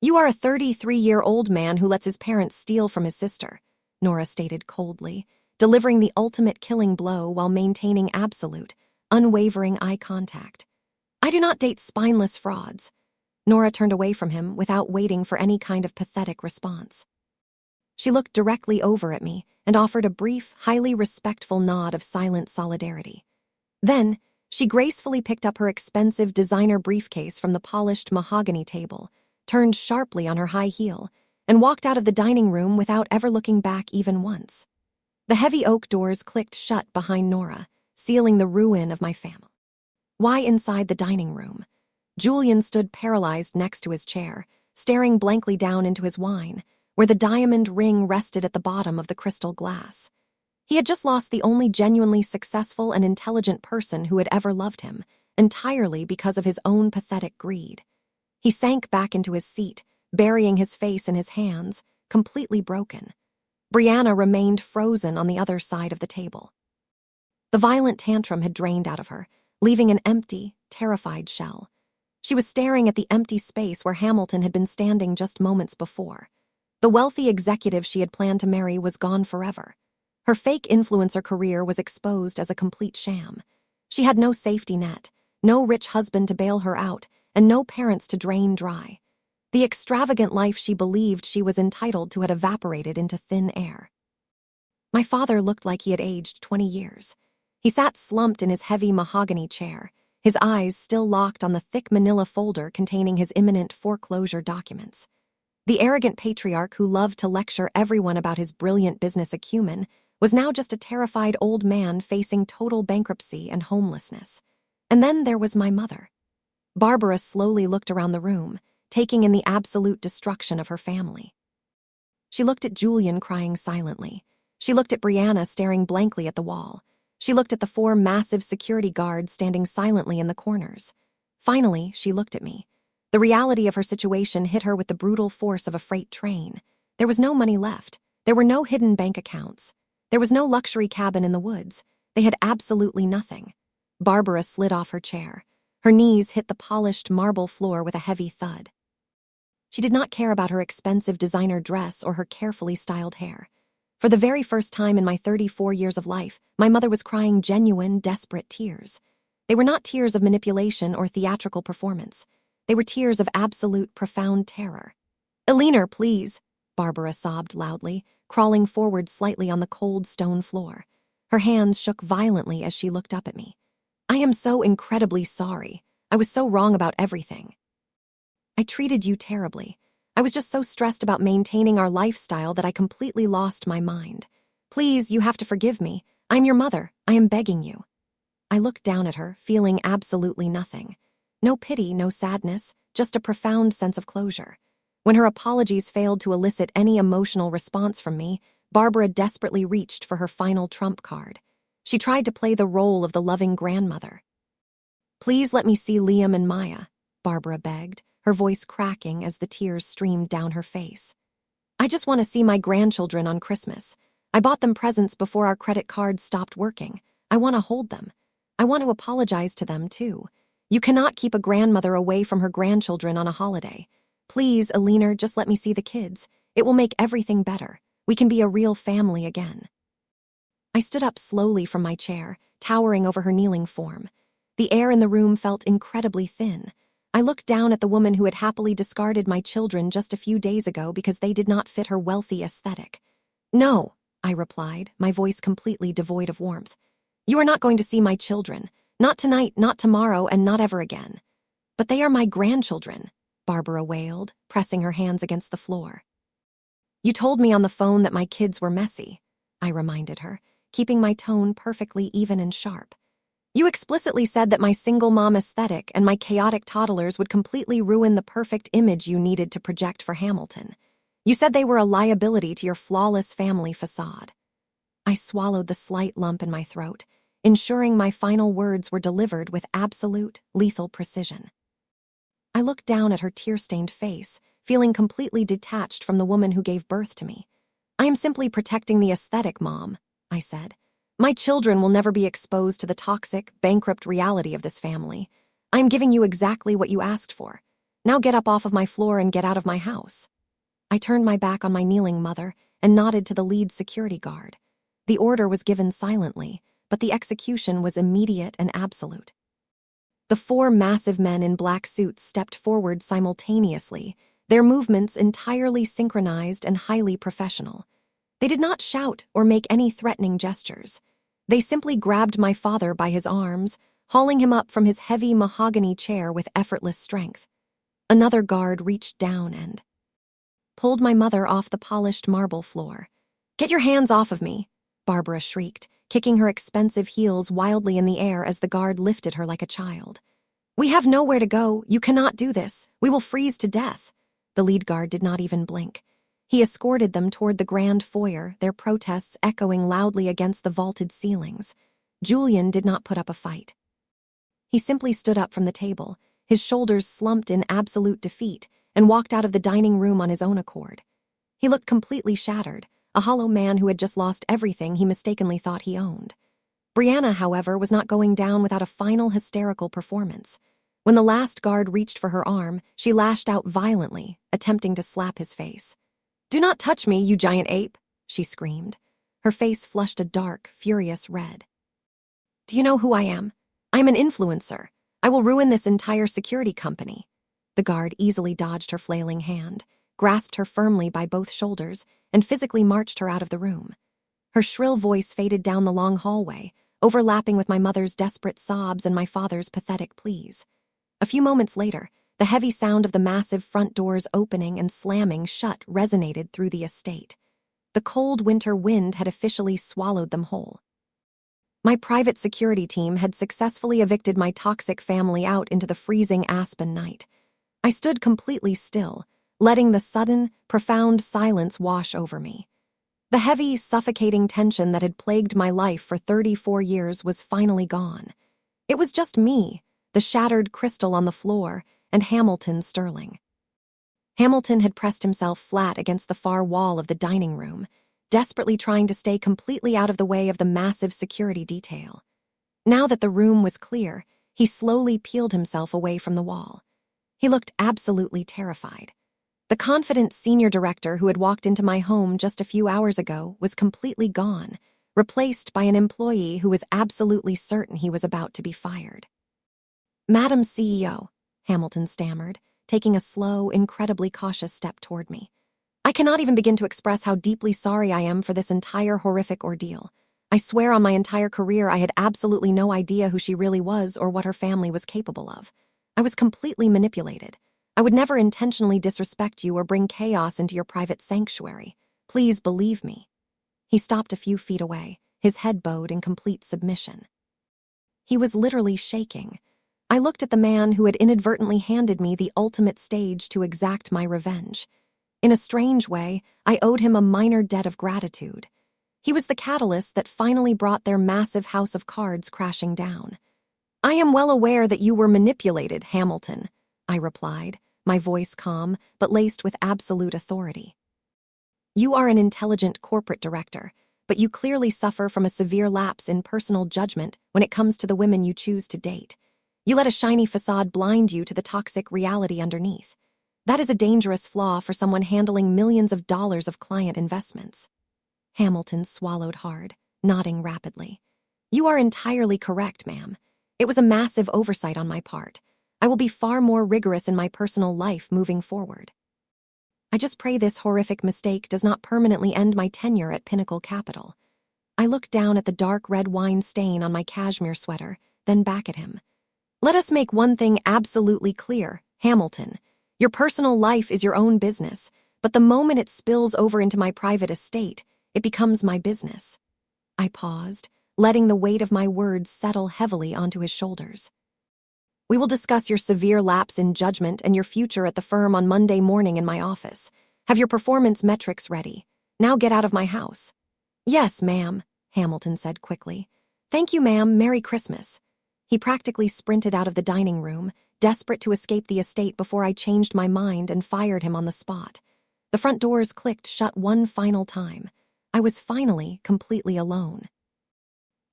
Speaker 1: "You are a 33-year-old man who lets his parents steal from his sister," Nora stated coldly, delivering the ultimate killing blow while maintaining absolute, unwavering eye contact. "I do not date spineless frauds." Nora turned away from him without waiting for any kind of pathetic response. She looked directly over at me and offered a brief, highly respectful nod of silent solidarity. Then, she gracefully picked up her expensive designer briefcase from the polished mahogany table, turned sharply on her high heel, and walked out of the dining room without ever looking back even once. The heavy oak doors clicked shut behind Nora, sealing the ruin of my family. Why inside the dining room? Julian stood paralyzed next to his chair, staring blankly down into his wine, where the diamond ring rested at the bottom of the crystal glass. He had just lost the only genuinely successful and intelligent person who had ever loved him, entirely because of his own pathetic greed. He sank back into his seat, burying his face in his hands, completely broken. Brianna remained frozen on the other side of the table. The violent tantrum had drained out of her, leaving an empty, terrified shell. She was staring at the empty space where Hamilton had been standing just moments before. The wealthy executive she had planned to marry was gone forever. Her fake influencer career was exposed as a complete sham. She had no safety net, no rich husband to bail her out, and no parents to drain dry. The extravagant life she believed she was entitled to had evaporated into thin air. My father looked like he had aged 20 years. He sat slumped in his heavy mahogany chair, his eyes still locked on the thick manila folder containing his imminent foreclosure documents. The arrogant patriarch who loved to lecture everyone about his brilliant business acumen was now just a terrified old man facing total bankruptcy and homelessness. And then there was my mother. Barbara slowly looked around the room, taking in the absolute destruction of her family. She looked at Julian crying silently. She looked at Brianna staring blankly at the wall. She looked at the 4 massive security guards standing silently in the corners. Finally, she looked at me. The reality of her situation hit her with the brutal force of a freight train. There was no money left. There were no hidden bank accounts. There was no luxury cabin in the woods. They had absolutely nothing. Barbara slid off her chair. Her knees hit the polished marble floor with a heavy thud. She did not care about her expensive designer dress or her carefully styled hair. For the very first time in my 34 years of life, my mother was crying genuine, desperate tears. They were not tears of manipulation or theatrical performance. They were tears of absolute, profound terror. "Eleanor, please," Barbara sobbed loudly, crawling forward slightly on the cold stone floor. Her hands shook violently as she looked up at me. "I am so incredibly sorry. I was so wrong about everything. I treated you terribly. I was just so stressed about maintaining our lifestyle that I completely lost my mind. Please, you have to forgive me. I'm your mother. I am begging you." I looked down at her, feeling absolutely nothing. No pity, no sadness, just a profound sense of closure. When her apologies failed to elicit any emotional response from me, Barbara desperately reached for her final trump card. She tried to play the role of the loving grandmother. "Please let me see Liam and Maya," Barbara begged, her voice cracking as the tears streamed down her face. "I just want to see my grandchildren on Christmas. I bought them presents before our credit cards stopped working. I want to hold them. I want to apologize to them, too. You cannot keep a grandmother away from her grandchildren on a holiday. Please, Eleanor, just let me see the kids. It will make everything better. We can be a real family again." I stood up slowly from my chair, towering over her kneeling form. The air in the room felt incredibly thin. I looked down at the woman who had happily discarded my children just a few days ago because they did not fit her wealthy aesthetic. "No," I replied, my voice completely devoid of warmth. "You are not going to see my children. Not tonight, not tomorrow, and not ever again." "But they are my grandchildren," Barbara wailed, pressing her hands against the floor. "You told me on the phone that my kids were messy," I reminded her, keeping my tone perfectly even and sharp. "You explicitly said that my single mom aesthetic and my chaotic toddlers would completely ruin the perfect image you needed to project for Hamilton. You said they were a liability to your flawless family facade." I swallowed the slight lump in my throat, ensuring my final words were delivered with absolute, lethal precision. I looked down at her tear-stained face, feeling completely detached from the woman who gave birth to me. "I am simply protecting the aesthetic, Mom," I said. "My children will never be exposed to the toxic, bankrupt reality of this family. I am giving you exactly what you asked for. Now get up off of my floor and get out of my house." I turned my back on my kneeling mother and nodded to the lead security guard. The order was given silently, but the execution was immediate and absolute. The 4 massive men in black suits stepped forward simultaneously, their movements entirely synchronized and highly professional. They did not shout or make any threatening gestures. They simply grabbed my father by his arms, hauling him up from his heavy mahogany chair with effortless strength. Another guard reached down and pulled my mother off the polished marble floor. "Get your hands off of me," Barbara shrieked, kicking her expensive heels wildly in the air as the guard lifted her like a child. "We have nowhere to go. You cannot do this. We will freeze to death." The lead guard did not even blink. He escorted them toward the grand foyer, their protests echoing loudly against the vaulted ceilings. Julian did not put up a fight. He simply stood up from the table, his shoulders slumped in absolute defeat, and walked out of the dining room on his own accord. He looked completely shattered, a hollow man who had just lost everything he mistakenly thought he owned. Brianna, however, was not going down without a final hysterical performance. When the last guard reached for her arm, she lashed out violently, attempting to slap his face. "Do not touch me, you giant ape," she screamed. Her face flushed a dark, furious red. "Do you know who I am? I am an influencer. I will ruin this entire security company." The guard easily dodged her flailing hand, grasped her firmly by both shoulders, and physically marched her out of the room. Her shrill voice faded down the long hallway, overlapping with my mother's desperate sobs and my father's pathetic pleas. A few moments later, the heavy sound of the massive front doors opening and slamming shut resonated through the estate. The cold winter wind had officially swallowed them whole. My private security team had successfully evicted my toxic family out into the freezing Aspen night. I stood completely still, letting the sudden, profound silence wash over me. The heavy, suffocating tension that had plagued my life for 34 years was finally gone. It was just me, the shattered crystal on the floor, and Hamilton Sterling. Hamilton had pressed himself flat against the far wall of the dining room, desperately trying to stay completely out of the way of the massive security detail. Now that the room was clear, he slowly peeled himself away from the wall. He looked absolutely terrified. The confident senior director who had walked into my home just a few hours ago was completely gone, replaced by an employee who was absolutely certain he was about to be fired. "Madam CEO," Hamilton stammered, taking a slow, incredibly cautious step toward me. "I cannot even begin to express how deeply sorry I am for this entire horrific ordeal. I swear on my entire career I had absolutely no idea who she really was or what her family was capable of. I was completely manipulated. I would never intentionally disrespect you or bring chaos into your private sanctuary. Please believe me." He stopped a few feet away, his head bowed in complete submission. He was literally shaking. I looked at the man who had inadvertently handed me the ultimate stage to exact my revenge. In a strange way, I owed him a minor debt of gratitude. He was the catalyst that finally brought their massive house of cards crashing down. "I am well aware that you were manipulated, Hamilton," I replied, my voice calm but laced with absolute authority. "You are an intelligent corporate director, but you clearly suffer from a severe lapse in personal judgment when it comes to the women you choose to date. You let a shiny facade blind you to the toxic reality underneath. That is a dangerous flaw for someone handling millions of dollars of client investments." Hamilton swallowed hard, nodding rapidly. "You are entirely correct, ma'am. It was a massive oversight on my part. I will be far more rigorous in my personal life moving forward. I just pray this horrific mistake does not permanently end my tenure at Pinnacle Capital." I looked down at the dark red wine stain on my cashmere sweater, then back at him. "Let us make one thing absolutely clear, Hamilton. Your personal life is your own business, but the moment it spills over into my private estate, it becomes my business." I paused, letting the weight of my words settle heavily onto his shoulders. "We will discuss your severe lapse in judgment and your future at the firm on Monday morning in my office. Have your performance metrics ready. Now get out of my house." "Yes, ma'am," Hamilton said quickly. "Thank you, ma'am. Merry Christmas." He practically sprinted out of the dining room, desperate to escape the estate before I changed my mind and fired him on the spot. The front doors clicked shut one final time. I was finally completely alone.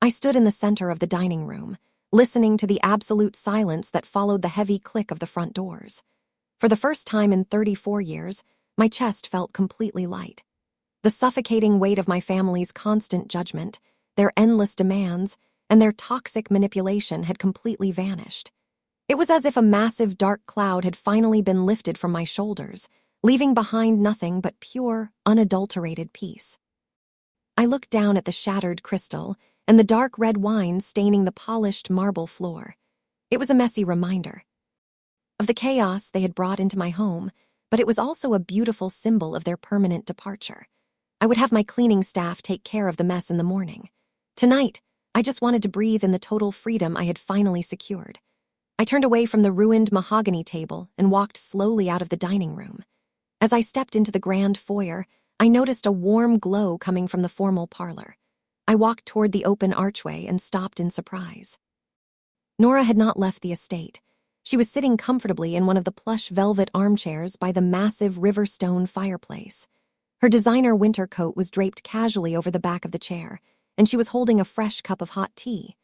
Speaker 1: I stood in the center of the dining room, listening to the absolute silence that followed the heavy click of the front doors. For the first time in 34 years, my chest felt completely light. The suffocating weight of my family's constant judgment, their endless demands, and their toxic manipulation had completely vanished. It was as if a massive dark cloud had finally been lifted from my shoulders, leaving behind nothing but pure, unadulterated peace. I looked down at the shattered crystal and the dark red wine staining the polished marble floor. It was a messy reminder of the chaos they had brought into my home, but it was also a beautiful symbol of their permanent departure. I would have my cleaning staff take care of the mess in the morning. Tonight, I just wanted to breathe in the total freedom I had finally secured. I turned away from the ruined mahogany table and walked slowly out of the dining room. As I stepped into the grand foyer, I noticed a warm glow coming from the formal parlor. I walked toward the open archway and stopped in surprise. Nora had not left the estate. She was sitting comfortably in one of the plush velvet armchairs by the massive Riverstone fireplace. Her designer winter coat was draped casually over the back of the chair, and she was holding a fresh cup of hot tea.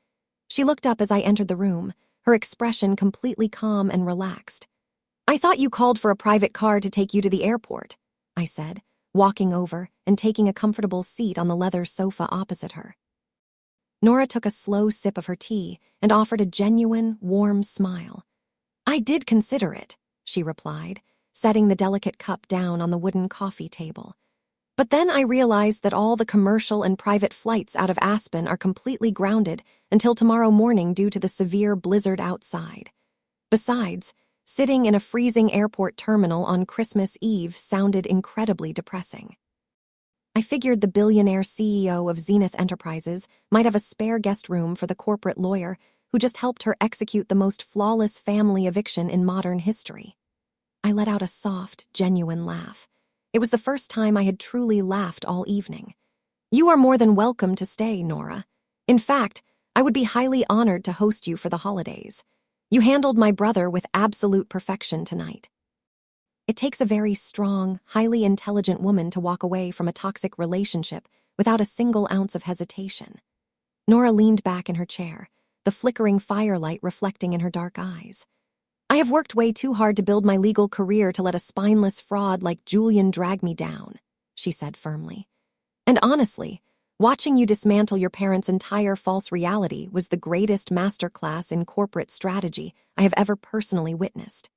Speaker 1: She looked up as I entered the room, her expression completely calm and relaxed. "I thought you called for a private car to take you to the airport," I said, walking over and taking a comfortable seat on the leather sofa opposite her. Nora took a slow sip of her tea and offered a genuine, warm smile. "I did consider it," she replied, setting the delicate cup down on the wooden coffee table. "But then I realized that all the commercial and private flights out of Aspen are completely grounded until tomorrow morning due to the severe blizzard outside. Besides, sitting in a freezing airport terminal on Christmas Eve sounded incredibly depressing. I figured the billionaire CEO of Zenith Enterprises might have a spare guest room for the corporate lawyer who just helped her execute the most flawless family eviction in modern history." I let out a soft, genuine laugh. It was the first time I had truly laughed all evening. "You are more than welcome to stay, Nora. In fact, I would be highly honored to host you for the holidays. You handled my brother with absolute perfection tonight." It takes a very strong, highly intelligent woman to walk away from a toxic relationship without a single ounce of hesitation. Nora leaned back in her chair, the flickering firelight reflecting in her dark eyes. "I have worked way too hard to build my legal career to let a spineless fraud like Julian drag me down," she said firmly. "And honestly, watching you dismantle your parents' entire false reality was the greatest masterclass in corporate strategy I have ever personally witnessed.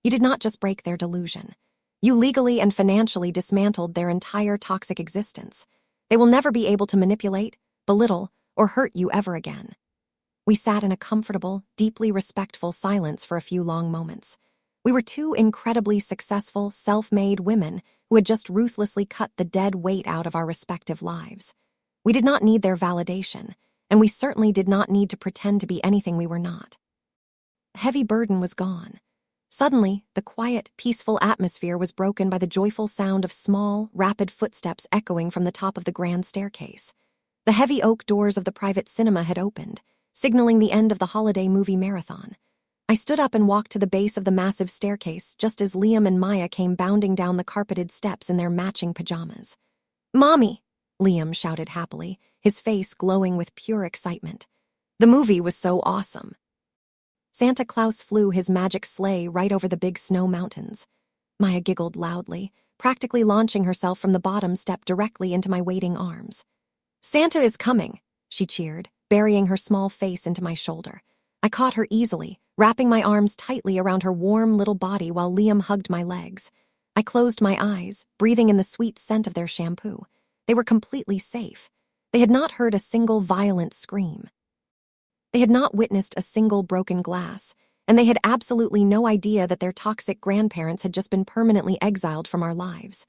Speaker 1: You did not just break their delusion. You legally and financially dismantled their entire toxic existence. They will never be able to manipulate, belittle, or hurt you ever again." We sat in a comfortable, deeply respectful silence for a few long moments. We were two incredibly successful, self-made women who had just ruthlessly cut the dead weight out of our respective lives. We did not need their validation, and we certainly did not need to pretend to be anything we were not. The heavy burden was gone. Suddenly, the quiet, peaceful atmosphere was broken by the joyful sound of small, rapid footsteps echoing from the top of the grand staircase. The heavy oak doors of the private cinema had opened, signaling the end of the holiday movie marathon. I stood up and walked to the base of the massive staircase just as Liam and Maya came bounding down the carpeted steps in their matching pajamas. "Mommy!" Liam shouted happily, his face glowing with pure excitement. "The movie was so awesome." Santa Claus flew his magic sleigh right over the big snow mountains. Maya giggled loudly, practically launching herself from the bottom step directly into my waiting arms. "Santa is coming," she cheered, burying her small face into my shoulder. I caught her easily, wrapping my arms tightly around her warm little body while Liam hugged my legs. I closed my eyes, breathing in the sweet scent of their shampoo. They were completely safe. They had not heard a single violent scream. They had not witnessed a single broken glass, and they had absolutely no idea that their toxic grandparents had just been permanently exiled from our lives.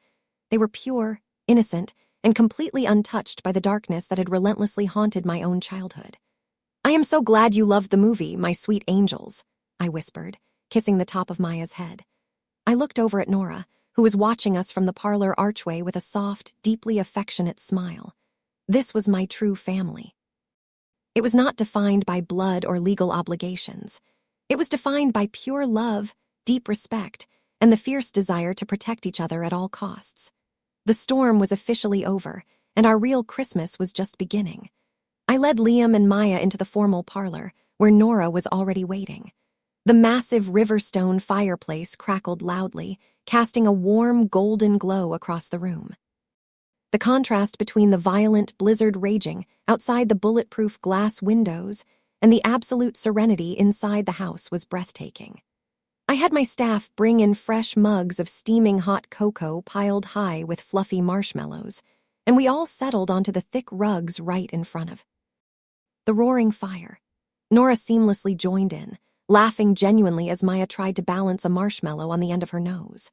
Speaker 1: They were pure, innocent, and completely untouched by the darkness that had relentlessly haunted my own childhood. "I am so glad you loved the movie, my sweet angels," I whispered, kissing the top of Maya's head. I looked over at Nora, who was watching us from the parlor archway with a soft, deeply affectionate smile. This was my true family. It was not defined by blood or legal obligations. It was defined by pure love, deep respect, and the fierce desire to protect each other at all costs. The storm was officially over, and our real Christmas was just beginning. I led Liam and Maya into the formal parlor, where Nora was already waiting. The massive Riverstone fireplace crackled loudly, casting a warm, golden glow across the room. The contrast between the violent blizzard raging outside the bulletproof glass windows and the absolute serenity inside the house was breathtaking. I had my staff bring in fresh mugs of steaming hot cocoa piled high with fluffy marshmallows, and we all settled onto the thick rugs right in front of the roaring fire. Nora seamlessly joined in, laughing genuinely as Maya tried to balance a marshmallow on the end of her nose.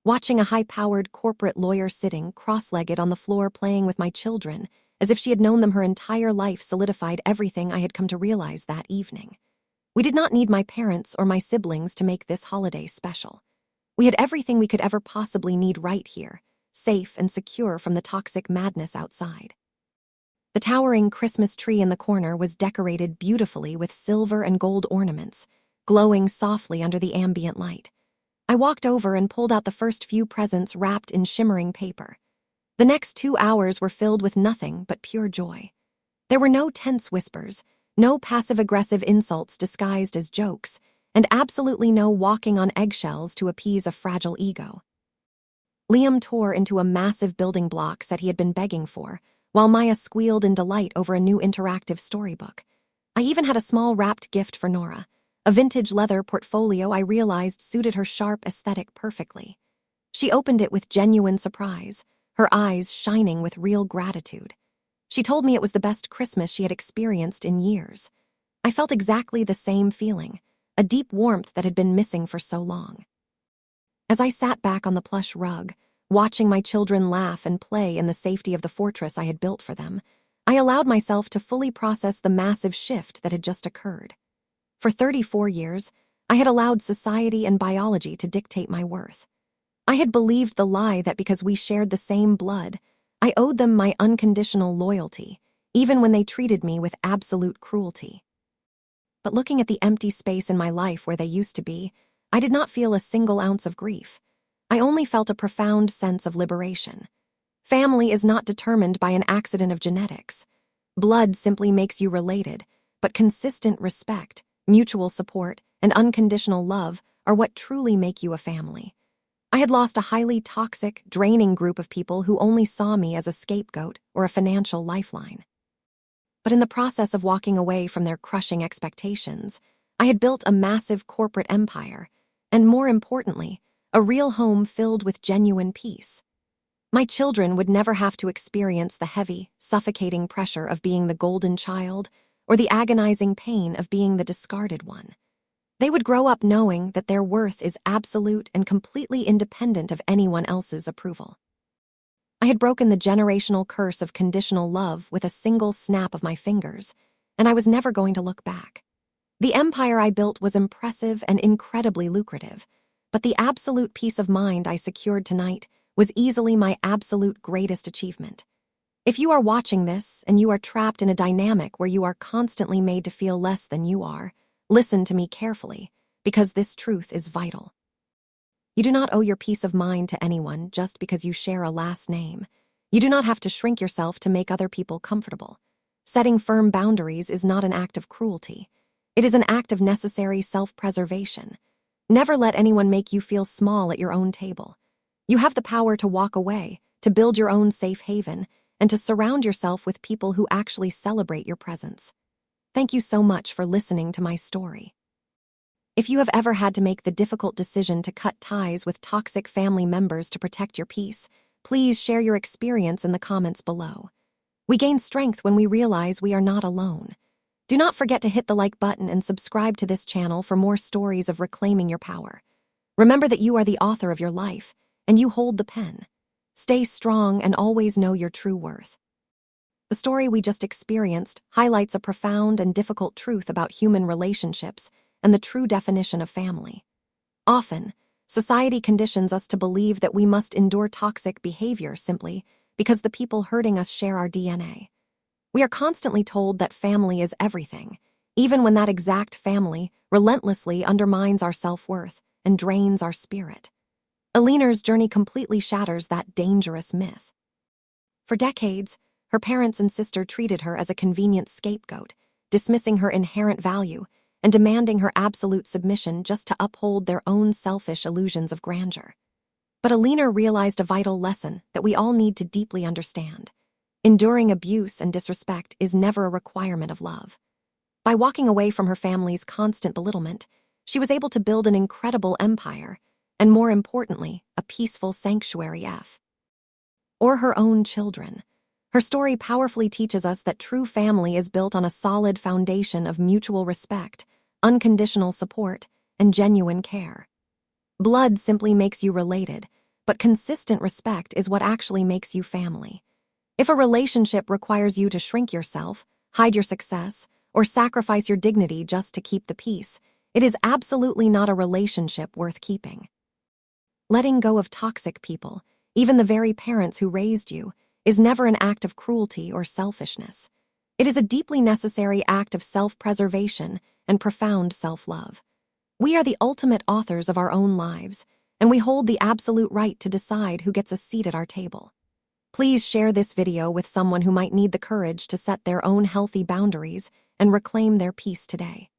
Speaker 1: Watching a high-powered corporate lawyer sitting cross-legged on the floor playing with my children, as if she had known them her entire life, solidified everything I had come to realize that evening. We did not need my parents or my siblings to make this holiday special. We had everything we could ever possibly need right here, safe and secure from the toxic madness outside. The towering Christmas tree in the corner was decorated beautifully with silver and gold ornaments, glowing softly under the ambient light. I walked over and pulled out the first few presents wrapped in shimmering paper. The next 2 hours were filled with nothing but pure joy. There were no tense whispers, no passive-aggressive insults disguised as jokes, and absolutely no walking on eggshells to appease a fragile ego. Liam tore into a massive building block set he had been begging for, while Maya squealed in delight over a new interactive storybook. I even had a small wrapped gift for Nora, a vintage leather portfolio I realized suited her sharp aesthetic perfectly. She opened it with genuine surprise, her eyes shining with real gratitude. She told me it was the best Christmas she had experienced in years. I felt exactly the same feeling, a deep warmth that had been missing for so long. As I sat back on the plush rug, watching my children laugh and play in the safety of the fortress I had built for them, I allowed myself to fully process the massive shift that had just occurred. For 34 years, I had allowed society and biology to dictate my worth. I had believed the lie that because we shared the same blood, I owed them my unconditional loyalty, even when they treated me with absolute cruelty. But looking at the empty space in my life where they used to be, I did not feel a single ounce of grief. I only felt a profound sense of liberation. Family is not determined by an accident of genetics. Blood simply makes you related, but consistent respect, mutual support, and unconditional love are what truly make you a family. I had lost a highly toxic, draining group of people who only saw me as a scapegoat or a financial lifeline. But in the process of walking away from their crushing expectations, I had built a massive corporate empire, and more importantly, a real home filled with genuine peace. My children would never have to experience the heavy, suffocating pressure of being the golden child or the agonizing pain of being the discarded one. They would grow up knowing that their worth is absolute and completely independent of anyone else's approval. I had broken the generational curse of conditional love with a single snap of my fingers, and I was never going to look back. The empire I built was impressive and incredibly lucrative, but the absolute peace of mind I secured tonight was easily my absolute greatest achievement. If you are watching this and you are trapped in a dynamic where you are constantly made to feel less than you are, listen to me carefully, because this truth is vital. You do not owe your peace of mind to anyone just because you share a last name. You do not have to shrink yourself to make other people comfortable. Setting firm boundaries is not an act of cruelty. It is an act of necessary self-preservation. Never let anyone make you feel small at your own table. You have the power to walk away, to build your own safe haven, and to surround yourself with people who actually celebrate your presence. Thank you so much for listening to my story. If you have ever had to make the difficult decision to cut ties with toxic family members to protect your peace, please share your experience in the comments below. We gain strength when we realize we are not alone. Do not forget to hit the like button and subscribe to this channel for more stories of reclaiming your power. Remember that you are the author of your life, and you hold the pen. Stay strong and always know your true worth. The story we just experienced highlights a profound and difficult truth about human relationships and the true definition of family. Often, society conditions us to believe that we must endure toxic behavior simply because the people hurting us share our DNA. We are constantly told that family is everything, even when that exact family relentlessly undermines our self-worth and drains our spirit. Alina's journey completely shatters that dangerous myth. For decades, her parents and sister treated her as a convenient scapegoat, dismissing her inherent value and demanding her absolute submission just to uphold their own selfish illusions of grandeur. But Alina realized a vital lesson that we all need to deeply understand. Enduring abuse and disrespect is never a requirement of love. By walking away from her family's constant belittlement, she was able to build an incredible empire, and more importantly, a peaceful sanctuary for her own children. Her story powerfully teaches us that true family is built on a solid foundation of mutual respect, unconditional support, and genuine care. Blood simply makes you related, but consistent respect is what actually makes you family. If a relationship requires you to shrink yourself, hide your success, or sacrifice your dignity just to keep the peace, it is absolutely not a relationship worth keeping. Letting go of toxic people, even the very parents who raised you, is never an act of cruelty or selfishness. It is a deeply necessary act of self-preservation and profound self-love. We are the ultimate authors of our own lives, and we hold the absolute right to decide who gets a seat at our table. Please share this video with someone who might need the courage to set their own healthy boundaries and reclaim their peace today.